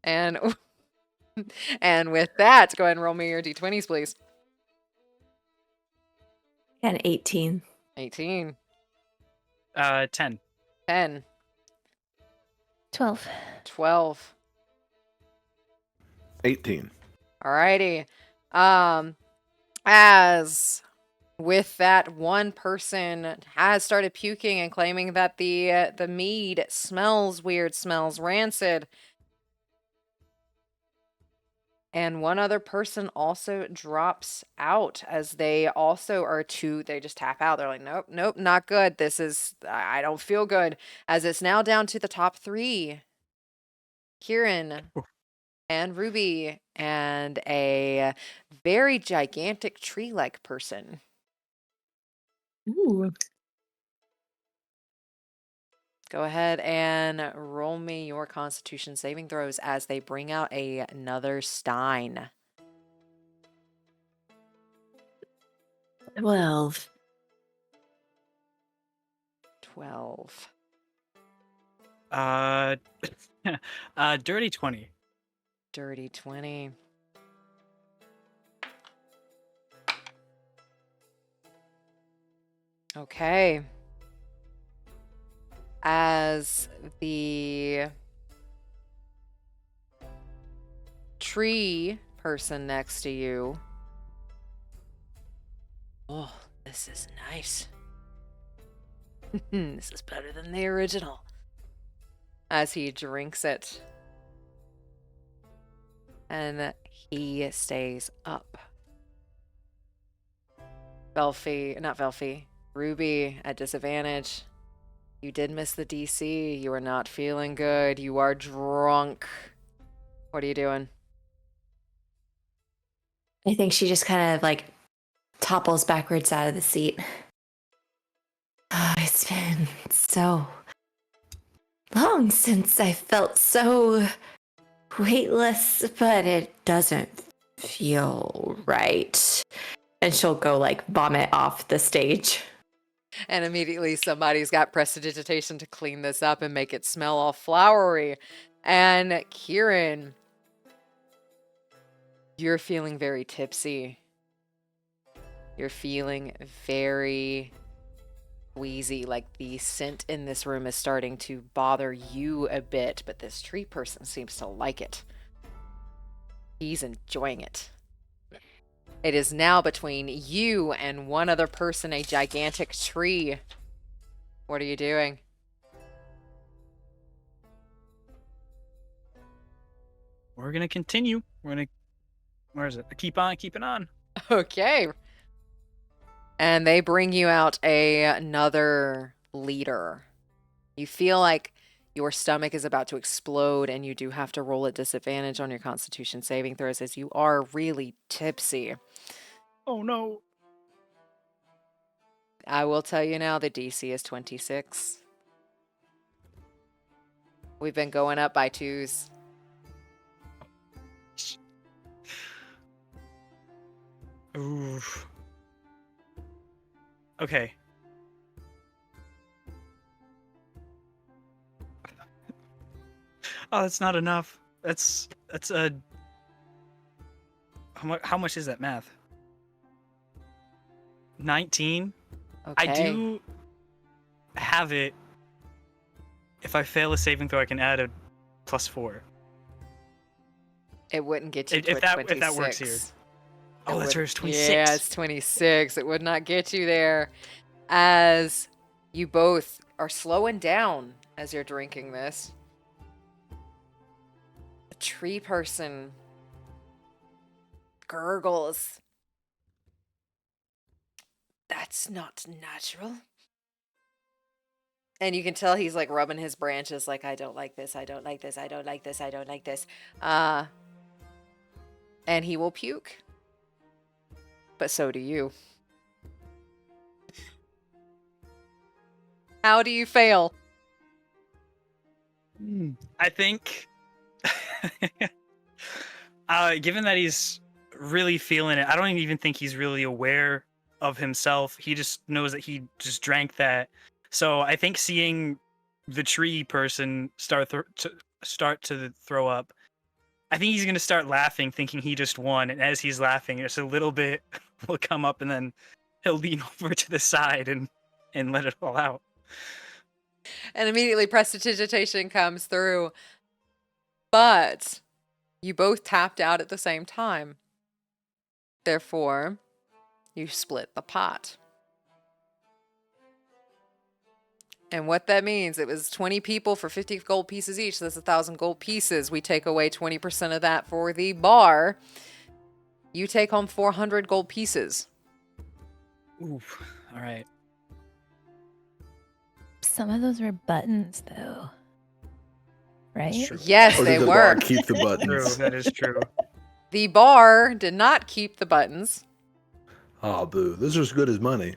And and with that, go ahead and roll me your d20s, please. And 18. 18. 10. 10. 12. 12. 18. Alrighty. As with that, one person has started puking and claiming that the mead smells weird, smells rancid. And one other person also drops out, as they also are they just tap out. They're like, nope, not good. I don't feel good. As it's now down to the top 3. Quirin and Ruby and a very gigantic tree-like person. Ooh. Go ahead and roll me your Constitution saving throws as they bring out another stein. 12. 12. Dirty 20. Dirty 20. Okay. As the tree person next to you. Oh, this is nice. This is better than the original. As he drinks it. And he stays up. Ruby at disadvantage. You did miss the DC. You are not feeling good. You are drunk. What are you doing? I think she just kind of like topples backwards out of the seat. Oh, it's been so long since I felt so weightless, but it doesn't feel right. And she'll go like vomit off the stage. And immediately somebody's got prestidigitation to clean this up and make it smell all flowery. And Quirin, you're feeling very tipsy. You're feeling very wheezy, like the scent in this room is starting to bother you a bit, but this tree person seems to like it. He's enjoying it. It is now between you and one other person, a gigantic tree. What are you doing? We're gonna continue. Where is it? Keep on keeping on. Okay. And they bring you out another leader. You feel like your stomach is about to explode, and you do have to roll at disadvantage on your Constitution saving throws as you are really tipsy. Oh no. I will tell you now, the DC is 26. We've been going up by 2s. Oof. Okay. Oh, that's not enough. That's a. How much is that math? 19. Okay. I do have it. If I fail a saving throw, I can add a +4. It wouldn't get you If to that- 26. if that works here. Oh, It that's would- right, it's 26. Yeah, it's 26. It would not get you there. As you both are slowing down as you're drinking this. The tree person gurgles. That's not natural. And you can tell he's like rubbing his branches like, I don't like this, I don't like this, I don't like this, I don't like this. And he will puke. But so do you. How do you fail? I think, given that he's really feeling it, I don't even think he's really aware of himself. He just knows that he just drank that. So I think seeing the tree person start to throw up, I think he's gonna start laughing, thinking he just won. And as he's laughing, just a little bit will come up, and then he'll lean over to the side and let it all out. And immediately prestidigitation comes through. But you both tapped out at the same time. Therefore, you split the pot. And what that means, it was 20 people for 50 gold pieces each. So that's 1,000 gold pieces. We take away 20% of that for the bar. You take home 400 gold pieces. Oof. All right. Some of those were buttons, though. Right? That's true. Yes, Or they did the were. bar keep the True. buttons? That is true. The bar did not keep the buttons. Oh, boo. Those are as good as money.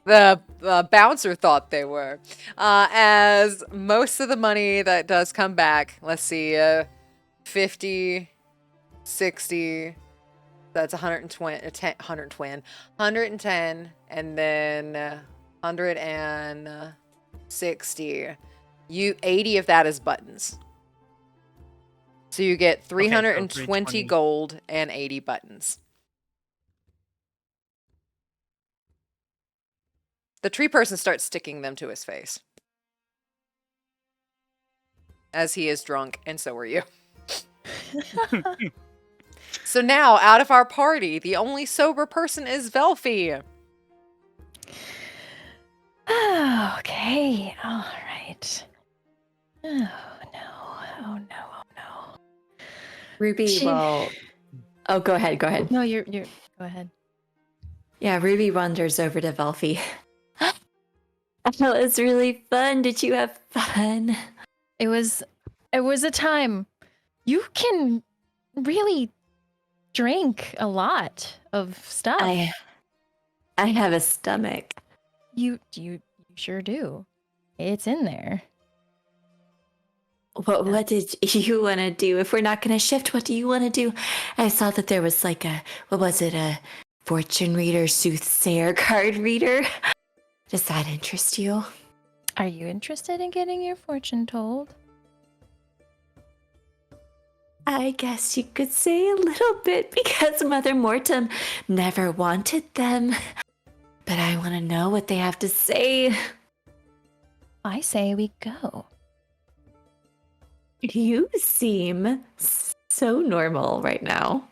The bouncer thought they were. As most of the money that does come back, let's see, 50, 60, that's 110, and then 160. 80 of that is buttons. So you get 320 320. gold and 80 buttons. The tree person starts sticking them to his face. As he is drunk, and so are you. So now, out of our party, the only sober person is Velphie. Oh, okay. All right. Oh, no. Oh, no. Oh, no. Ruby She- will. Oh, go ahead. Go ahead. No, you're. Go ahead. Yeah, Ruby wanders over to Velphie. That was really fun. Did you have fun? It was a time. You can really drink a lot of stuff. I have a stomach. You sure do. It's in there. What did you want to do? If we're not going to shift, what do you want to do? I saw that there was like a fortune reader, soothsayer card reader. Does that interest you? Are you interested in getting your fortune told? I guess you could say a little bit because Mother Mortem never wanted them. But I want to know what they have to say. I say we go. You seem so normal right now.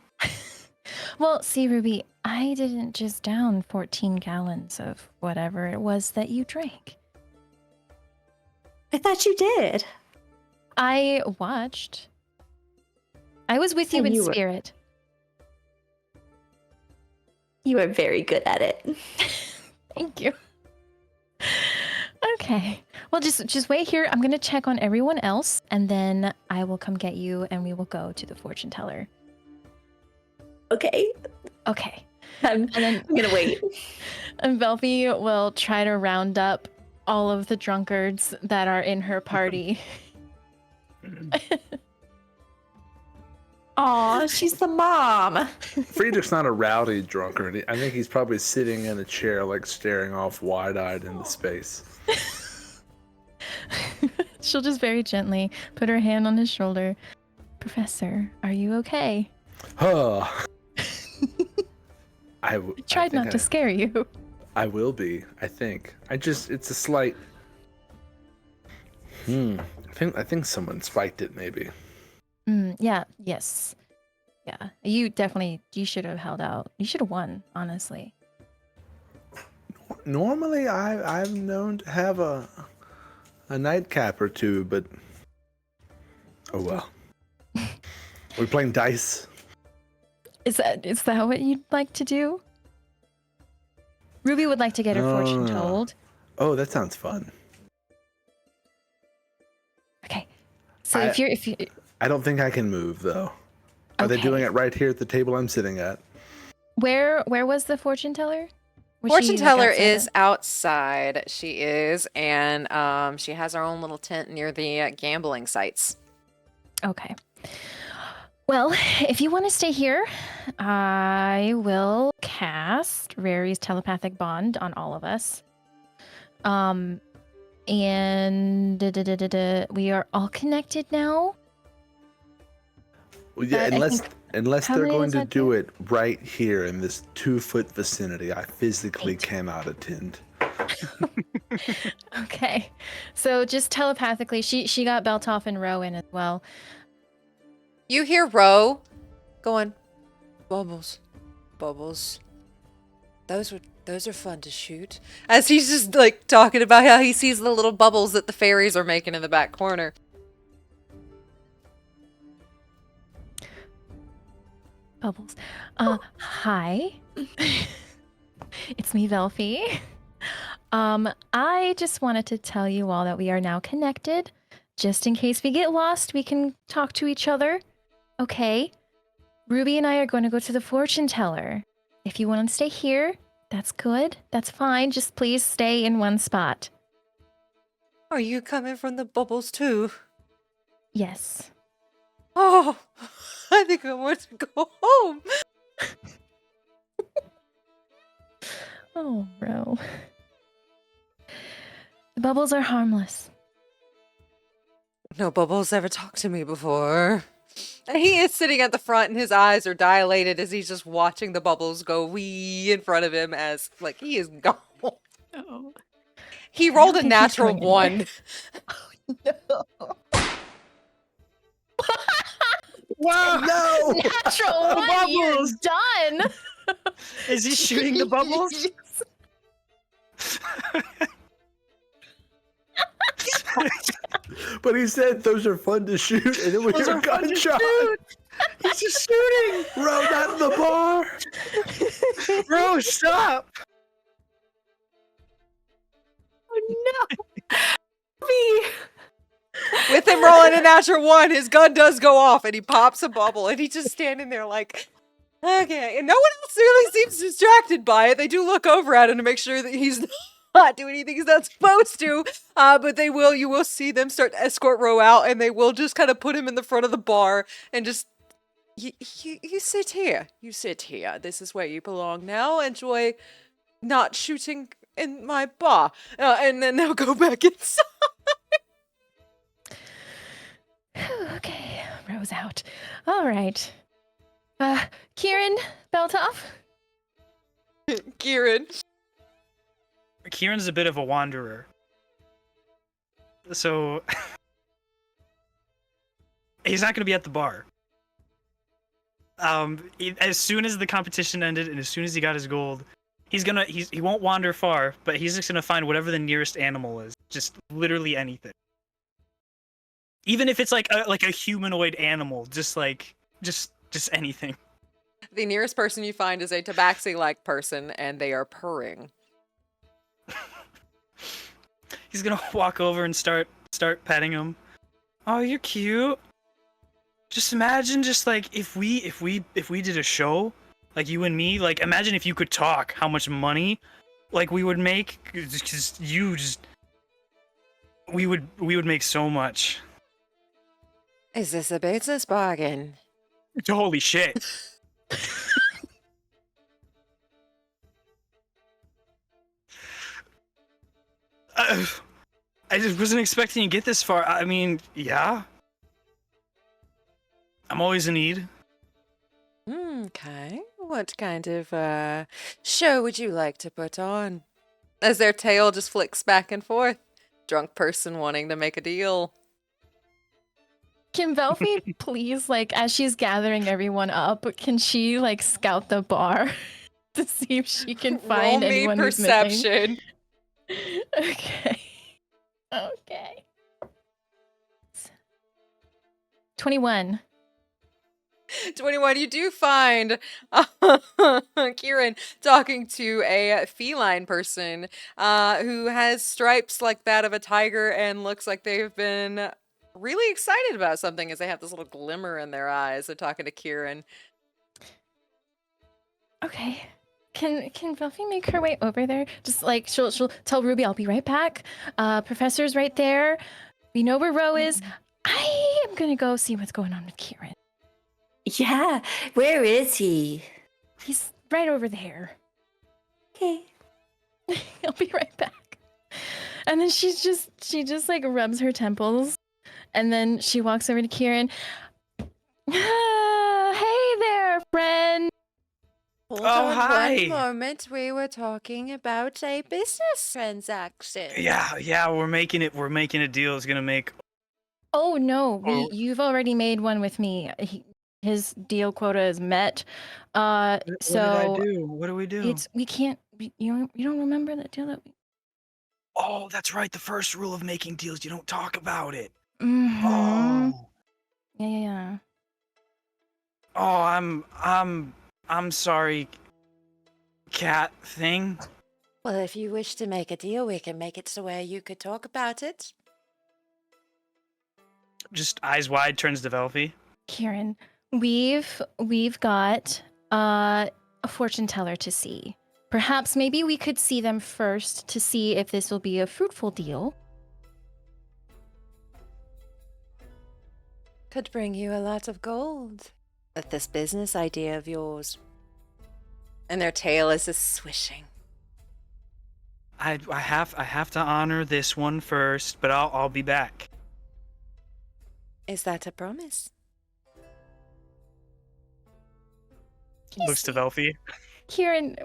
Well, see, Ruby, I didn't just down 14 gallons of whatever it was that you drank. I thought you did. I watched. I was with you And in you were- spirit. You are very good at it. Thank you. Okay. Well, just wait here. I'm gonna check on everyone else, and then I will come get you, and we will go to the fortune teller. Okay. Okay. I'm gonna wait. And Velphie will try to round up all of the drunkards that are in her party. Aw, she's the mom. Friedrich's not a rowdy drunkard. I think he's probably sitting in a chair, like staring off wide-eyed into space. She'll just very gently put her hand on his shoulder. Professor, are you okay? Huh. I tried not to scare you. I will be, I think. It's a slight... I think someone spiked it, maybe. Yeah, yes. Yeah, you should have held out. You should have won, honestly. Normally, I'm known to have a nightcap or two, but... Oh well. We're playing dice. Is that what you'd like to do? Ruby would like to get her fortune told. Oh, that sounds fun. Okay. So if you I don't think I can move though. Are they doing it right here at the table I'm sitting at? Where was the fortune teller? Fortune teller is outside. She is, and she has her own little tent near the gambling sites. Okay. Well, if you want to stay here, I will cast Rary's telepathic bond on all of us. And we are all connected now. Well, yeah, unless they're going to do it right here in this 2-foot vicinity, I physically cannot attend. Okay, so just telepathically, she got Beltoff and Rowan as well. You hear Ro going, bubbles, bubbles. Those are fun to shoot. As he's just like talking about how he sees the little bubbles that the fairies are making in the back corner. Bubbles. Hi. It's me, Velphie. I just wanted to tell you all that we are now connected. Just in case we get lost, we can talk to each other. Okay. Ruby and I are going to go to the fortune teller. If you want to stay here, that's good. That's fine. Just please stay in one spot. Are you coming from the bubbles too? Yes. Oh, I think I want to go home. Oh, bro. The bubbles are harmless. No bubbles ever talked to me before. And he is sitting at the front and his eyes are dilated as he's just watching the bubbles go wee in front of him as, like, he is gone. Oh. He rolled a natural 1. Oh, no. Wow! No! Natural 1, you're done! Is he shooting the bubbles? But he said those are fun to shoot, and then we hear a gunshot. He's just shooting! Bro, not in the bar! Bro, stop! Oh no. Me. With him rolling a natural 1, his gun does go off and he pops a bubble and he's just standing there like, okay. And no one else really seems distracted by it. They do look over at him to make sure that he's not doing anything he's not supposed to. But you will see them start to escort Ro out and they will just kind of put him in the front of the bar and just, you sit here. You sit here. This is where you belong now. Enjoy not shooting in my bar. And then they'll go back inside. Okay, Rose out. All right. Quirin, Beltoff? Quirin. Kieran's a bit of a wanderer. So he's not going to be at the bar. As soon as the competition ended and as soon as he got his gold, he won't wander far, but he's just going to find whatever the nearest animal is. Just literally anything. Even if it's like a humanoid animal, just anything. The nearest person you find is a tabaxi-like person, and they are purring. He's gonna walk over and start petting him. Oh, you're cute. Just imagine, just like if we did a show, like you and me. Like imagine if you could talk, how much money, like we would make. Because we would make so much. Is this a business bargain? Holy shit. I just wasn't expecting to get this far. I mean, yeah. I'm always in need. Okay. What kind of show would you like to put on? As their tail just flicks back and forth. Drunk person wanting to make a deal. Can Velphie please, like, as she's gathering everyone up, can she, like, scout the bar to see if she can find Roll me anyone who's missing? perception. Okay. Okay. 21. 21, you do find Quirin talking to a feline person who has stripes like that of a tiger and looks like they've been really excited about something as they have this little glimmer in their eyes. They're talking to Quirin. Okay. Can Velphie make her way over there? Just like she'll tell Ruby, I'll be right back. Professor's right there. We know where Ro is. I am gonna go see what's going on with Quirin. Yeah, where is he? He's right over there. Okay. I'll be right back. And then she just like rubs her temples, and then she walks over to Quirin. Hey there, friend. Hold Oh, on hi. one moment. We were talking about a business transaction. Yeah, we're making a deal. It's gonna make. Oh no, Oh. you've already made one with me. His deal quota is met. What So did I do? What do we do? we can't. You don't remember that deal that we. Oh, that's right. The first rule of making deals, you don't talk about it. Mm-hmm. Oh. Yeah. Oh, I'm sorry, cat thing. Well, if you wish to make a deal, we can make it so where you could talk about it. Just eyes wide, turns to Velphie. Quirin, we've got a fortune teller to see. Perhaps maybe we could see them first to see if this will be a fruitful deal. Could bring you a lot of gold with this business idea of yours. And their tail is just swishing. I have to honor this one first, but I'll be back. Is that a promise? Looks to Velphie. Quirin,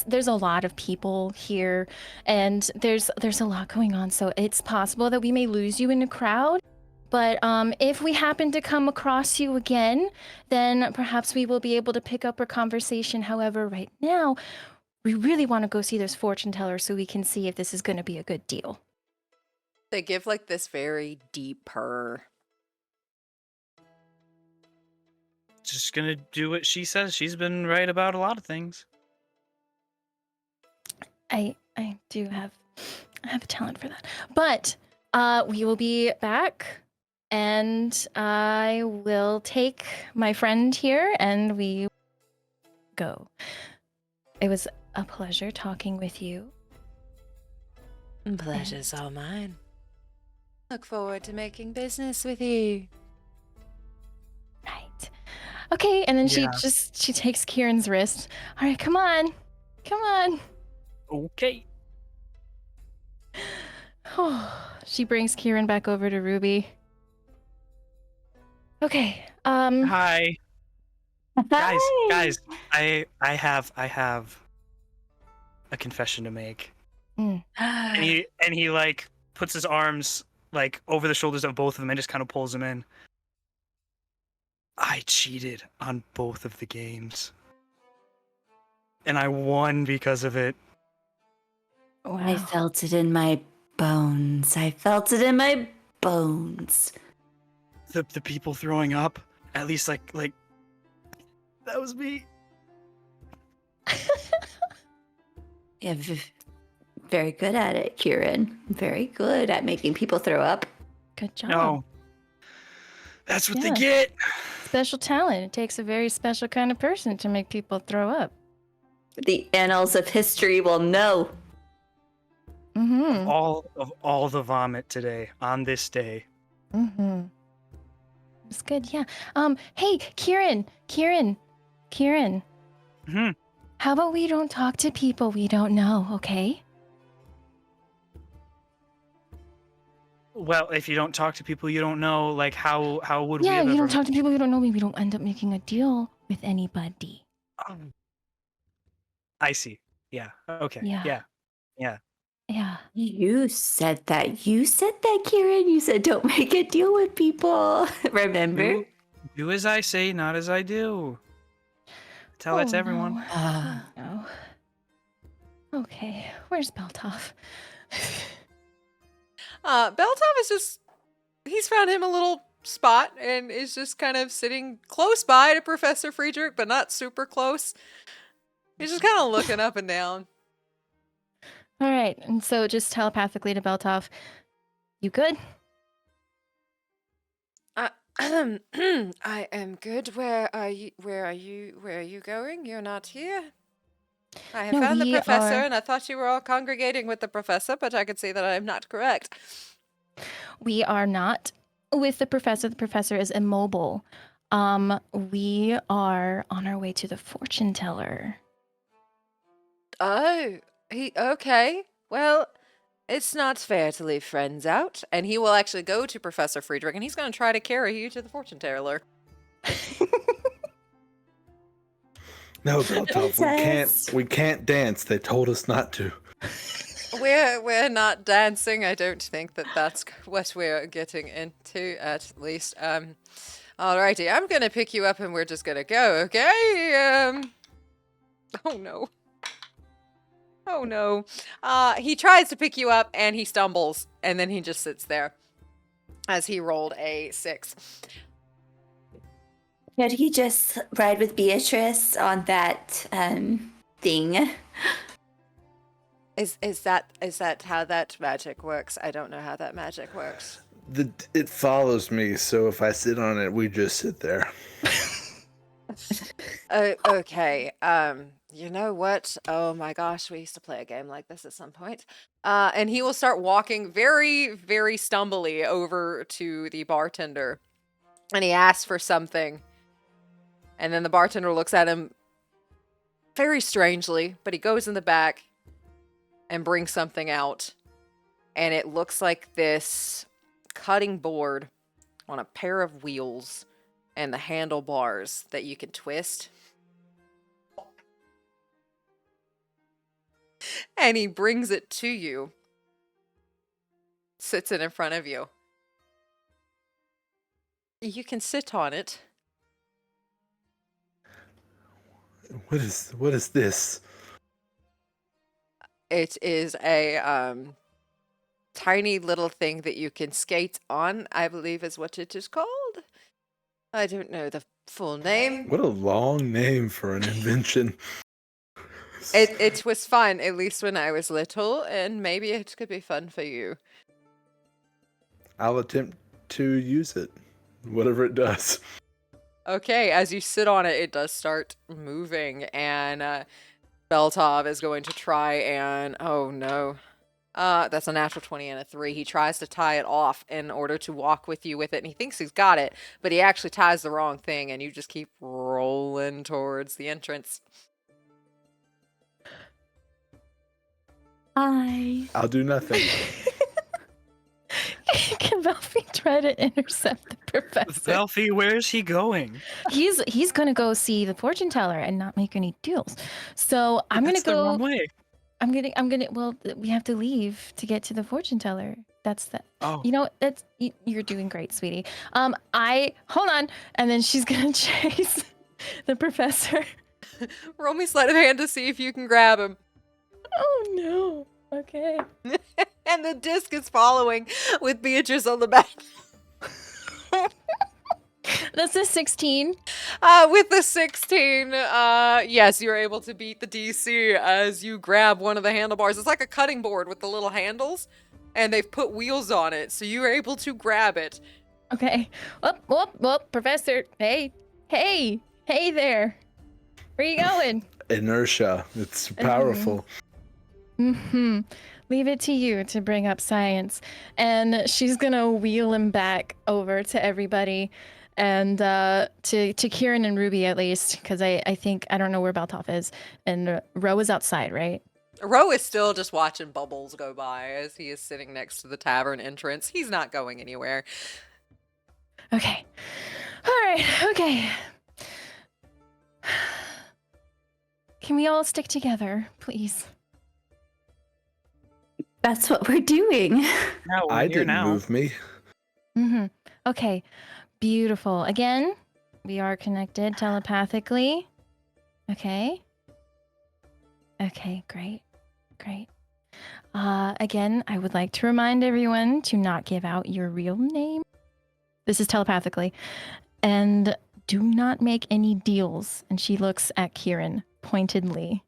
there's a lot of people here, and there's a lot going on, so it's possible that we may lose you in the crowd. But if we happen to come across you again, then perhaps we will be able to pick up our conversation. However, right now, we really want to go see this fortune teller so we can see if this is going to be a good deal. They give like this very deep purr. Just gonna do what she says. She's been right about a lot of things. I do have a talent for that. But we will be back, and I will take my friend here, and we go. It was a pleasure talking with you. Pleasure's all mine. Look forward to making business with you. Right. Okay, and then Yeah. she takes Kieran's wrist. All right, come on. Okay. She brings Quirin back over to Ruby. Okay. Hi. Guys, I have a confession to make. Mm. And he like puts his arms like over the shoulders of both of them and just kind of pulls them in. I cheated on both of the games. And I won because of it. Wow. I felt it in my bones. The people throwing up, at least like That was me. Yeah, very good at it, Quirin. Very good at making people throw up. Good job. No. That's what they Yeah. get. Special talent. It takes a very special kind of person to make people throw up. The annals of history will know. Mm-hmm. Of all the vomit today on this day. Mm-hmm. It's good, yeah. Hey, Quirin. Hmm. How about we don't talk to people we don't know, okay? Well, if you don't talk to people you don't know, like how would we Yeah, have you ever don't talk to people you don't know. We don't end up making a deal with anybody. I see. Yeah. Okay. Yeah. Yeah. Yeah. You said that. You said that, Quirin. You said don't make a deal with people. Remember? Do as I say, not as I do. Tell that to everyone. No. Ah. Oh, no. Okay, where's Beltov? Beltov is just, he's found him a little spot and is just kind of sitting close by to Professor Friedrich, but not super close. He's just kind of looking up and down. All right, and so just telepathically to Beltov, you good? I am good. Where are you? Where are you going? You're not here. I have No, found the we professor, are- and I thought you were all congregating with the professor, but I can see that I am not correct. We are not with the professor. The professor is immobile. We are on our way to the fortune teller. Oh, okay. Well, it's not fair to leave friends out. And he will actually go to Professor Friedrich, and he's going to try to carry you to the fortune teller. No, Beltov, Princess. we can't dance. They told us not to. We're not dancing. I don't think that that's what we're getting into, at least. Alrighty, I'm gonna pick you up, and we're just gonna go. Okay. Oh no. Oh no. He tries to pick you up, and he stumbles, and then he just sits there as he rolled a 6. Could he just ride with Beatrice on that thing? Is that how that magic works? I don't know how that magic works. It follows me, so if I sit on it, we just sit there. Okay. You know what? Oh my gosh, we used to play a game like this at some point. And he will start walking very, very stumbly over to the bartender. And he asks for something. And then the bartender looks at him very strangely, but he goes in the back and brings something out. And it looks like this cutting board on a pair of wheels and the handlebars that you can twist. And he brings it to you. Sits it in front of you. You can sit on it. What is this? It is a tiny little thing that you can skate on, I believe is what it is called. I don't know the full name. What a long name for an invention. It was fun, at least when I was little, and maybe it could be fun for you. I'll attempt to use it, whatever it does. Okay, as you sit on it, it does start moving, and Beltov is going to try and... Oh, no. That's a natural 20 and a 3. He tries to tie it off in order to walk with you with it, and he thinks he's got it, but he actually ties the wrong thing, and you just keep rolling towards the entrance. I'll do nothing. Can Velphie try to intercept the professor? Velphie, where's he going? He's gonna go see the fortune teller and not make any deals. So I'm gonna That's the wrong go. way. I'm gonna. Well, we have to leave to get to the fortune teller. That's the. Oh. You know, you're doing great, sweetie. Hold on, and then she's gonna chase the professor. Roll me sleight of hand to see if you can grab him. Oh no. Okay. And the disc is following with Beatrice on the back. That's a 16. With the 16, yes, you're able to beat the DC as you grab one of the handlebars. It's like a cutting board with the little handles, and they've put wheels on it, so you're able to grab it. Okay. Whoop, Professor. Hey there. Where you going? Inertia. It's powerful. Leave it to you to bring up science. And she's gonna wheel him back over to everybody, and to Quirin and Ruby at least, because I think I don't know where Baltoff is, and Ro is outside, right? Ro is still just watching bubbles go by as he is sitting next to the tavern entrance. He's not going anywhere. Okay. All right. Okay. Can we all stick together, please? That's what we're doing. Now we're I here didn't now. move me. Okay. Beautiful. Again, we are connected telepathically. Okay. Okay, great. Again, I would like to remind everyone to not give out your real name. This is telepathically. And do not make any deals. And she looks at Quirin pointedly.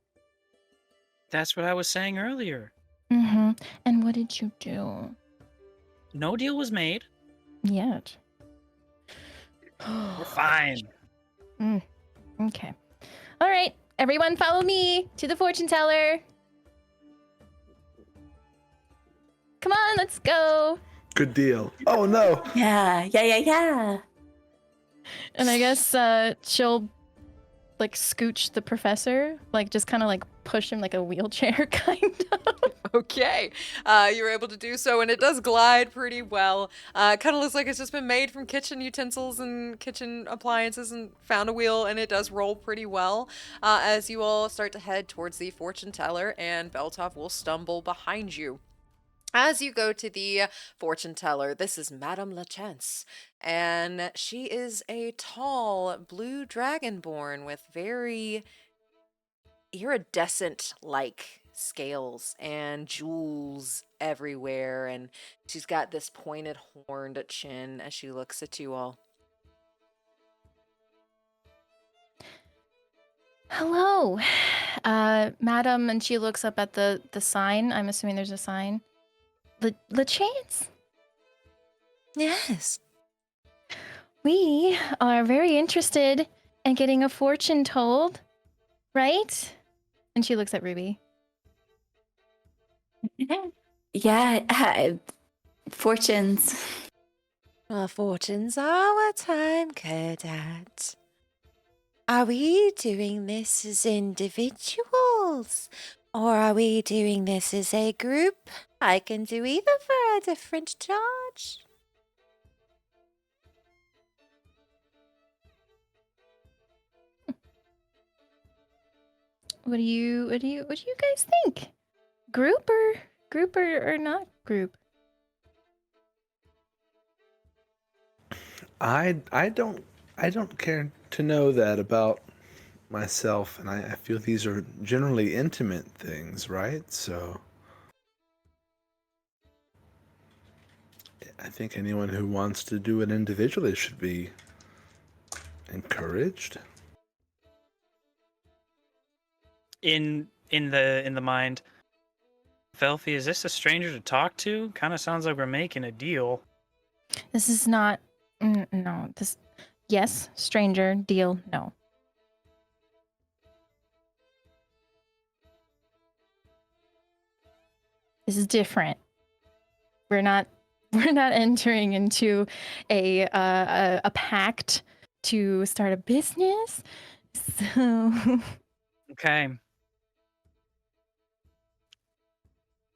That's what I was saying earlier. And what did you do? No deal was made. Yet. We're fine. Okay. All right. Everyone follow me to the fortune teller. Come on, let's go. Good deal. Oh no. Yeah. And I guess she'll like scooch the professor, like just kind of like push him like a wheelchair kind of. Okay, you're able to do so, and it does glide pretty well. Kind of looks like it's just been made from kitchen utensils and kitchen appliances and found a wheel, and it does roll pretty well as you all start to head towards the fortune teller, and Veltov will stumble behind you. As you go to the fortune teller, this is Madame Lachance, and she is a tall blue dragonborn with very iridescent-like scales and jewels everywhere, and she's got this pointed horned chin as she looks at you all. Hello, madam, and she looks up at the sign. I'm assuming there's a sign. Lachance? Yes. We are very interested in getting a fortune told, right? And she looks at Ruby. Yeah. Fortunes. Our fortunes are what I'm good at. Are we doing this as individuals? Or are we doing this as a group? I can do either for a different charge. What do you guys think? Group or not group? I don't care to know that about myself, and I feel these are generally intimate things, right? So I think anyone who wants to do it individually should be encouraged. In the mind, Velphie, is this a stranger to talk to? Kind of sounds like we're making a deal. This is not. No. This. Yes, stranger deal. No. This is different. We're not entering into a pact to start a business. So. Okay.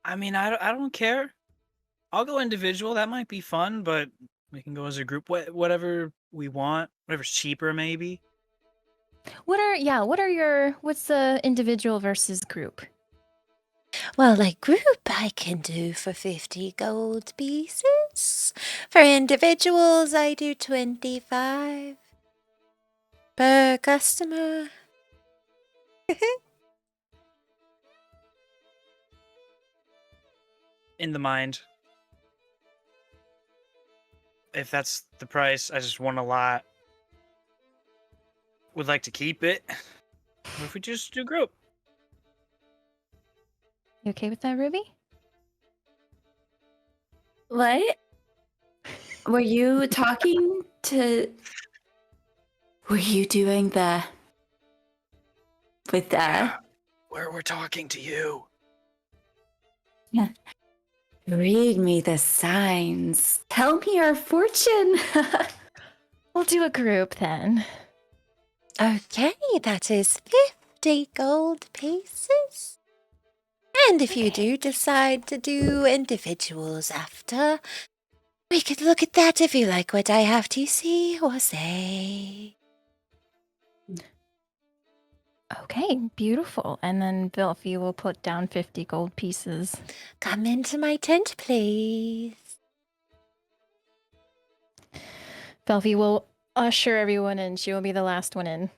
I mean, I don't care. I'll go individual. That might be fun, but we can go as a group. Whatever we want. Whatever's cheaper, maybe. What's the individual versus group? Well, a group I can do for 50 gold pieces. For individuals, I do 25 per customer. In the mind. If that's the price, I just want a lot. would like to keep it. What if we just do group? You okay with that, Ruby? What? Were you talking to... Were you doing the... With We're talking to you. Read me the signs. Tell me our fortune. We'll do a group then. Okay, that is 50 gold pieces. And if you do decide to do individuals after, we could look at that if you like what I have to see or say. Okay, beautiful. And then Velphie will put down 50 gold pieces. Come into my tent, please. Velphie will usher everyone in. She will be the last one in.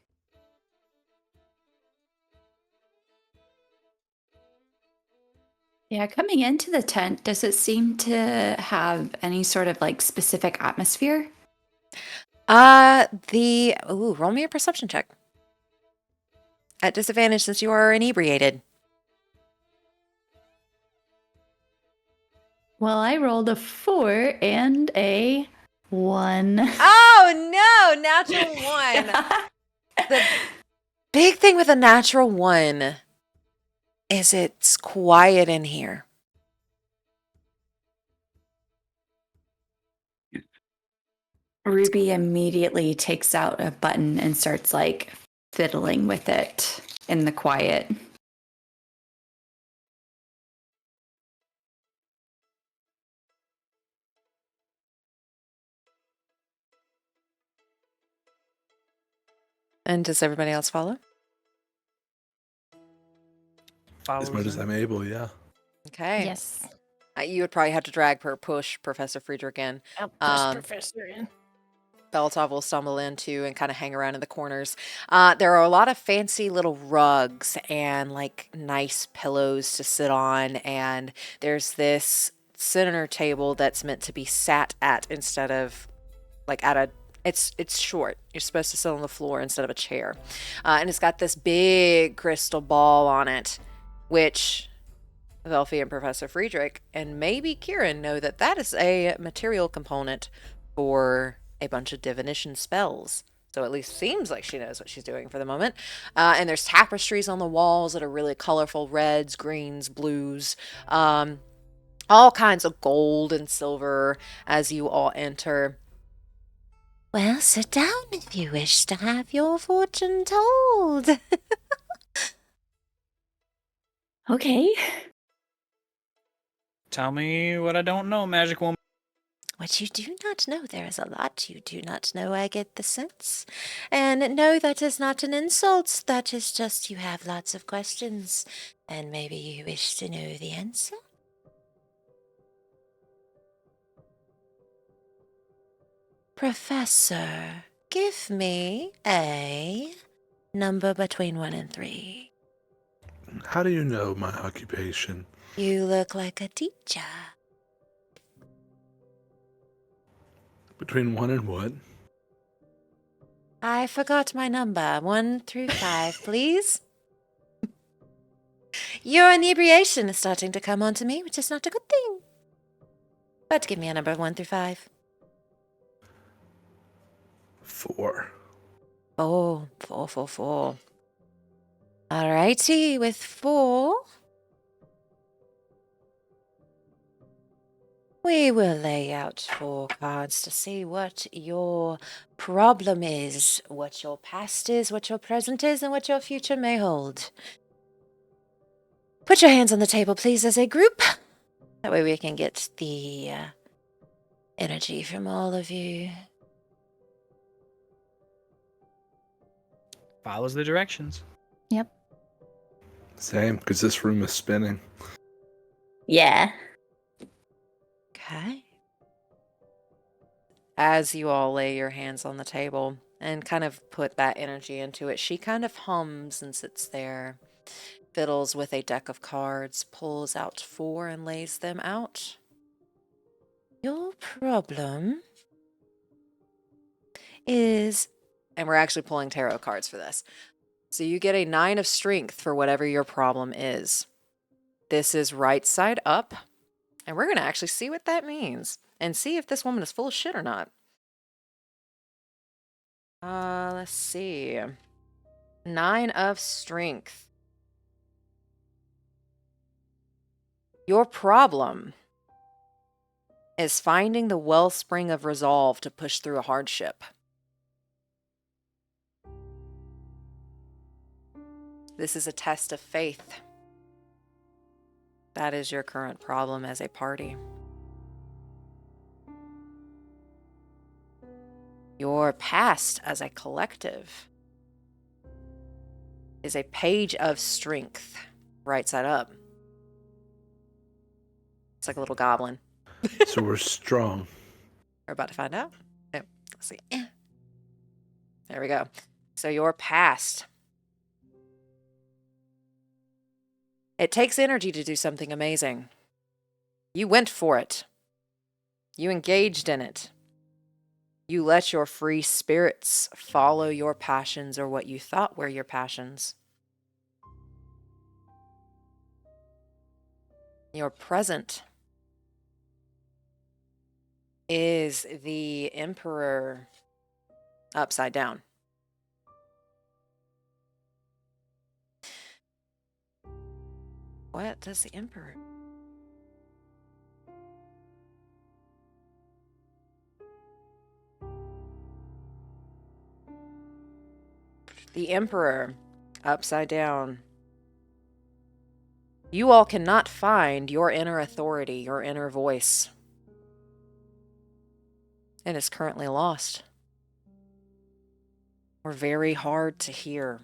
Yeah, coming into the tent, does it seem to have any sort of like specific atmosphere? Roll me a perception check. At disadvantage since you are inebriated. Well, I rolled a 4 and a 1. Oh no, natural one. The big thing with a natural one is it's quiet in here. Ruby immediately takes out a button and starts like fiddling with it in the quiet. And does everybody else follow? As much as I'm able, yeah. Okay. Yes. You would probably have to push Professor Friedrich in. I'll push Professor in. Beltov will stumble into and kind of hang around in the corners. There are a lot of fancy little rugs and like nice pillows to sit on, and there's this center table that's meant to be sat at instead of like at a. It's short. You're supposed to sit on the floor instead of a chair, and it's got this big crystal ball on it, which Velphie and Professor Friedrich and maybe Quirin know that is a material component for a bunch of divination spells. So at least seems like she knows what she's doing for the moment. And there's tapestries on the walls that are really colorful, reds, greens, blues, all kinds of gold and silver as you all enter. Well, sit down if you wish to have your fortune told. Okay. Tell me what I don't know, magic woman. What you do not know, there is a lot you do not know, I get the sense. And no, that is not an insult, that is just you have lots of questions, and maybe you wish to know the answer. Professor, give me a number between 1 and 3. How do you know my occupation? You look like a teacher. Between 1 and what? I forgot my number. 1 through 5, please. Your inebriation is starting to come onto me, which is not a good thing. But give me a number 1 through 5. 4. Oh, 4, 4, 4. Alrighty, with 4, we will lay out 4 cards to see what your problem is, what your past is, what your present is, and what your future may hold. Put your hands on the table, please, as a group. That way we can get the energy from all of you. Follows the directions. Yep. Same, because this room is spinning. Yeah. Okay. As you all lay your hands on the table and kind of put that energy into it, she kind of hums and sits there, fiddles with a deck of cards, pulls out 4 and lays them out. Your problem is And we're actually pulling tarot cards for this. So you get a 9 of strength for whatever your problem is. This is right side up. And we're going to actually see what that means. And see if this woman is full of shit or not. Let's see. 9 of strength. Your problem is finding the wellspring of resolve to push through a hardship. This is a test of faith. That is your current problem as a party. Your past as a collective is a page of strength, right side up. It's like a little goblin. So we're strong. We're about to find out. Oh, let's see. There we go. So your past. It takes energy to do something amazing. You went for it. You engaged in it. You let your free spirits follow your passions or what you thought were your passions. Your present is the Emperor upside down. What does the Emperor? The Emperor upside down. You all cannot find your inner authority, your inner voice. It is currently lost. Or very hard to hear.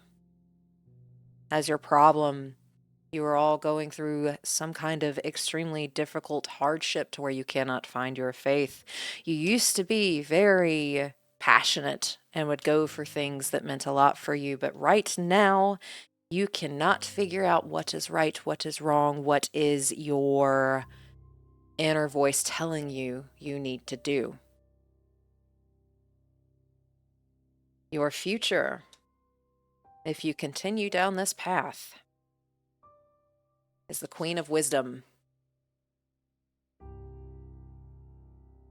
As your problem, you are all going through some kind of extremely difficult hardship to where you cannot find your faith. You used to be very passionate and would go for things that meant a lot for you, but right now, you cannot figure out what is right, what is wrong, what is your inner voice telling you you need to do. Your future, if you continue down this path, is the Queen of Wisdom.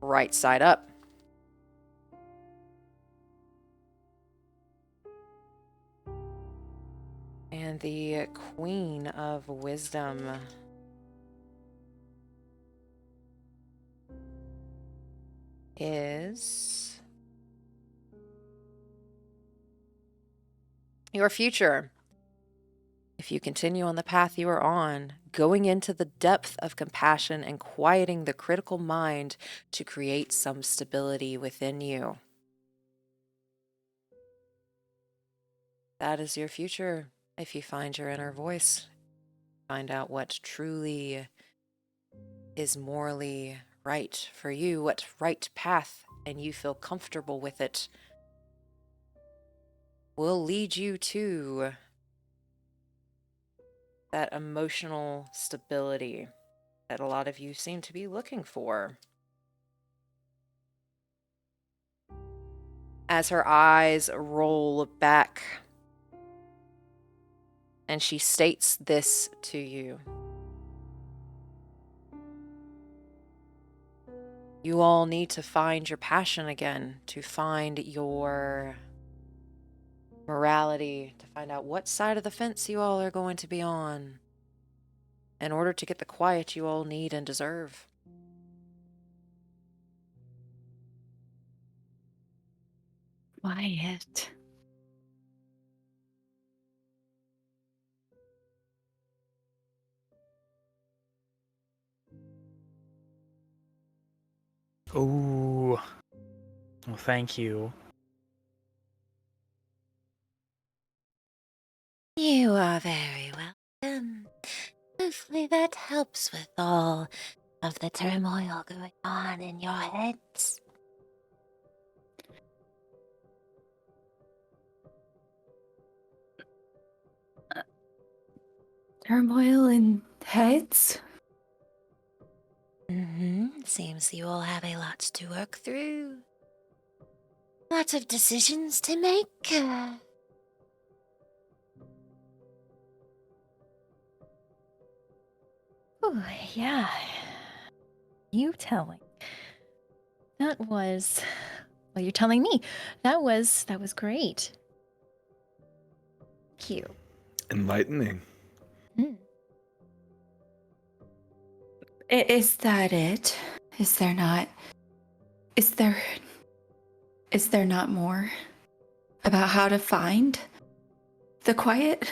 Right side up. And the Queen of Wisdom is your future. If you continue on the path you are on, going into the depth of compassion and quieting the critical mind to create some stability within you. That is your future. If you find your inner voice, find out what truly is morally right for you, what right path, and you feel comfortable with it, will lead you to that emotional stability that a lot of you seem to be looking for. As her eyes roll back, and she states this to you. You all need to find your passion again, to find your morality, to find out what side of the fence you all are going to be on in order to get the quiet you all need and deserve. Quiet. Ooh. Well, thank you. You are very welcome. Hopefully that helps with all of the turmoil going on in your heads. Turmoil in heads? Seems you all have a lot to work through. lot of decisions to make. Oh, yeah. You telling. That was, well, you're telling me. That was great. Thank you. Enlightening. Mm. Is that it? Is there not? Is there not more about how to find the quiet?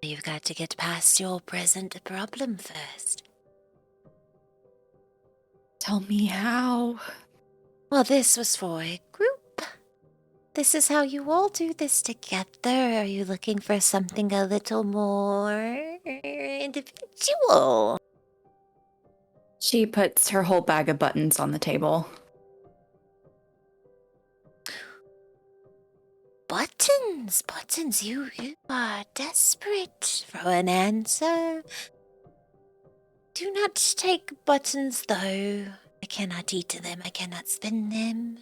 You've got to get past your present problem first. Tell me how. Well, this was for a group. This is how you all do this together. Are you looking for something a little more individual? She puts her whole bag of buttons on the table. Buttons, you are desperate for an answer. Do not take buttons, though. I cannot eat them, I cannot spin them.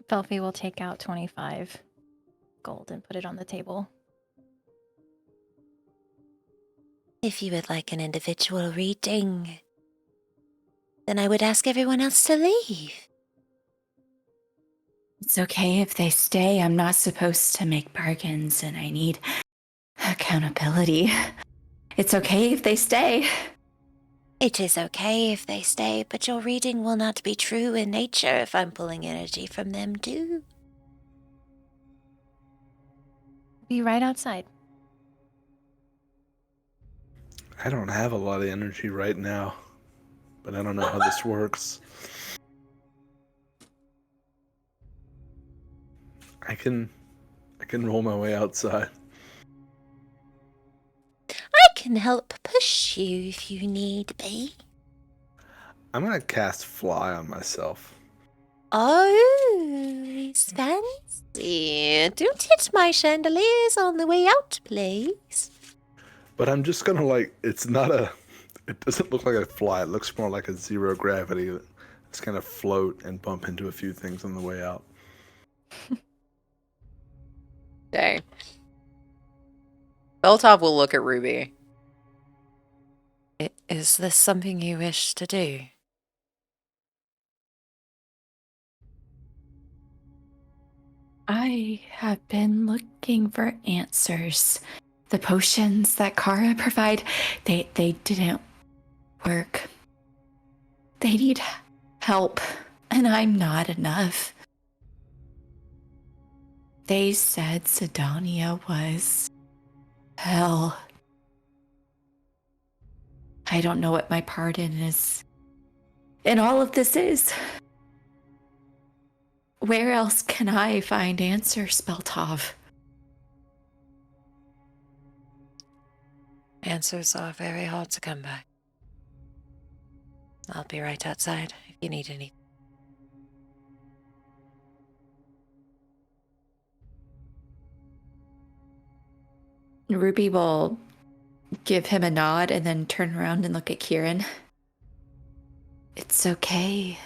Velphie will take out 25 gold and put it on the table. If you would like an individual reading, then I would ask everyone else to leave. It's okay if they stay. I'm not supposed to make bargains, and I need accountability. It's okay if they stay. It is okay if they stay, but your reading will not be true in nature if I'm pulling energy from them too. Be right outside. I don't have a lot of energy right now, but I don't know how this works. I can roll my way outside. I can help push you if you need be. I'm gonna cast fly on myself. Oh, he's fancy. Don't hit my chandeliers on the way out, please. But I'm just gonna it doesn't look like a fly, it looks more like a zero gravity. It's gonna float and bump into a few things on the way out. Okay. Beltov will look at Ruby. Is this something you wish to do? I have been looking for answers. The potions that Kara provide, they didn't work. They need help, and I'm not enough. They said Sydonea was hell. I don't know what my part in all of this is. Where else can I find answers, Beltov? Answers are very hard to come by. I'll be right outside if you need anything. Ruby will give him a nod and then turn around and look at Quirin. It's okay.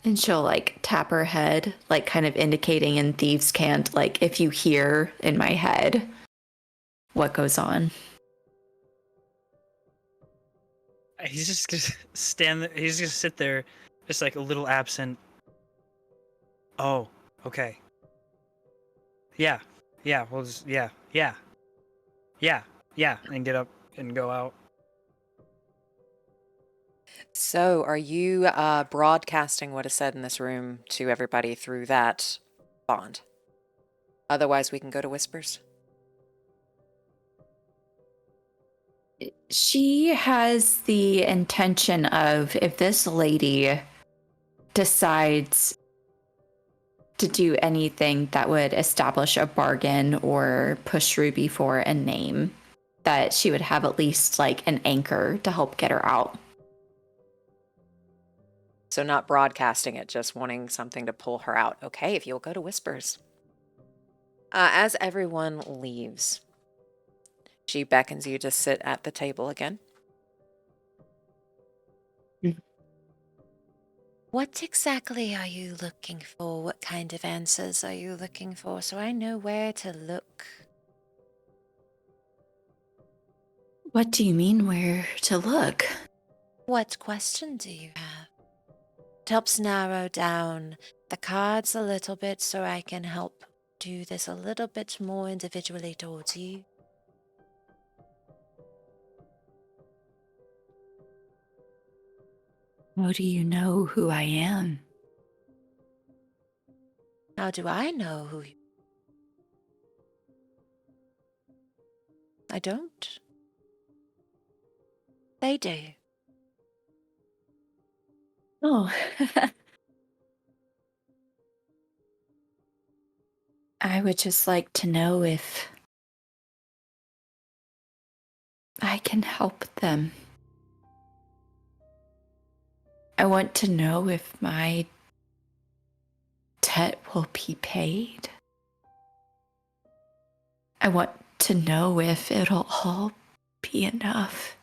And she'll tap her head, kind of indicating in Thieves' Cant, if you hear in my head what goes on. He's just gonna stand there. He's gonna sit there, just a little absent. Oh, okay. Yeah, we'll just, yeah, and get up and go out. So, are you broadcasting what is said in this room to everybody through that bond? Otherwise, we can go to Whispers. She has the intention of, if this lady decides to do anything that would establish a bargain or push Ruby for a name, that she would have at least an anchor to help get her out. So not broadcasting it, just wanting something to pull her out. Okay, if you'll go to Whispers. As everyone leaves, she beckons you to sit at the table again. What exactly are you looking for? What kind of answers are you looking for so I know where to look? What do you mean where to look? What question do you have? It helps narrow down the cards a little bit so I can help do this a little bit more individually towards you. How do you know who I am? How do I know who you I don't. They do. Oh. I would just like to know if I can help them. I want to know if my debt will be paid. I want to know if it'll all be enough.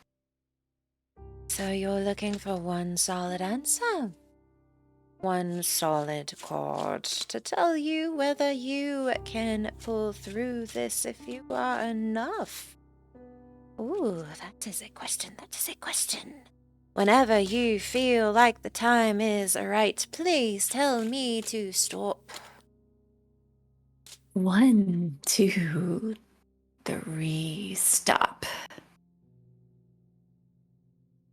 So you're looking for one solid answer. One solid card to tell you whether you can pull through this if you are enough. Ooh, that is a question. That is a question. Whenever you feel like the time is right, please tell me to stop. 1, 2, 3, stop.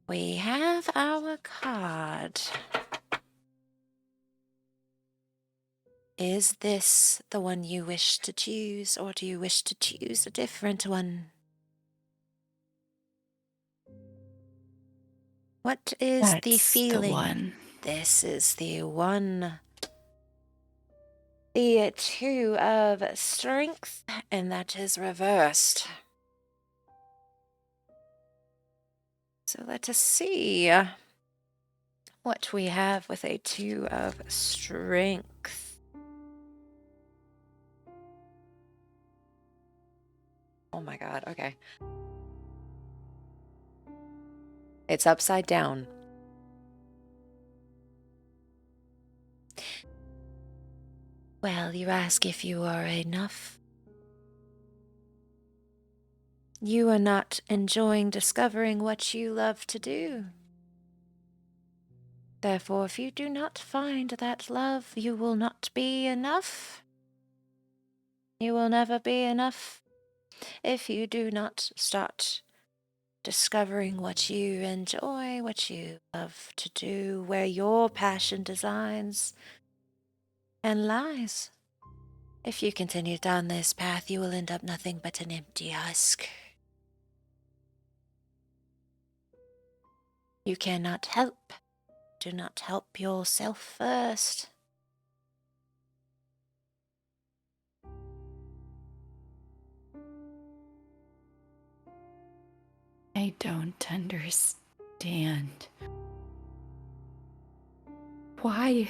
We have our card. Is this the one you wish to choose, or do you wish to choose a different one? What is the That's feeling? the one. This is the one. The 2 of strength, and that is reversed. So let us see what we have with a 2 of strength. Oh my god, okay. It's upside down. Well, you ask if you are enough. You are not enjoying discovering what you love to do. Therefore, if you do not find that love, you will not be enough. You will never be enough if you do not start discovering what you enjoy, what you love to do, where your passion designs and lies. If you continue down this path, you will end up nothing but an empty husk. You cannot help. Do not help yourself first. I don't understand. Why?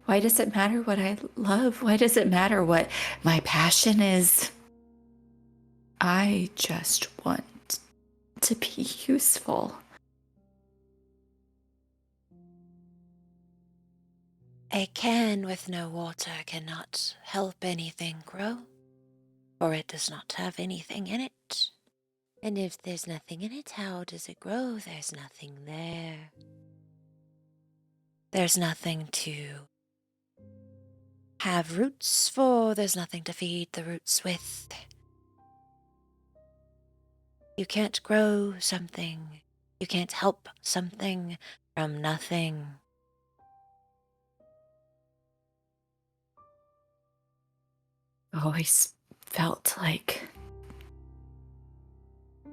Why does it matter what I love? Why does it matter what my passion is? I just want to be useful. A can with no water cannot help anything grow, for it does not have anything in it. And if there's nothing in it, how does it grow? There's nothing there. There's nothing to have roots for. There's nothing to feed the roots with. You can't grow something. You can't help something from nothing. Always felt like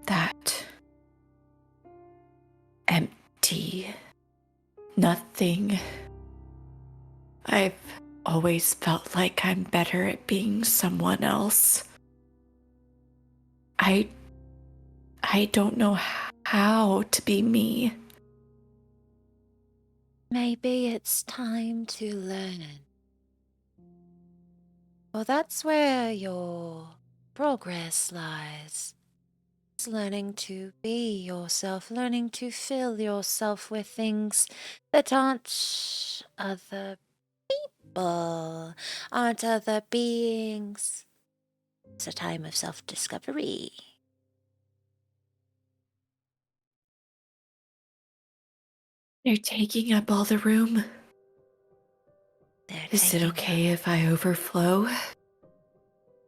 that. Empty. Nothing. I've always felt like I'm better at being someone else. I don't know how to be me. Maybe it's time to learn. Well, that's where your progress lies. just learning to be yourself, learning to fill yourself with things that aren't other people, aren't other beings. It's a time of self-discovery. They're taking up all the room. They're Is it taking okay if I overflow?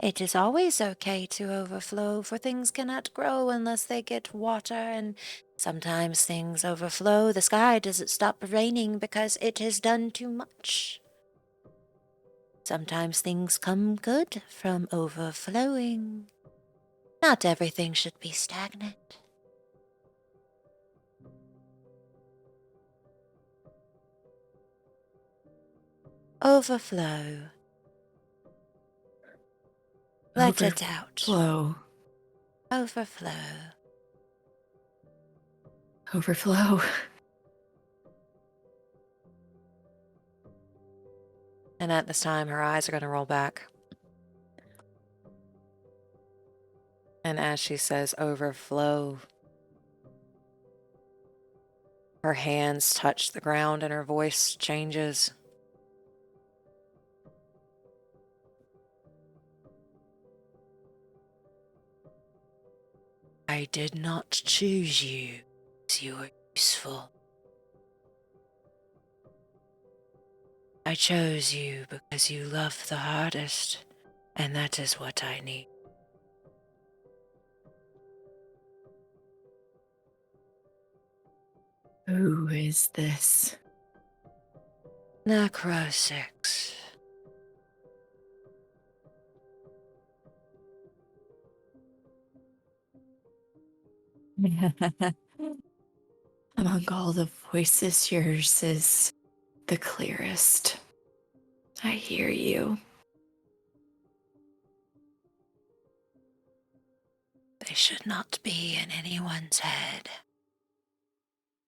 It is always okay to overflow, for things cannot grow unless they get water, and sometimes things overflow. The sky doesn't stop raining because it has done too much. Sometimes things come good from overflowing. Not everything should be stagnant. Overflow. Let it out. Flow. Overflow. Overflow. And at this time, her eyes are going to roll back. And as she says overflow, her hands touch the ground and her voice changes. I did not choose you because you were useful. I chose you because you love the hardest, and that is what I need. Who is this? Narvosc. Among all the voices, yours is the clearest. I hear you. They should not be in anyone's head.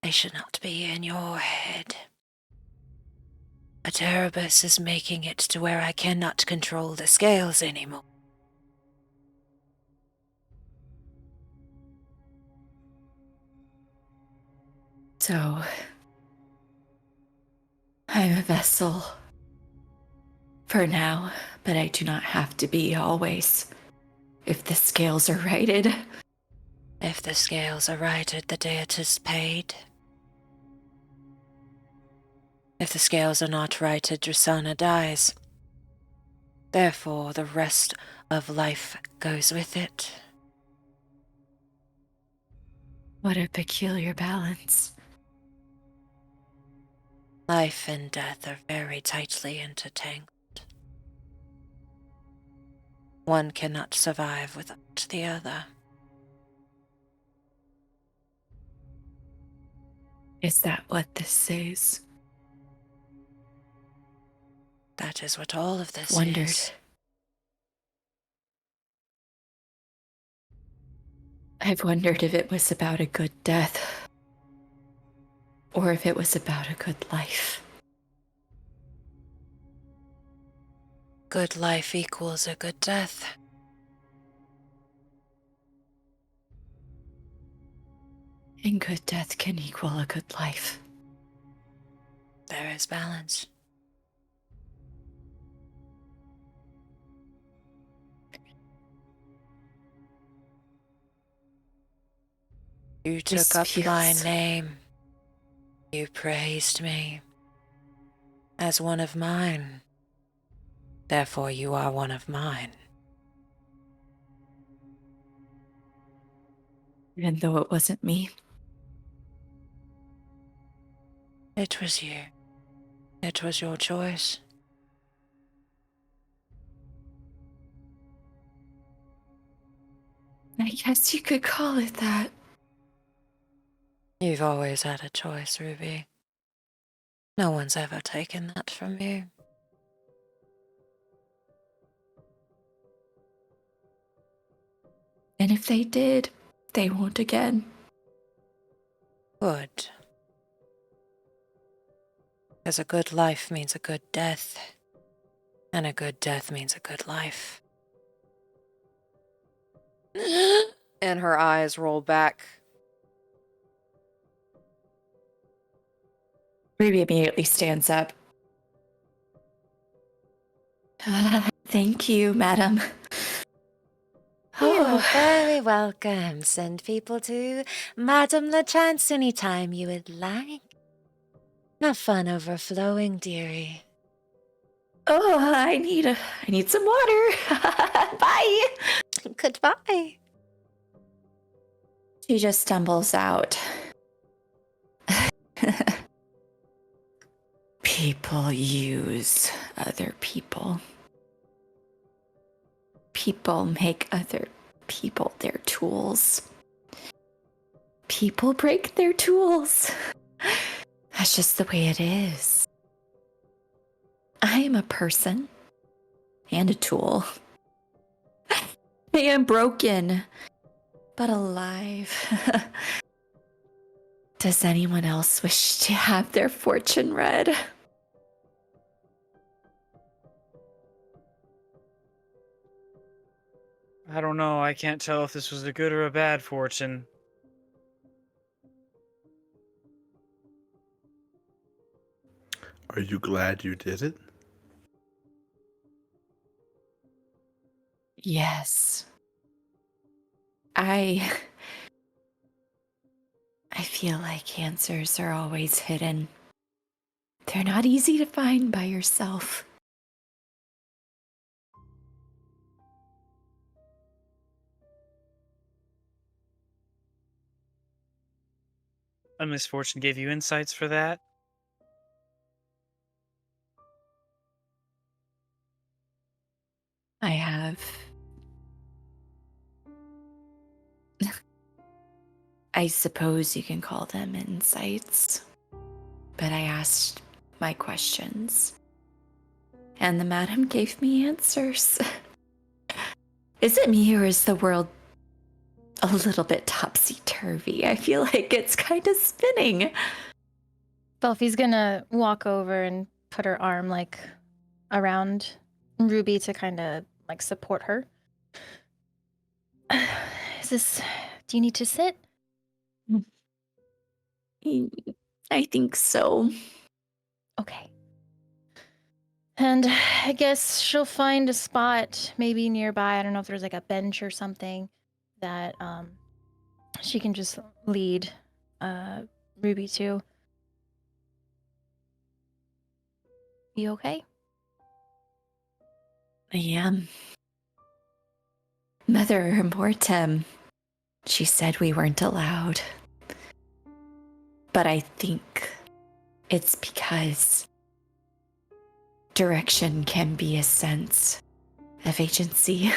They should not be in your head. But Erebus is making it to where I cannot control the scales anymore. So, I'm a vessel. For now, but I do not have to be always. If the scales are righted. If the scales are righted, the debt is paid. If the scales are not righted, Drasana dies. Therefore, the rest of life goes with it. What a peculiar balance. Life and death are very tightly intertangled. One cannot survive without the other. Is that what this says? That is what all of this Wondered. is. I've wondered if it was about a good death. Or if it was about a good life. Good life equals a good death. And good death can equal a good life. There is balance. You took This up my feels- name. You praised me as one of mine. Therefore, you are one of mine. Even though it wasn't me. It was you. It was your choice. I guess you could call it that. You've always had a choice, Ruby. No one's ever taken that from you. And if they did, they won't again. Good. Because a good life means a good death. And a good death means a good life. And her eyes roll back. Ruby immediately stands up. Thank you, madam. You're very welcome. Send people to Madame LaChance anytime you would like. Have fun overflowing, dearie. Oh, I need some water. Bye. Goodbye. She just stumbles out. People use other people. People make other people their tools. People break their tools. That's just the way it is. I am a person and a tool. I am broken, but alive. Does anyone else wish to have their fortune read? I don't know. I can't tell if this was a good or a bad fortune. Are you glad you did it? Yes. I feel like answers are always hidden. They're not easy to find by yourself. A misfortune gave you insights for that? I have. I suppose you can call them insights. But I asked my questions. And the madam gave me answers. Is it me or is the world a little bit topsy-turvy? I feel like it's kind of spinning. Velphie's gonna walk over and put her arm like around Ruby to kind of like support her. Do you need to sit? I think so. Okay. And I guess she'll find a spot maybe nearby. I don't know if there's like a bench or something that she can just lead Ruby to. You okay? I am. Mother Mortem, she said we weren't allowed. But I think it's because direction can be a sense of agency.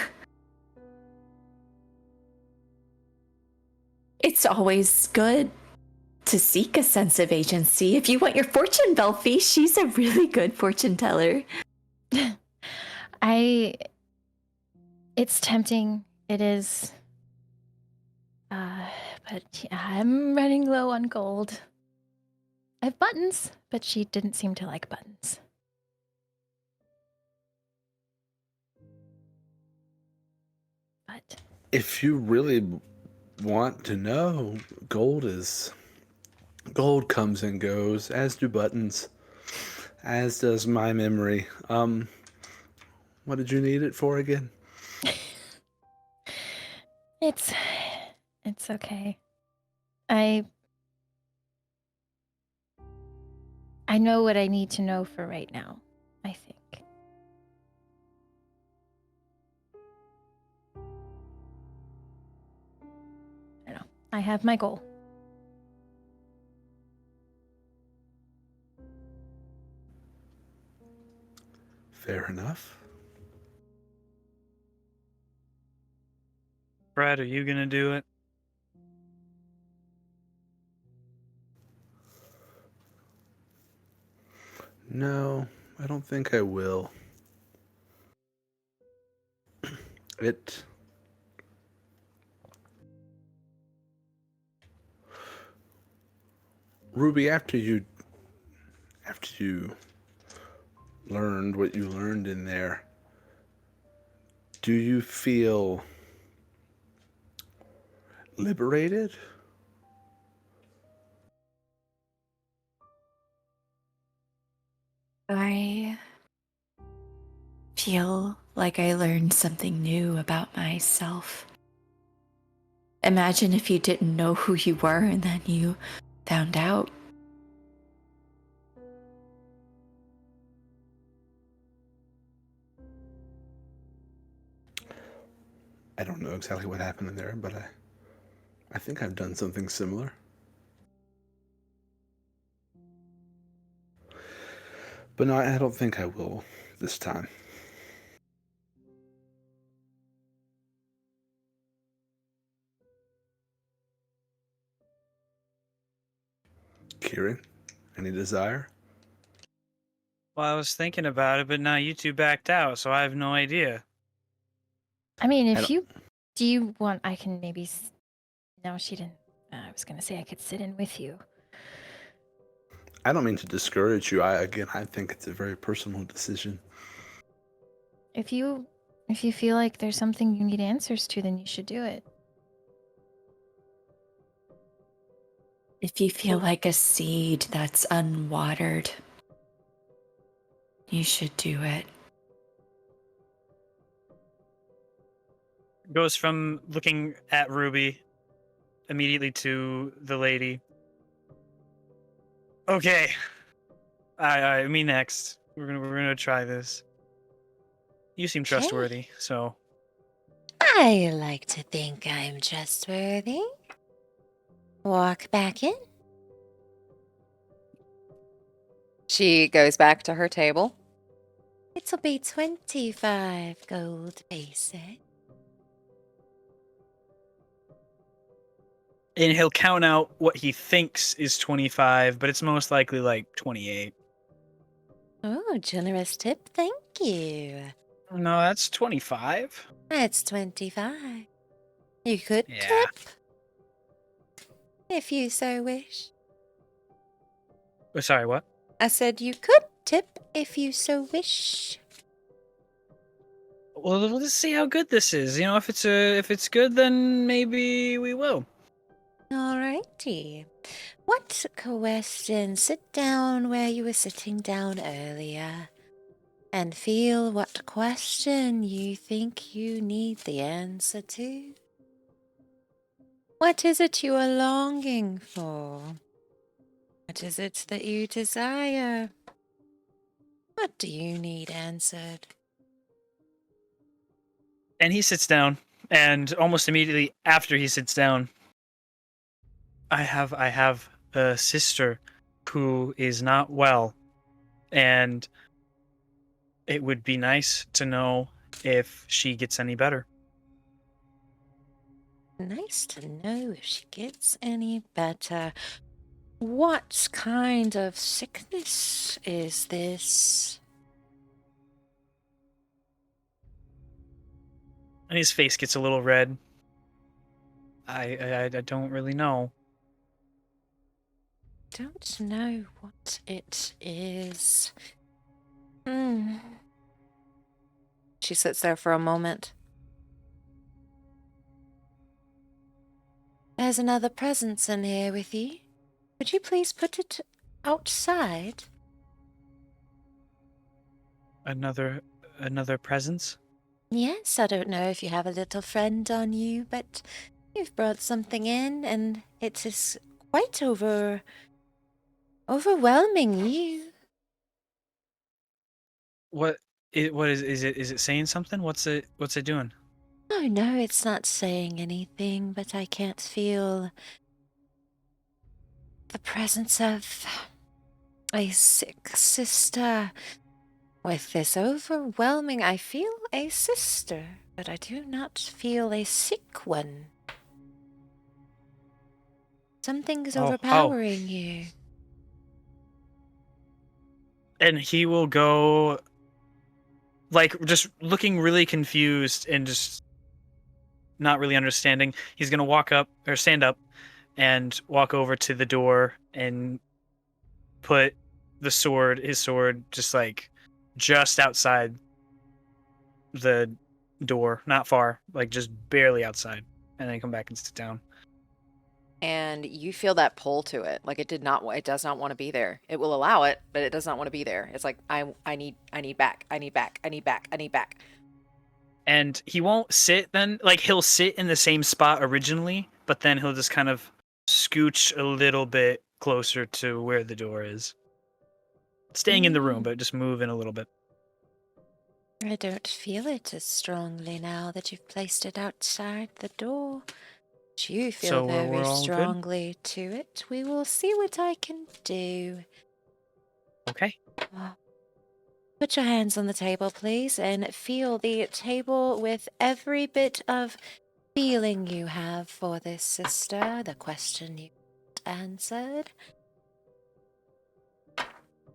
It's always good to seek a sense of agency. If you want your fortune, Velphie, she's a really good fortune teller. It's tempting. It is. But yeah, I'm running low on gold. I have buttons, but she didn't seem to like buttons. But If you really want to know, gold comes and goes, as do buttons, as does my memory. What did you need it for again? it's okay. I know what I need to know for right now, I think. I don't know. I have my goal. Fair enough. Brad, are you gonna do it? No, I don't think I will. Ruby, after you learned what you learned in there, do you feel liberated? I feel like I learned something new about myself. Imagine if you didn't know who you were and then you found out. I don't know exactly what happened in there, but I think I've done something similar. But no, I don't think I will this time. Quirin, any desire? Well, I was thinking about it, but now you two backed out, so I have no idea. I mean, I if don't- you do you want, I can maybe. No, she didn't. I was gonna say I could sit in with you. I don't mean to discourage you. I think it's a very personal decision. If you feel like there's something you need answers to, then you should do it. If you feel like a seed that's unwatered, you should do it. Goes from looking at Ruby immediately to the lady. Okay. I me next. We're gonna try this. You seem trustworthy, so I like to think I'm trustworthy. Walk back in. She goes back to her table. It'll be 25 gold pieces. and he'll count out what he thinks is 25, but it's most likely like 28. Oh, generous tip. Thank you. No, that's 25. That's 25. You could Yeah. tip if you so wish. Oh, sorry, what? I said you could tip if you so wish. Well, let's see how good this is. You know, if it's good, then maybe we will. Alrighty. What question? Sit down where you were sitting down earlier and feel what question you think you need the answer to. What is it you are longing for? What is it that you desire? What do you need answered? And he sits down, and almost immediately after he sits down, I have a sister who is not well, and it would be nice to know if she gets any better. Nice to know if she gets any better. What kind of sickness is this? And his face gets a little red. I don't really know. Don't know what it is. She sits there for a moment. There's another presence in here with you. Could you please put it outside? Another presence? Yes, I don't know if you have a little friend on you, but you've brought something in, and it is quite overwhelming you. What is it saying something? What's it doing? Oh no, it's not saying anything, but I can't feel the presence of a sick sister. With this overwhelming, I feel a sister, but I do not feel a sick one. Something's Oh. overpowering you. And he will go, like, just looking really confused and just not really understanding. He's gonna walk up or stand up and walk over to the door and put his sword, just outside the door, not far, like just barely outside, and then come back and sit down. and you feel that pull to it. Like it does not want to be there. It will allow it, but it does not want to be there. It's like I need back. I need back. I need back. I need back. And he won't sit then, like he'll sit in the same spot originally, but then he'll just kind of scooch a little bit closer to where the door is. Staying in the room, but just moving a little bit. I don't feel it as strongly now that you've placed it outside the door. But you feel So we're very all good? strongly to it. We will see what I can do. Okay. Put your hands on the table, please, and feel the table with every bit of feeling you have for this sister, the question you answered.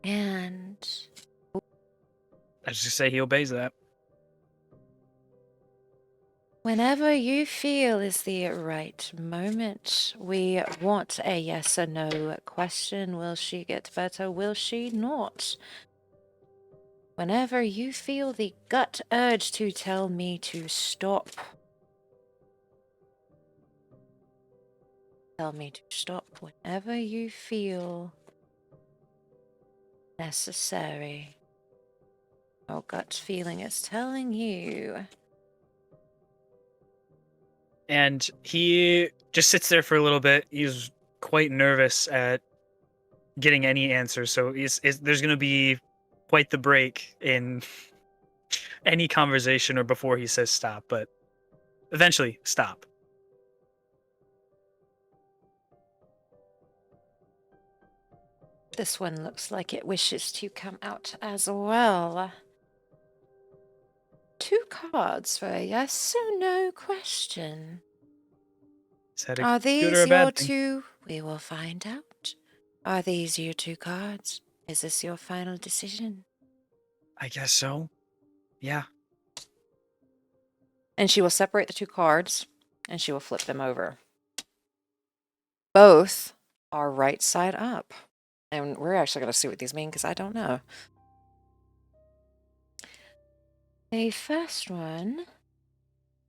And I just say he obeys that. whenever you feel is the right moment, we want a yes or no question. Will she get better? Will she not? Whenever you feel the gut urge to tell me to stop, tell me to stop. Whenever you feel necessary, your gut feeling is telling you. And he just sits there for a little bit. He's quite nervous at getting any answers, so there's going to be quite the break in any conversation or before he says stop, but eventually stop. This one looks like it wishes to come out as well. 2 cards for a yes or no question. Is that Are good these or a your bad thing? 2? We will find out. Are these your 2 cards? Is this your final decision? I guess so. Yeah. And she will separate the 2 cards, and she will flip them over. Both are right side up. And we're actually going to see what these mean because I don't know. The first one,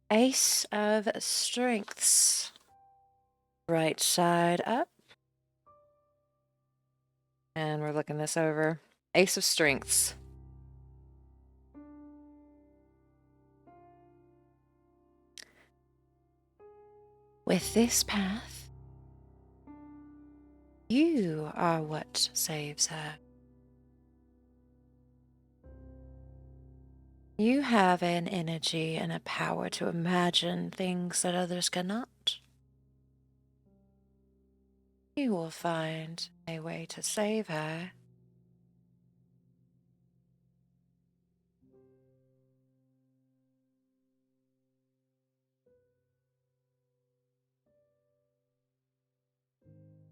Ace of Strengths. Right side up. And we're looking this over. Ace of Strengths. With this path, you are what saves her. You have an energy and a power to imagine things that others cannot. You will find a way to save her.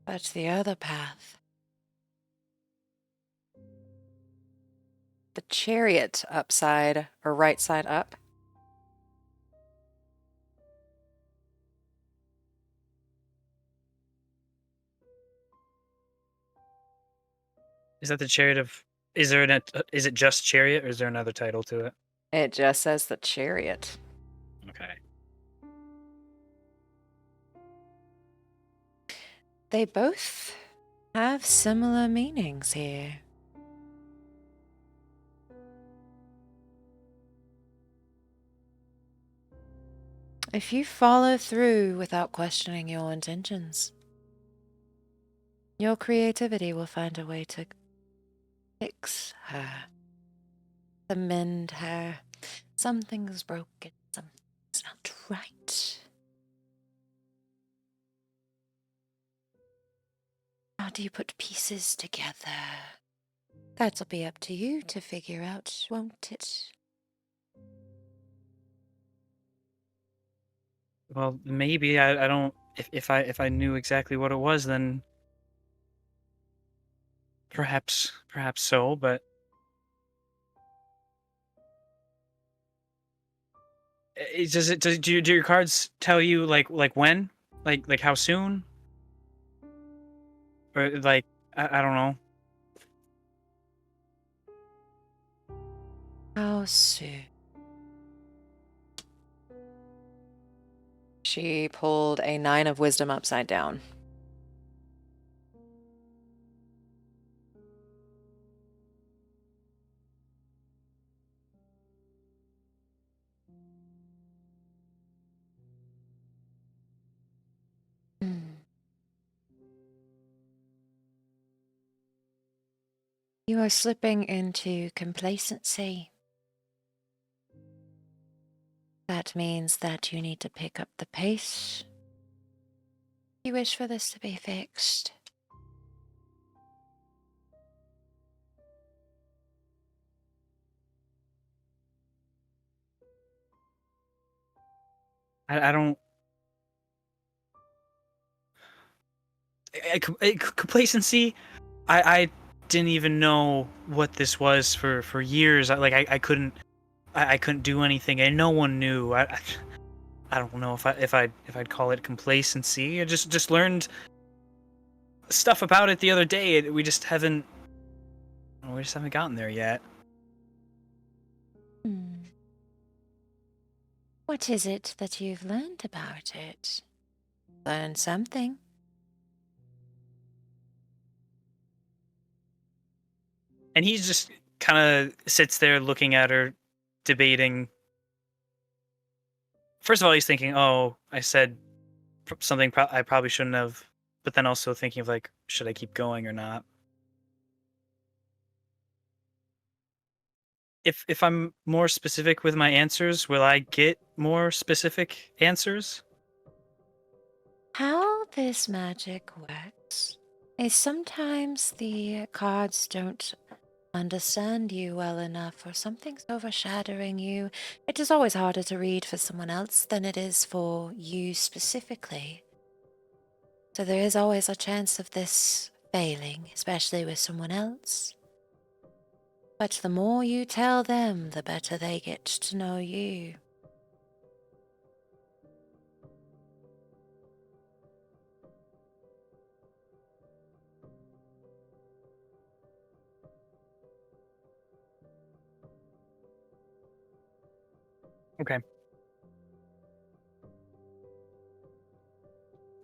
But the other path, The Chariot upside or right side up. Is that the Chariot of... Is it just Chariot, or is there another title to it? It just says the Chariot. Okay. they both have similar meanings here. If you follow through without questioning your intentions, your creativity will find a way to fix her, to mend her. Something's broken, something's not right. How do you put pieces together? That'll be up to you to figure out, won't it? Well, maybe I don't. If I knew exactly what it was, then perhaps so. But do your cards tell you like when, like how soon, or like I don't know. How soon? She pulled a 9 of Wisdom upside down. You are slipping into complacency. That means that you need to pick up the pace. You wish for this to be fixed. I don't. Complacency. I didn't even know what this was for years. I couldn't. I couldn't do anything, and no one knew. I don't know if I'd call it complacency. I just learned stuff about it the other day. We just haven't gotten there yet. What is it that you've learned about it? Learn something. And he just kind of sits there looking at her, debating. First of all, he's thinking, "Oh, I said something I probably shouldn't have," but then also thinking of like, should I keep going or not? If I'm more specific with my answers, will I get more specific answers? How this magic works is sometimes the cards don't understand you well enough, or something's overshadowing you. It is always harder to read for someone else than it is for you specifically. So there is always a chance of this failing, especially with someone else. But the more you tell them, the better they get to know you. Okay.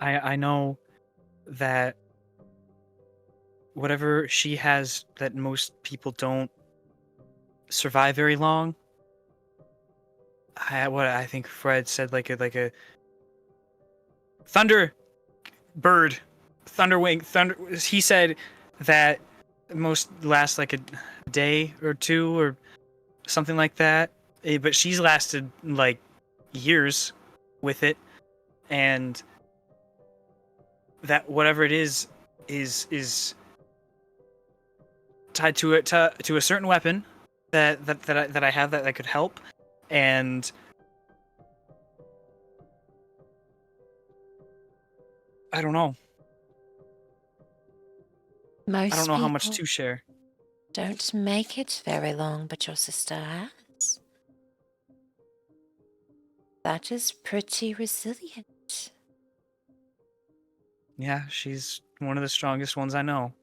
I know that whatever she has that most people don't survive very long. What I think Fred said, like a thunder bird, thunder. He said that most last like a day or two or something like that. But she's lasted like years with it, and that whatever it is tied to it to a certain weapon that I have that could help, and I don't know. Most I don't know how much people to share. don't make it very long, but your sister has. That is pretty resilient. Yeah, she's one of the strongest ones I know.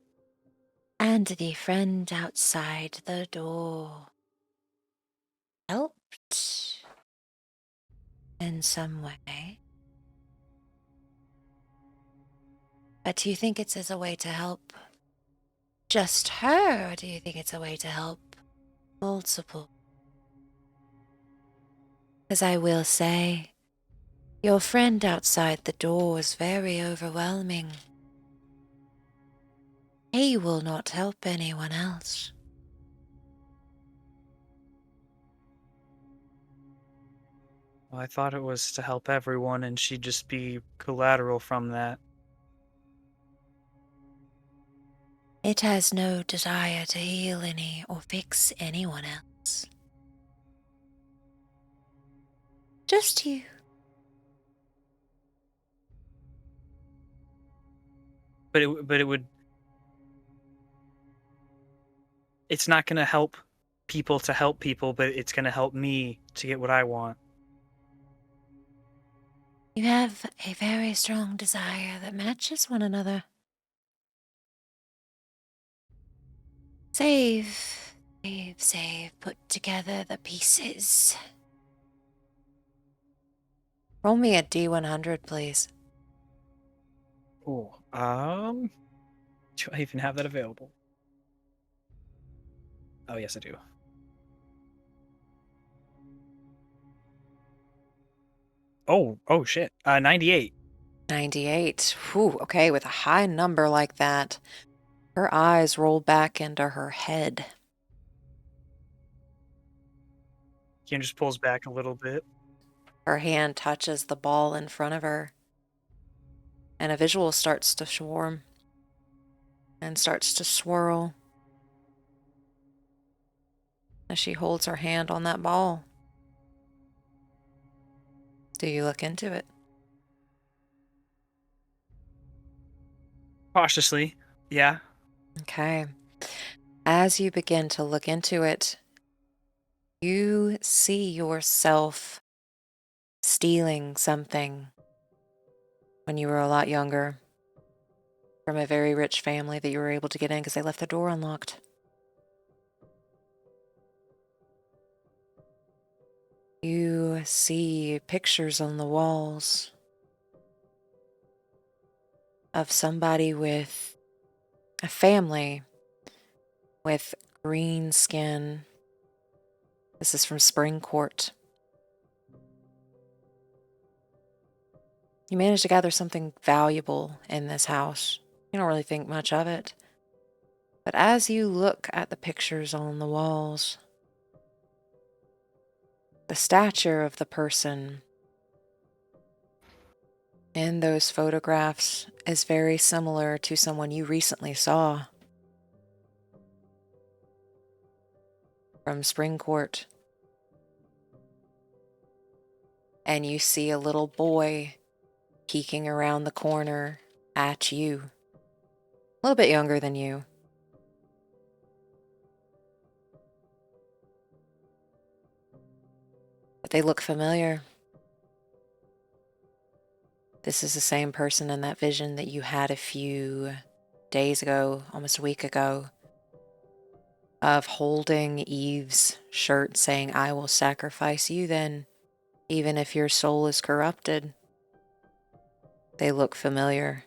And the friend outside the door helped in some way. But do you think it's as a way to help just her, or do you think it's a way to help multiple? Because I will say, your friend outside the door was very overwhelming. He will not help anyone else. Well, I thought it was to help everyone, and she'd just be collateral from that. It has no desire to heal any or fix anyone else. Just you. But it would. It's not going to help people to help people, but it's going to help me to get what I want. You have a very strong desire that matches one another. Save, put together the pieces. Roll me a D100, please. Oh, do I even have that available? Oh, yes, I do. Oh shit. 98. 98. Whew, okay, with a high number like that. Her eyes roll back into her head. Kian just pulls back a little bit. Her hand touches the ball in front of her, and a visual starts to swarm and starts to swirl as she holds her hand on that ball. Do you look into it? Cautiously, yeah. Okay. As you begin to look into it, you see yourself stealing something when you were a lot younger from a very rich family that you were able to get in because they left the door unlocked. You see pictures on the walls of somebody with a family with green skin. This is from Spring Court. You managed to gather something valuable in this house. You don't really think much of it. But as you look at the pictures on the walls, the stature of the person in those photographs is very similar to someone you recently saw from Spring Court. And you see a little boy peeking around the corner at you. A little bit younger than you. But they look familiar. This is the same person in that vision that you had a few days ago, almost a week ago, of holding Eve's shirt saying, "I will sacrifice you then, even if your soul is corrupted." They look familiar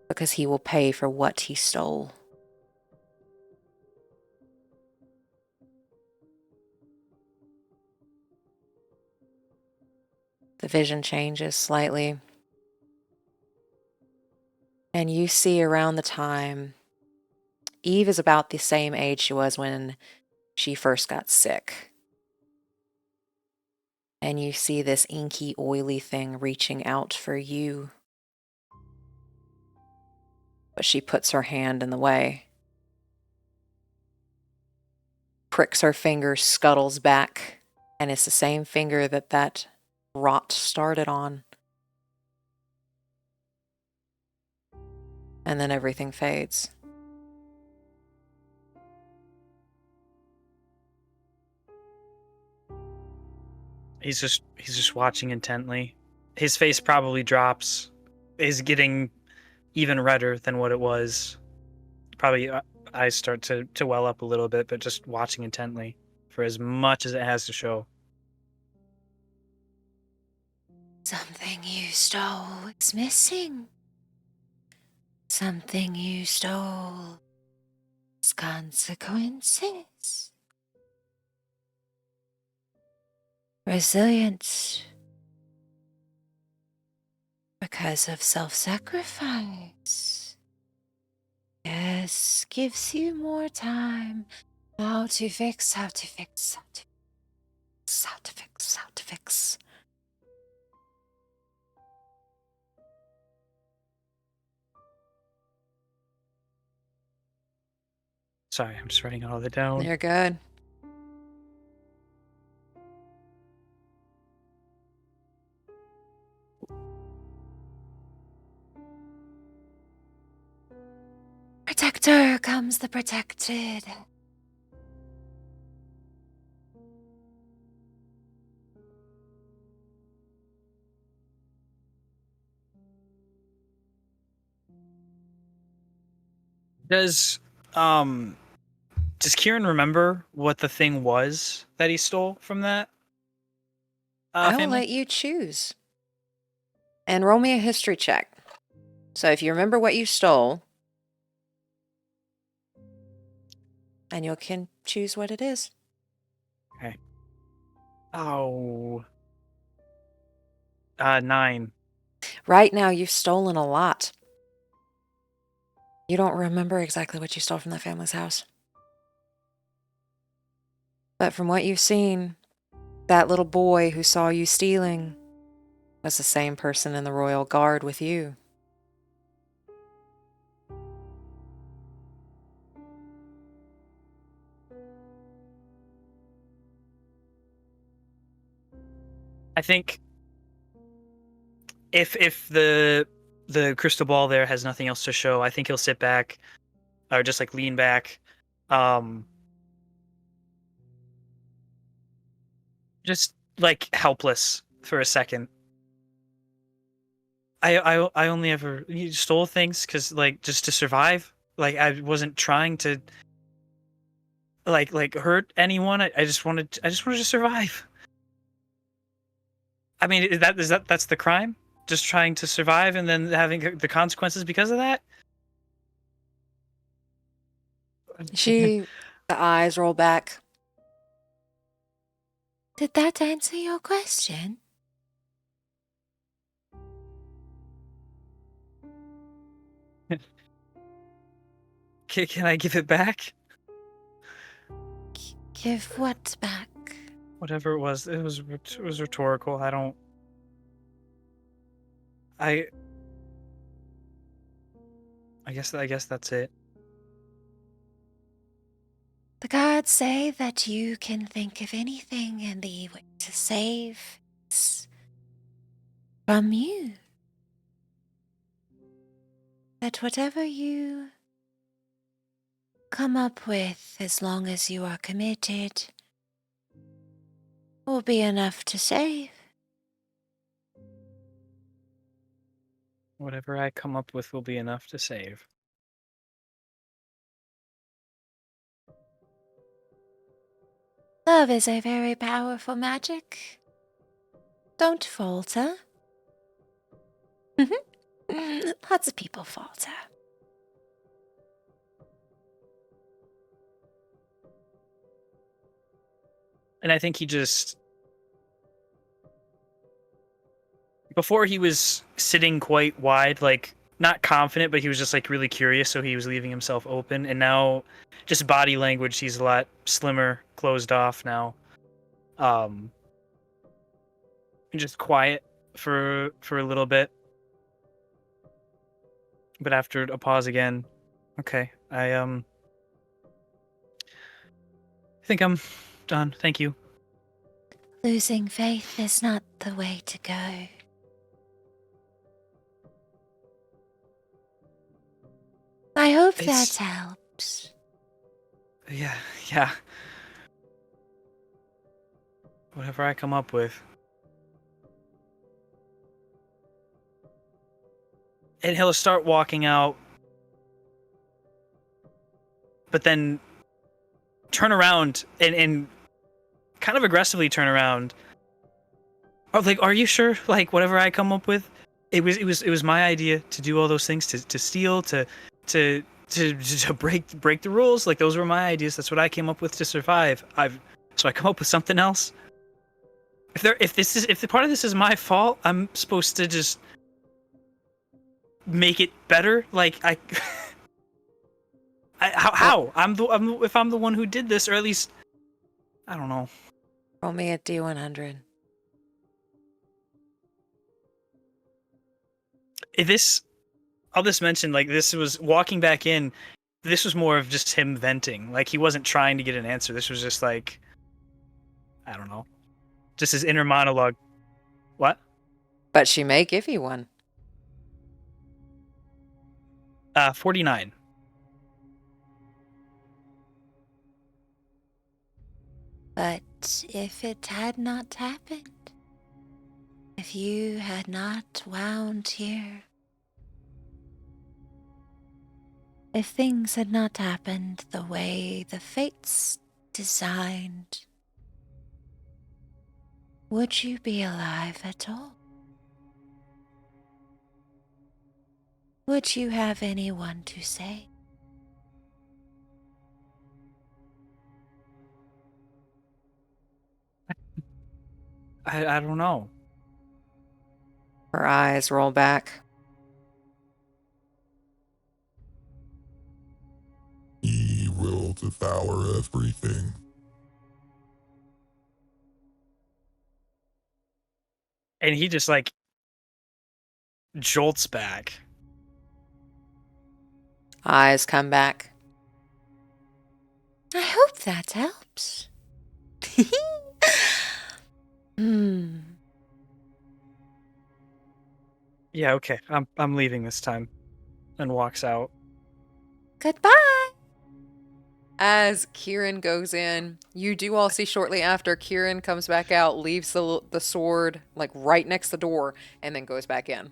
because he will pay for what he stole. The vision changes slightly, and you see around the time Eve is about the same age she was when she first got sick. And you see this inky, oily thing reaching out for you. But she puts her hand in the way. Pricks her finger, scuttles back, and it's the same finger that rot started on. And then everything fades. He's just watching intently. His face probably drops. Is getting even redder than what it was. Probably eyes start to well up a little bit, but just watching intently for as much as it has to show. Something you stole is missing. Something you stole has consequences. Resilience because of self-sacrifice. Yes, gives you more time. How to fix. Sorry, I'm just writing all of it down. You're good. Protector comes the protected. Does Quirin remember what the thing was that he stole from that I will family? let you choose. And roll me a history check. So if you remember what you stole, and you can choose what it is. Okay. Oh. 9. Right now, you've stolen a lot. You don't remember exactly what you stole from that family's house. But from what you've seen, that little boy who saw you stealing was the same person in the royal guard with you. I think if the crystal ball there has nothing else to show, I think he'll sit back or just like lean back, just like helpless for a second. I only ever stole things because like just to survive. Like I wasn't trying to like hurt anyone. I just wanted to survive. I mean, that's the crime? Just trying to survive and then having the consequences because of that? The eyes roll back. Did that answer your question? Can I give it back? Give what back? Whatever it was rhetorical. I guess that's it. The gods say that you can think of anything, and the way to save is from you. That whatever you come up with, as long as you are committed, will be enough to save. Whatever I come up with will be enough to save. Love is a very powerful magic. Don't falter. Lots of people falter. And I think he just... Before he was sitting quite wide, like, not confident, but he was just, like, really curious, so he was leaving himself open. And now, just body language, he's a lot slimmer, closed off now. And just quiet for a little bit. But after a pause again, okay, I think I'm done. Thank you. Losing faith is not the way to go. I hope that helps. Yeah. Whatever I come up with. And he'll start walking out, but then turn around and kind of aggressively turn around. Oh, like, are you sure? Like, whatever I come up with, it was my idea to do all those things, to steal, to break the rules. Like, those were my ideas. That's what I came up with to survive. So I come up with something else. If the part of this is my fault, I'm supposed to just make it better. Like how? If I'm the one who did this, or at least I don't know. Roll me a D100. I'll just mention, like, this was walking back in. This was more of just him venting. Like, he wasn't trying to get an answer. This was just like, I don't know, just his inner monologue. What? But she may give you one. 49. But if it had not happened, if you had not wound here, if things had not happened the way the fates designed, would you be alive at all? Would you have anyone to save? I don't know. Her eyes roll back. will devour everything. And he just like jolts back. Eyes come back. I hope that helps. Yeah, okay. I'm leaving this time. And walks out. Goodbye. As Quirin goes in, you do all see shortly after Quirin comes back out, leaves the sword like right next to the door, and then goes back in.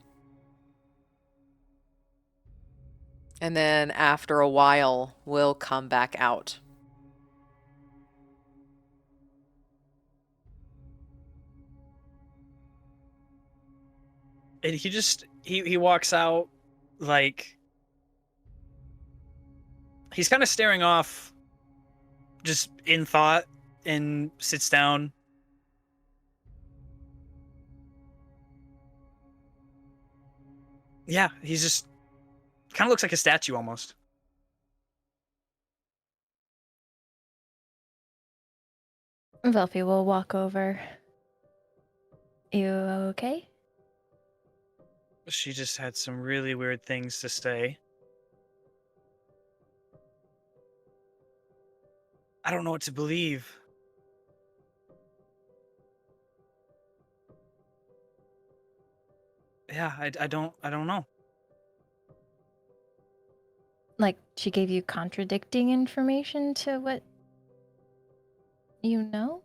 And then after a while, will come back out. And he just he walks out like he's kind of staring off just in thought and sits down. Yeah, he's just kind of looks like a statue almost. Velphie will walk over. You okay? She just had some really weird things to say. I don't know what to believe. Yeah, I don't know. Like, she gave you contradicting information to what you know?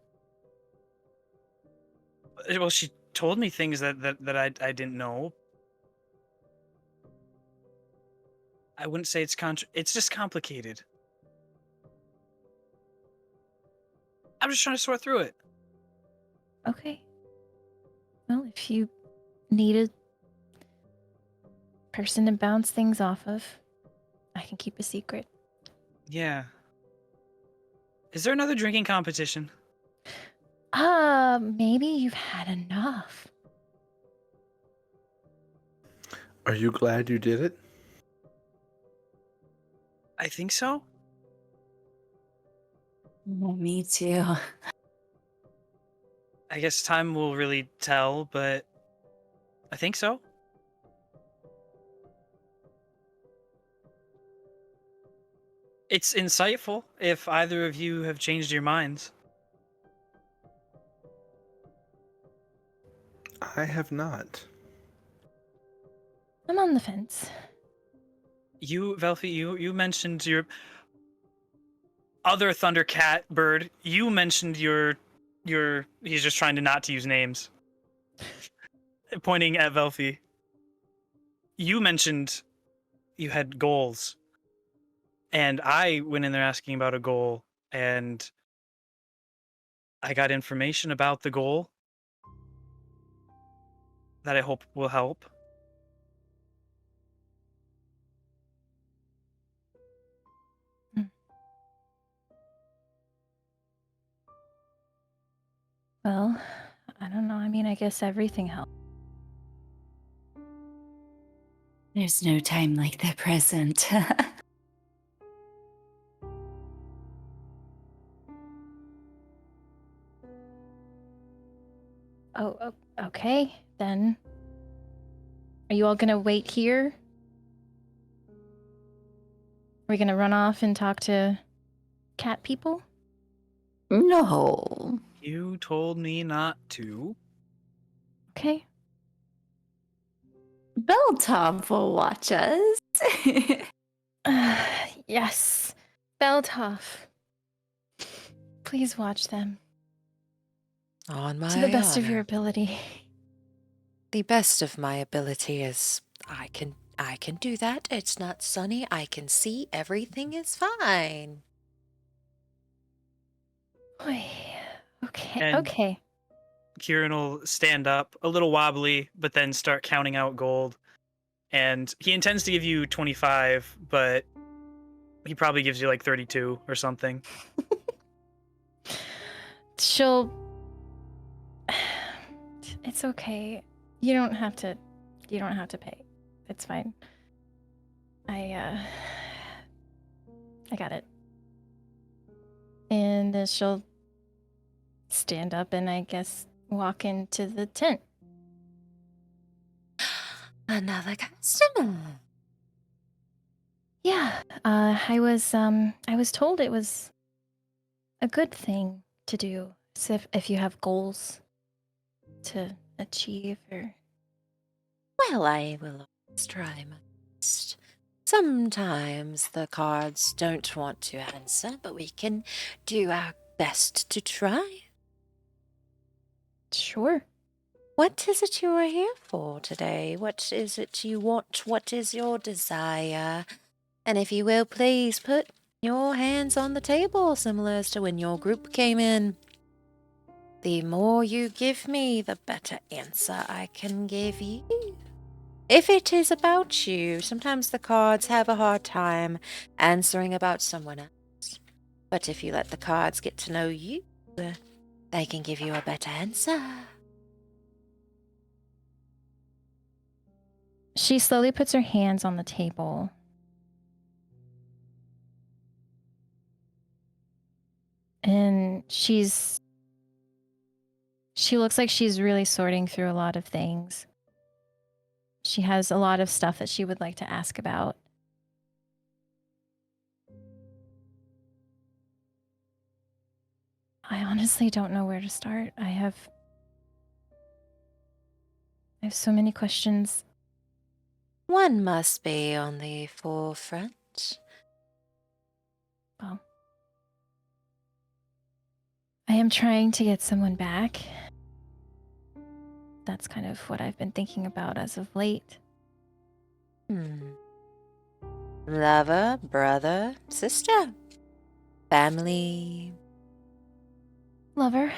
Well, she told me things that I didn't know. I wouldn't say it's just complicated. I'm just trying to sort through it. Okay. Well, if you need a person to bounce things off of, I can keep a secret. Yeah. Is there another drinking competition? Maybe you've had enough. Are you glad you did it? I think so. Me too. I guess time will really tell, but I think so. It's insightful if either of you have changed your minds. I have not. I'm on the fence. You, Velphie, you mentioned your other Thundercat bird. You mentioned your he's just trying to not to use names. Pointing at Velphie. You mentioned you had goals. And I went in there asking about a goal, and I got information about the goal that I hope will help. Well, I don't know. I mean, I guess everything helps. There's no time like the present. Oh, okay, then. Are you all gonna wait here? Are we gonna run off and talk to cat people? No. You told me not to. Okay. Belltop will watch us. Yes. Beltoff. Please watch them. On my To the best of honor. your ability. The best of my ability is I can do that. It's not sunny. I can see. Everything is fine. Oy. Okay. And- Okay. Quirin will stand up, a little wobbly, but then start counting out gold. And he intends to give you 25, but he probably gives you like 32 or something. She'll. It's okay. You don't have to pay. It's fine. I got it. And then she'll stand up and I guess walk into the tent. Another customer. Yeah, I was told it was a good thing to do. So if you have goals to achieve or Well, I will always try my best. Sometimes the cards don't want to answer, but we can do our best to try. sure. What is it you are here for today? What is it you want? What is your desire? And if you will, please put your hands on the table, similar as to when your group came in. The more you give me, the better answer I can give you. If it is about you, sometimes the cards have a hard time answering about someone else. But if you let the cards get to know you, they can give you a better answer. She slowly puts her hands on the table. And she looks like she's really sorting through a lot of things. She has a lot of stuff that she would like to ask about. I honestly don't know where to start. I have so many questions. One must be on the forefront. Well, I am trying to get someone back. That's kind of what I've been thinking about as of late. Lover, brother, sister, family. Lover.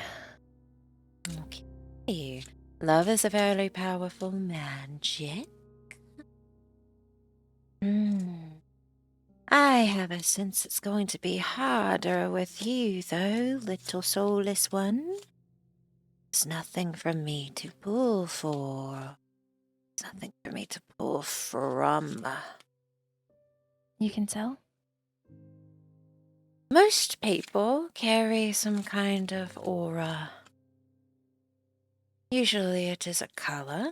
Okay. Love is a very powerful magic. I have a sense it's going to be harder with you, though, little soulless one. There's nothing from me to pull for. There's nothing for me to pull from. You can tell? Most people carry some kind of aura. Usually it is a color.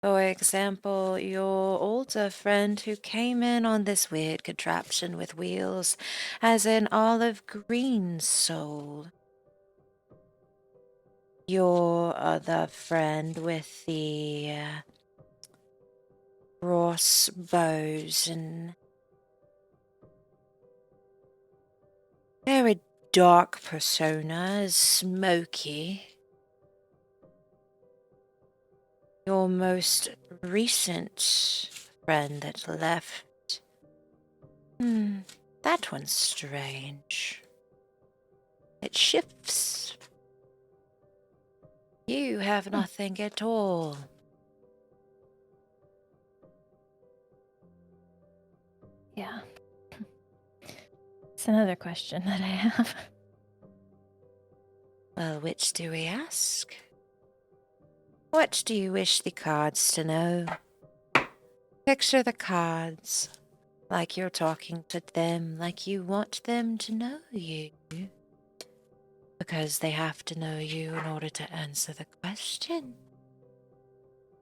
For example, your older friend who came in on this weird contraption with wheels has an olive green soul. Your other friend with the crossbows and very dark persona is smoky. Your most recent friend that left. That one's strange. It shifts. You have nothing at all. Yeah. It's another question that I have. Well, which do we ask? What do you wish the cards to know? Picture the cards like you're talking to them, like you want them to know you. Because they have to know you in order to answer the question.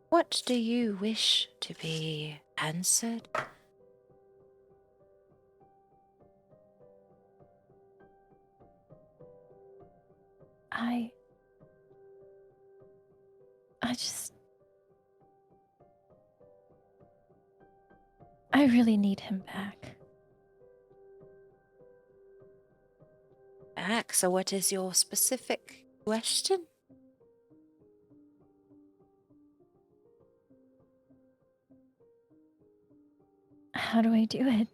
What do you wish to be answered? I really need him back. Back, so what is your specific question? How do I do it?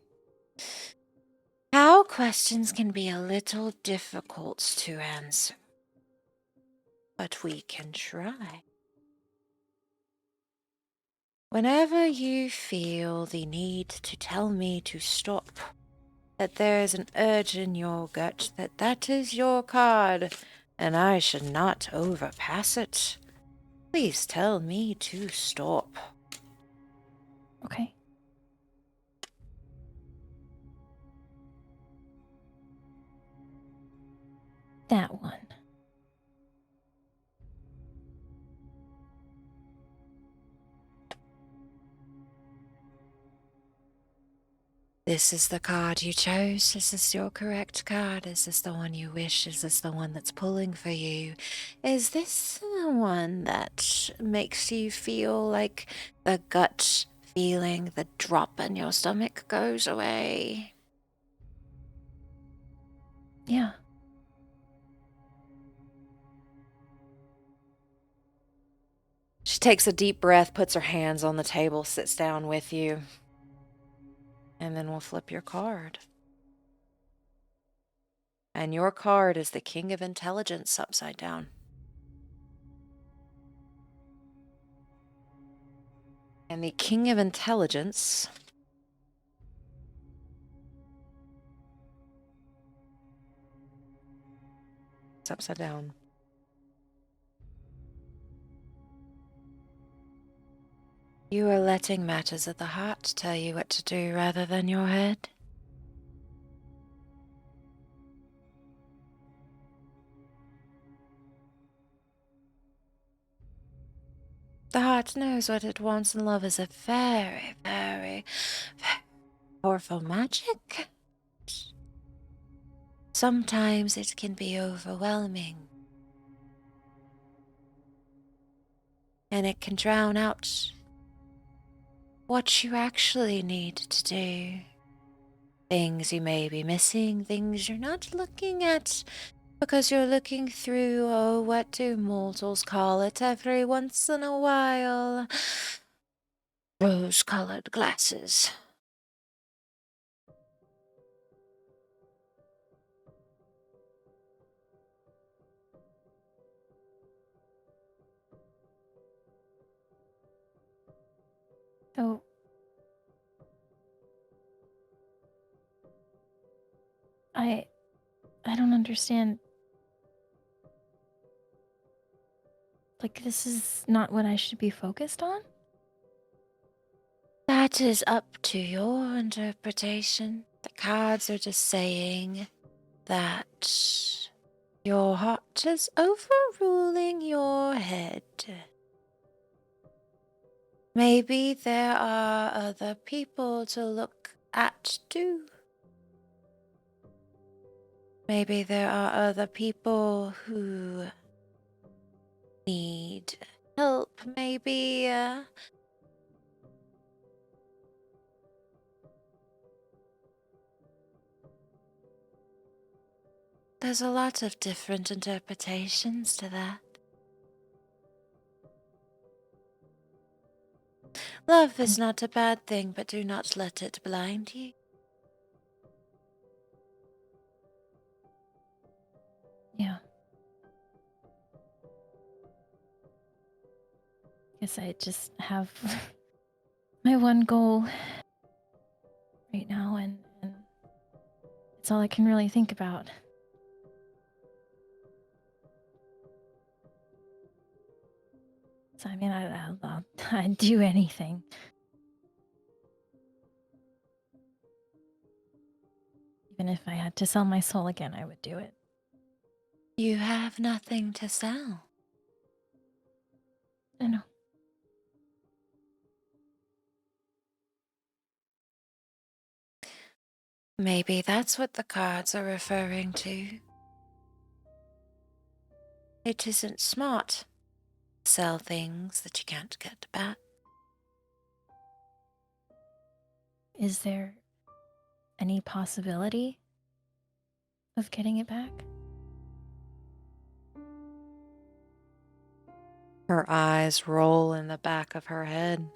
How questions can be a little difficult to answer, but we can try. Whenever you feel the need to tell me to stop, that there is an urge in your gut that is your card, and I should not overpass it, please tell me to stop. Okay. That one. This is the card you chose. Is this your correct card? Is this the one you wish? Is this the one that's pulling for you? Is this the one that makes you feel like the gut feeling, the drop in your stomach goes away? Yeah. She takes a deep breath, puts her hands on the table, sits down with you, and then we'll flip your card. And your card is the King of Intelligence upside down. And the King of Intelligence is upside down. You are letting matters of the heart tell you what to do rather than your head. The heart knows what it wants, and love is a very, very, very powerful magic. Sometimes it can be overwhelming, and it can drown out what you actually need to do. Things you may be missing, things you're not looking at because you're looking through, oh, what do mortals call it every once in a while? Rose-colored glasses. So, I don't understand. Like, this is not what I should be focused on? That is up to your interpretation. The cards are just saying that your heart is overruling your head. Maybe there are other people to look at too. Maybe there are other people who need help. Maybe there's a lot of different interpretations to that. Love is not a bad thing, but do not let it blind you. Yeah. Guess I just have my one goal right now, and it's all I can really think about. So, I mean, I'd do anything. Even if I had to sell my soul again, I would do it. You have nothing to sell. I know. Maybe that's what the cards are referring to. It isn't smart to sell things that you can't get back. Is there any possibility of getting it back? Her eyes roll in the back of her head.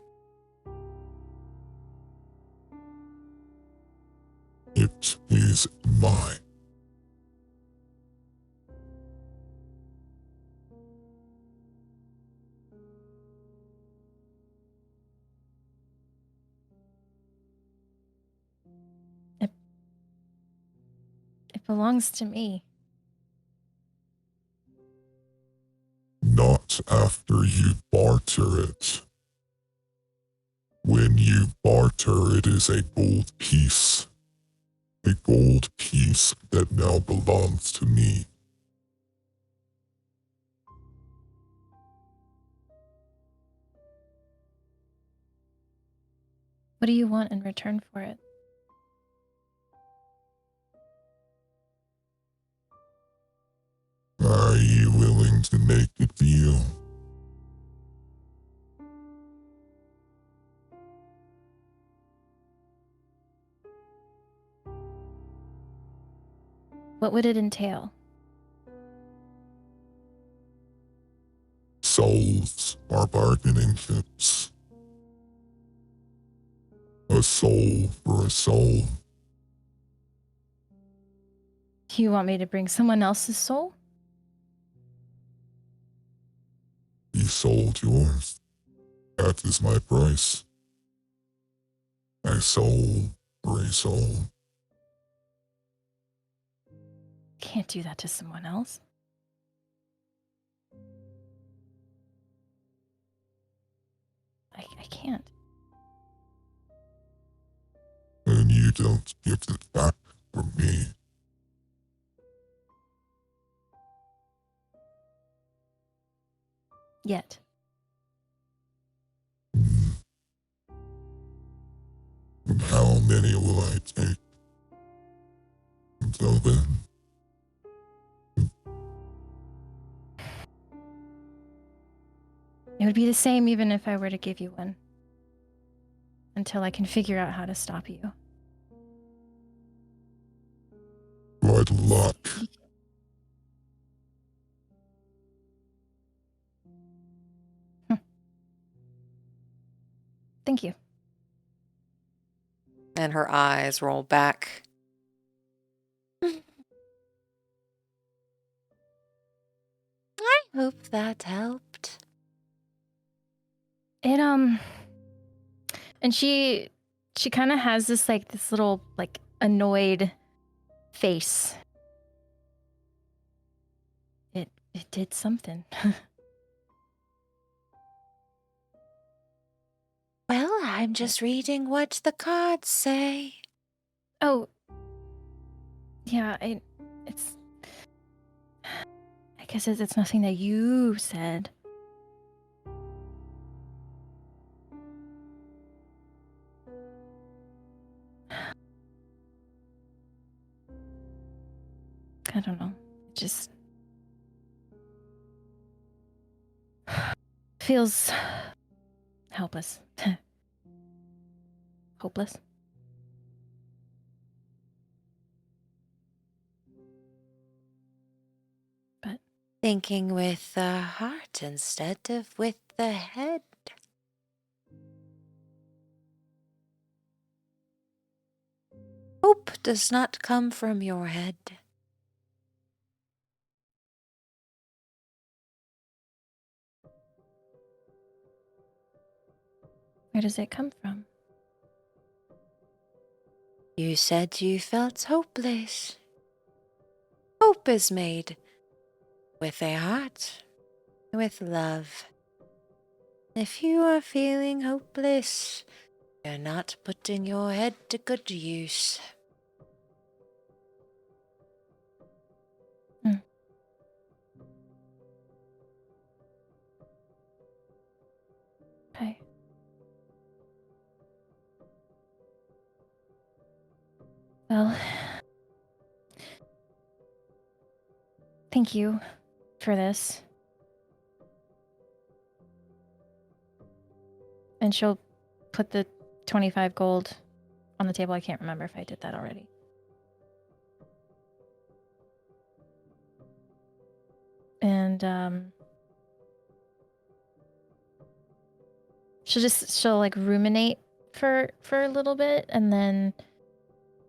It is mine. It belongs to me. Not after you barter it. When you barter, it is a gold piece. A gold piece that now belongs to me. What do you want in return for it? Are you willing to make a deal? What would it entail? Souls are bargaining chips. A soul for a soul. Do you want me to bring someone else's soul? You sold yours. That is my price. A soul for a soul. Can't do that to someone else. I can't. And you don't get it back from me. Yet. And how many will I take? Until then, It would be the same even if I were to give you one. Until I can figure out how to stop you. good luck. Thank you. And her eyes roll back. I hope that helped. It and she kind of has this this little annoyed face. It did something. Well, I'm just reading what the cards say. Oh. Yeah, I guess it's nothing that you said. I don't know. It just feels helpless. Hopeless. But Thinking with the heart instead of with the head. Hope does not come from your head. where does it come from? You said you felt hopeless. Hope is made with a heart, with love. If you are feeling hopeless, you're not putting your head to good use. Okay. Well, thank you for this. And she'll put the 25 gold on the table. I can't remember if I did that already. And she'll ruminate for a little bit, and then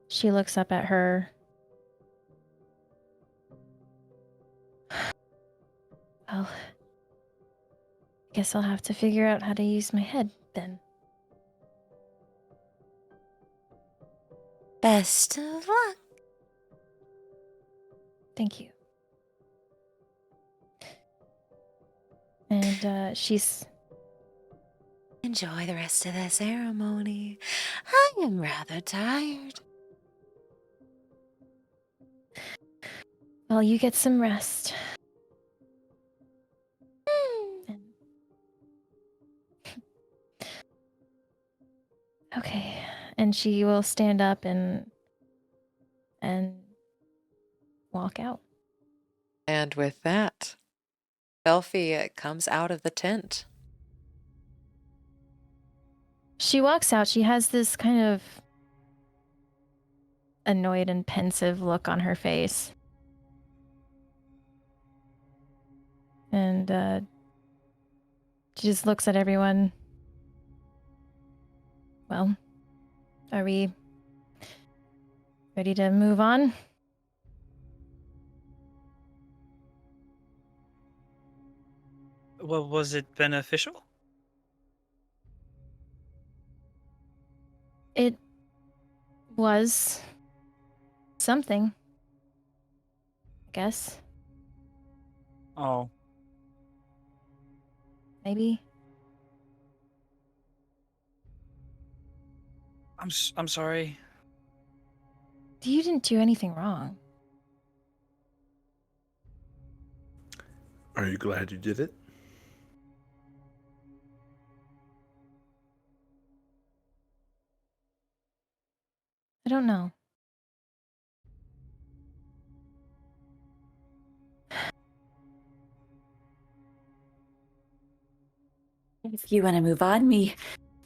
she looks up at her. Well, I guess I'll have to figure out how to use my head then. Best of luck. Thank you. And she's... Enjoy the rest of the ceremony. I am rather tired. Well, you get some rest. And Okay. And she will stand up and walk out. And with that, Velphie comes out of the tent. She walks out. She has this kind of annoyed and pensive look on her face. And she just looks at everyone. Well, are we ready to move on? Well, was it beneficial? It was something, I guess. Oh, Maybe. I'm sorry. You didn't do anything wrong. Are you glad you did it? I don't know. If you want to move on, we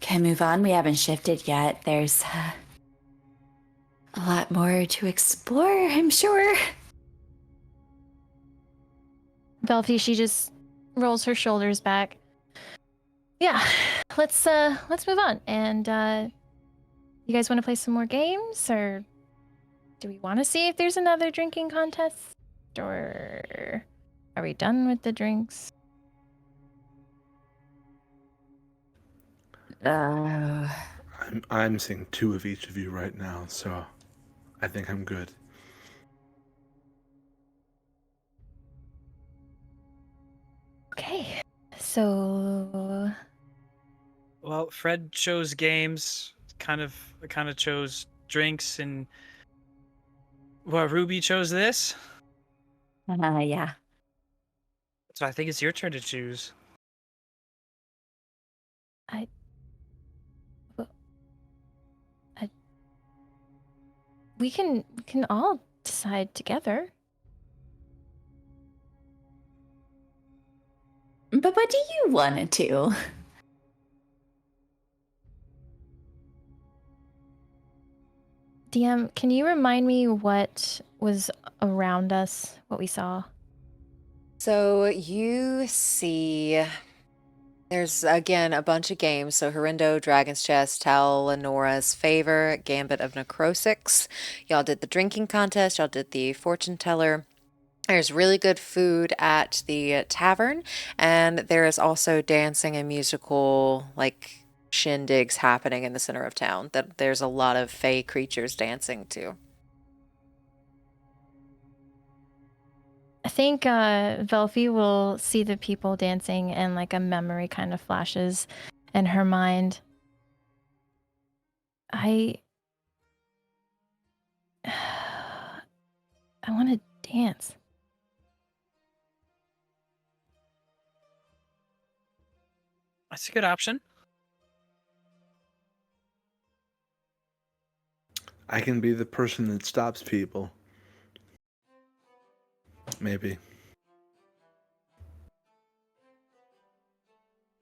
can move on. We haven't shifted yet. There's a lot more to explore, I'm sure. Velphie, she just rolls her shoulders back. Yeah, let's move on. And you guys want to play some more games, or do we want to see if there's another drinking contest, or are we done with the drinks? I'm seeing 2 of each of you right now, so I think I'm good. Okay, so Well, Fred chose games, kind of chose drinks, and well, Ruby chose this. Yeah. So I think it's your turn to choose. we can all decide together. But what do you want to do? DM, can you remind me what was around us, what we saw? So you see, there's again a bunch of games. So Horindo, Dragon's Chest, Tal, Lenora's Favor, Gambit of Necrosix. Y'all did the drinking contest. Y'all did the fortune teller. There's really good food at the tavern, and there is also dancing and musical like shindigs happening in the center of town. That there's a lot of fey creatures dancing too. I think Velphie will see the people dancing and like a memory kind of flashes in her mind. I want to dance. That's a good option. I can be the person that stops people. Maybe.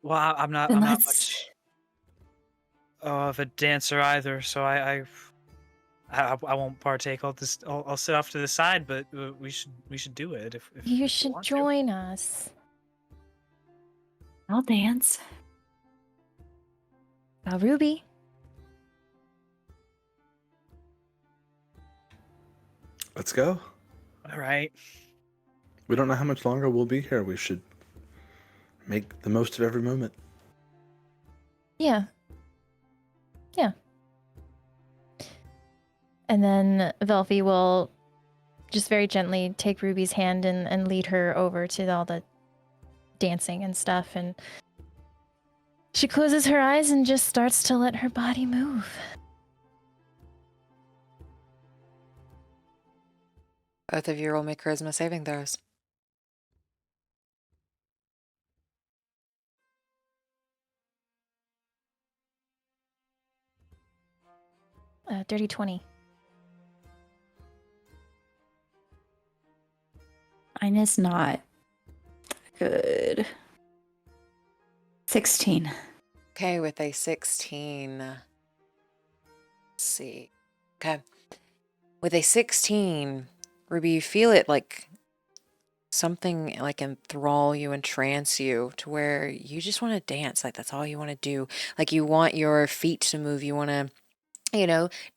Well, I'm not Then much let's. of a dancer either, so I won't partake. I'll sit off to the side, but we should do it if You you should want to. join us. I'll dance. Ruby. Let's go. All right. We don't know how much longer we'll be here. We should make the most of every moment. Yeah. Yeah. And then Velphie will just very gently take Ruby's hand and lead her over to all the dancing and stuff. And she closes her eyes and just starts to let her body move. Both of you roll me charisma saving throws. Dirty 20. Mine is not good. 16. Okay, with a 16. Let's see. Okay. With a 16, Ruby, you feel it like something like enthrall you and trance you to where you just want to dance. Like that's all you want to do. Like you want your feet to move. You want to,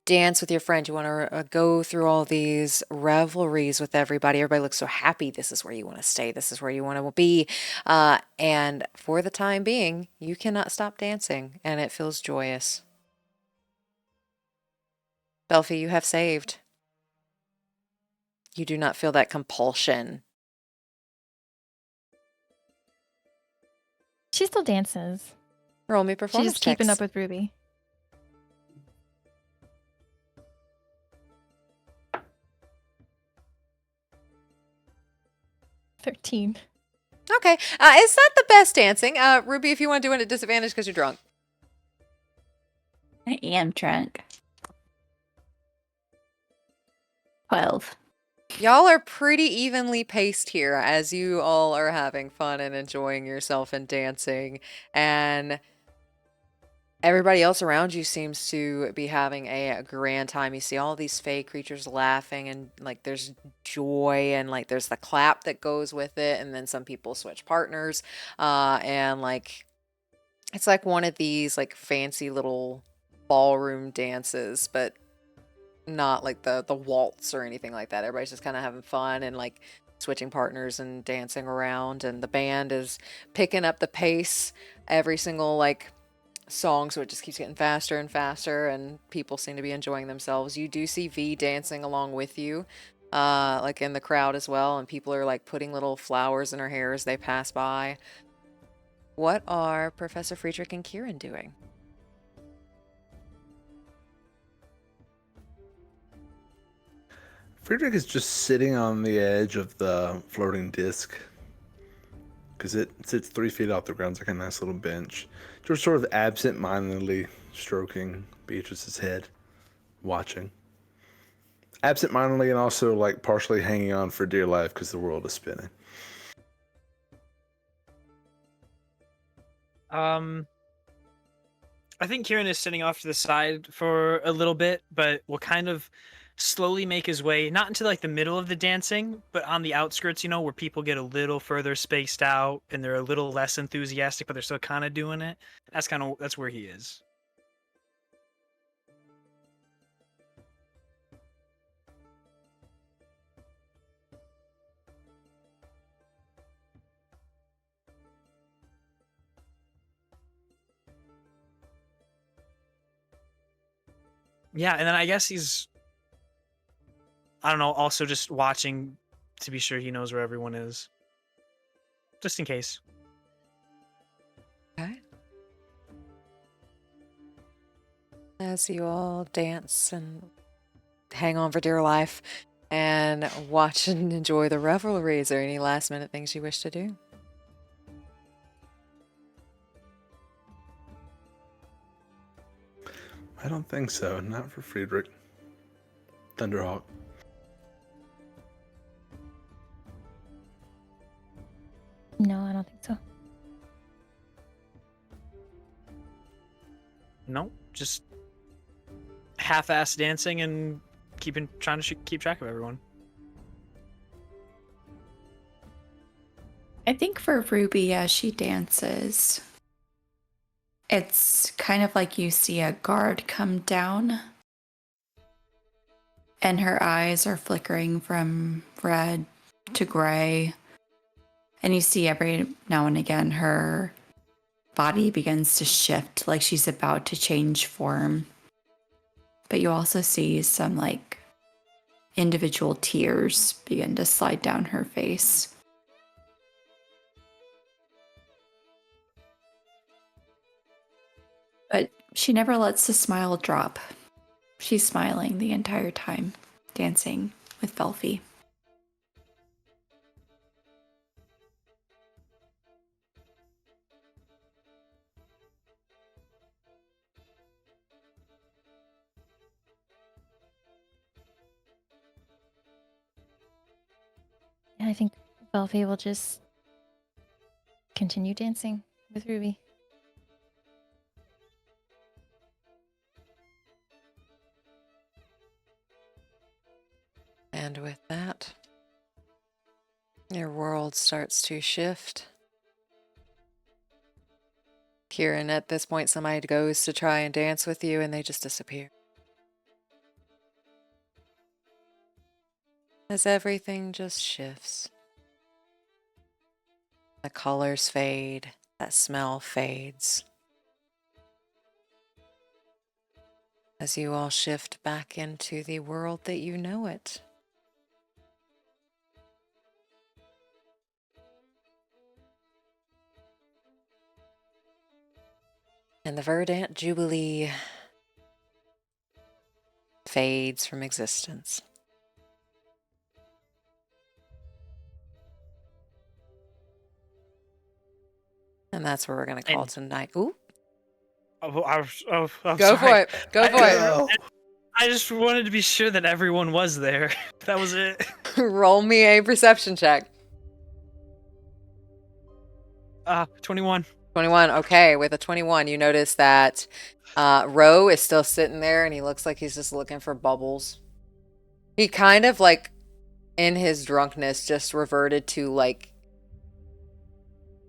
dance with your friend. You want to go through all these revelries with everybody. Everybody looks so happy. This is where you want to stay. This is where you want to be. And for the time being, you cannot stop dancing and it feels joyous. Velphie, you have saved. You do not feel that compulsion. She still dances. Roll me She's performance just keeping checks. up with Ruby. $13. Okay. It's not the best dancing. Ruby, if you want to do it at disadvantage because you're drunk. I am drunk. 12. Y'all are pretty evenly paced here as you all are having fun and enjoying yourself and dancing. And everybody else around you seems to be having a grand time. You see all these fey creatures laughing and like there's joy and like there's the clap that goes with it. And then some people switch partners. And like it's like one of these like fancy little ballroom dances, but not like the waltz or anything like that. Everybody's just kind of having fun and like switching partners and dancing around, and the band is picking up the pace every single like song, so it just keeps getting faster and faster, and people seem to be enjoying themselves. You do see V dancing along with you, like in the crowd as well, and people are like putting little flowers in her hair as they pass by. What are Professor Friedrich and Quirin doing? Friedrich is just sitting on the edge of the floating disc because it sits 3 feet off the ground. It's like a nice little bench. Just sort of absent-mindedly stroking Beatrice's head, watching. Absent-mindedly and also like partially hanging on for dear life because the world is spinning. I think Quirin is sitting off to the side for a little bit, but will kind of slowly make his way, not into like the middle of the dancing, but on the outskirts, where people get a little further spaced out and they're a little less enthusiastic, but they're still kind of doing it. That's where he is. Yeah, and then I guess he's, I don't know, also just watching to be sure he knows where everyone is. Just in case. Okay. As you all dance and hang on for dear life and watch and enjoy the revelry, is there any last minute things you wish to do? I don't think so. Not for Friedrich. Thunderhawk. No, I don't think so. No, just half-ass dancing and trying to keep track of everyone. I think for Ruby, as she dances, it's kind of like you see a guard come down, and her eyes are flickering from red to gray. And you see every now and again her body begins to shift, like she's about to change form. But you also see some like individual tears begin to slide down her face. But she never lets the smile drop. She's smiling the entire time, dancing with Velphie. Velphie will just continue dancing with Ruby. And with that, your world starts to shift. Quirin, at this point, somebody goes to try and dance with you and they just disappear. As everything just shifts. The colors fade, that smell fades. As you all shift back into the world that you know it. And the Verdant Jubilee fades from existence. And that's where we're going to call tonight. Ooh. I'm Go sorry. for it. Go for it. I just wanted to be sure that everyone was there. That was it. Roll me a perception check. 21. 21. Okay, with a 21, you notice that Ro is still sitting there and he looks like he's just looking for bubbles. He kind of like in his drunkenness just reverted to like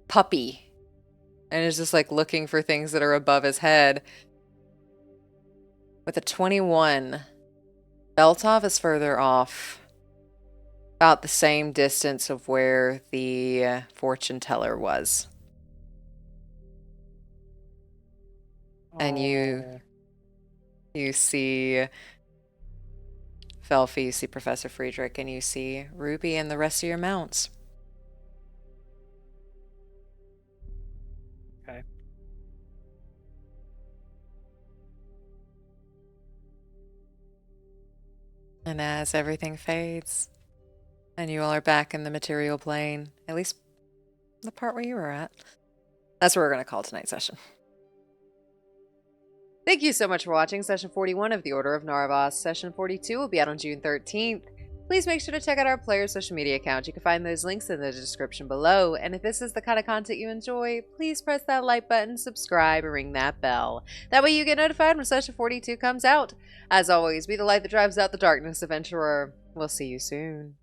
puppy and is just like looking for things that are above his head. With a 21, Beltov is further off, about the same distance of where the fortune teller was. And you see Velphie, you see Professor Friedrich, and you see Ruby and the rest of your mounts. Okay. And as everything fades, and you all are back in the material plane, at least the part where you were at, that's where we're going to call tonight's session. Thank you so much for watching Session 41 of the Order of Narvosc. Session 42 will be out on June 13th. Please make sure to check out our players' social media accounts. You can find those links in the description below. And if this is the kind of content you enjoy, please press that like button, subscribe, and ring that bell. That way you get notified when Session 42 comes out. As always, be the light that drives out the darkness, Adventurer. We'll see you soon.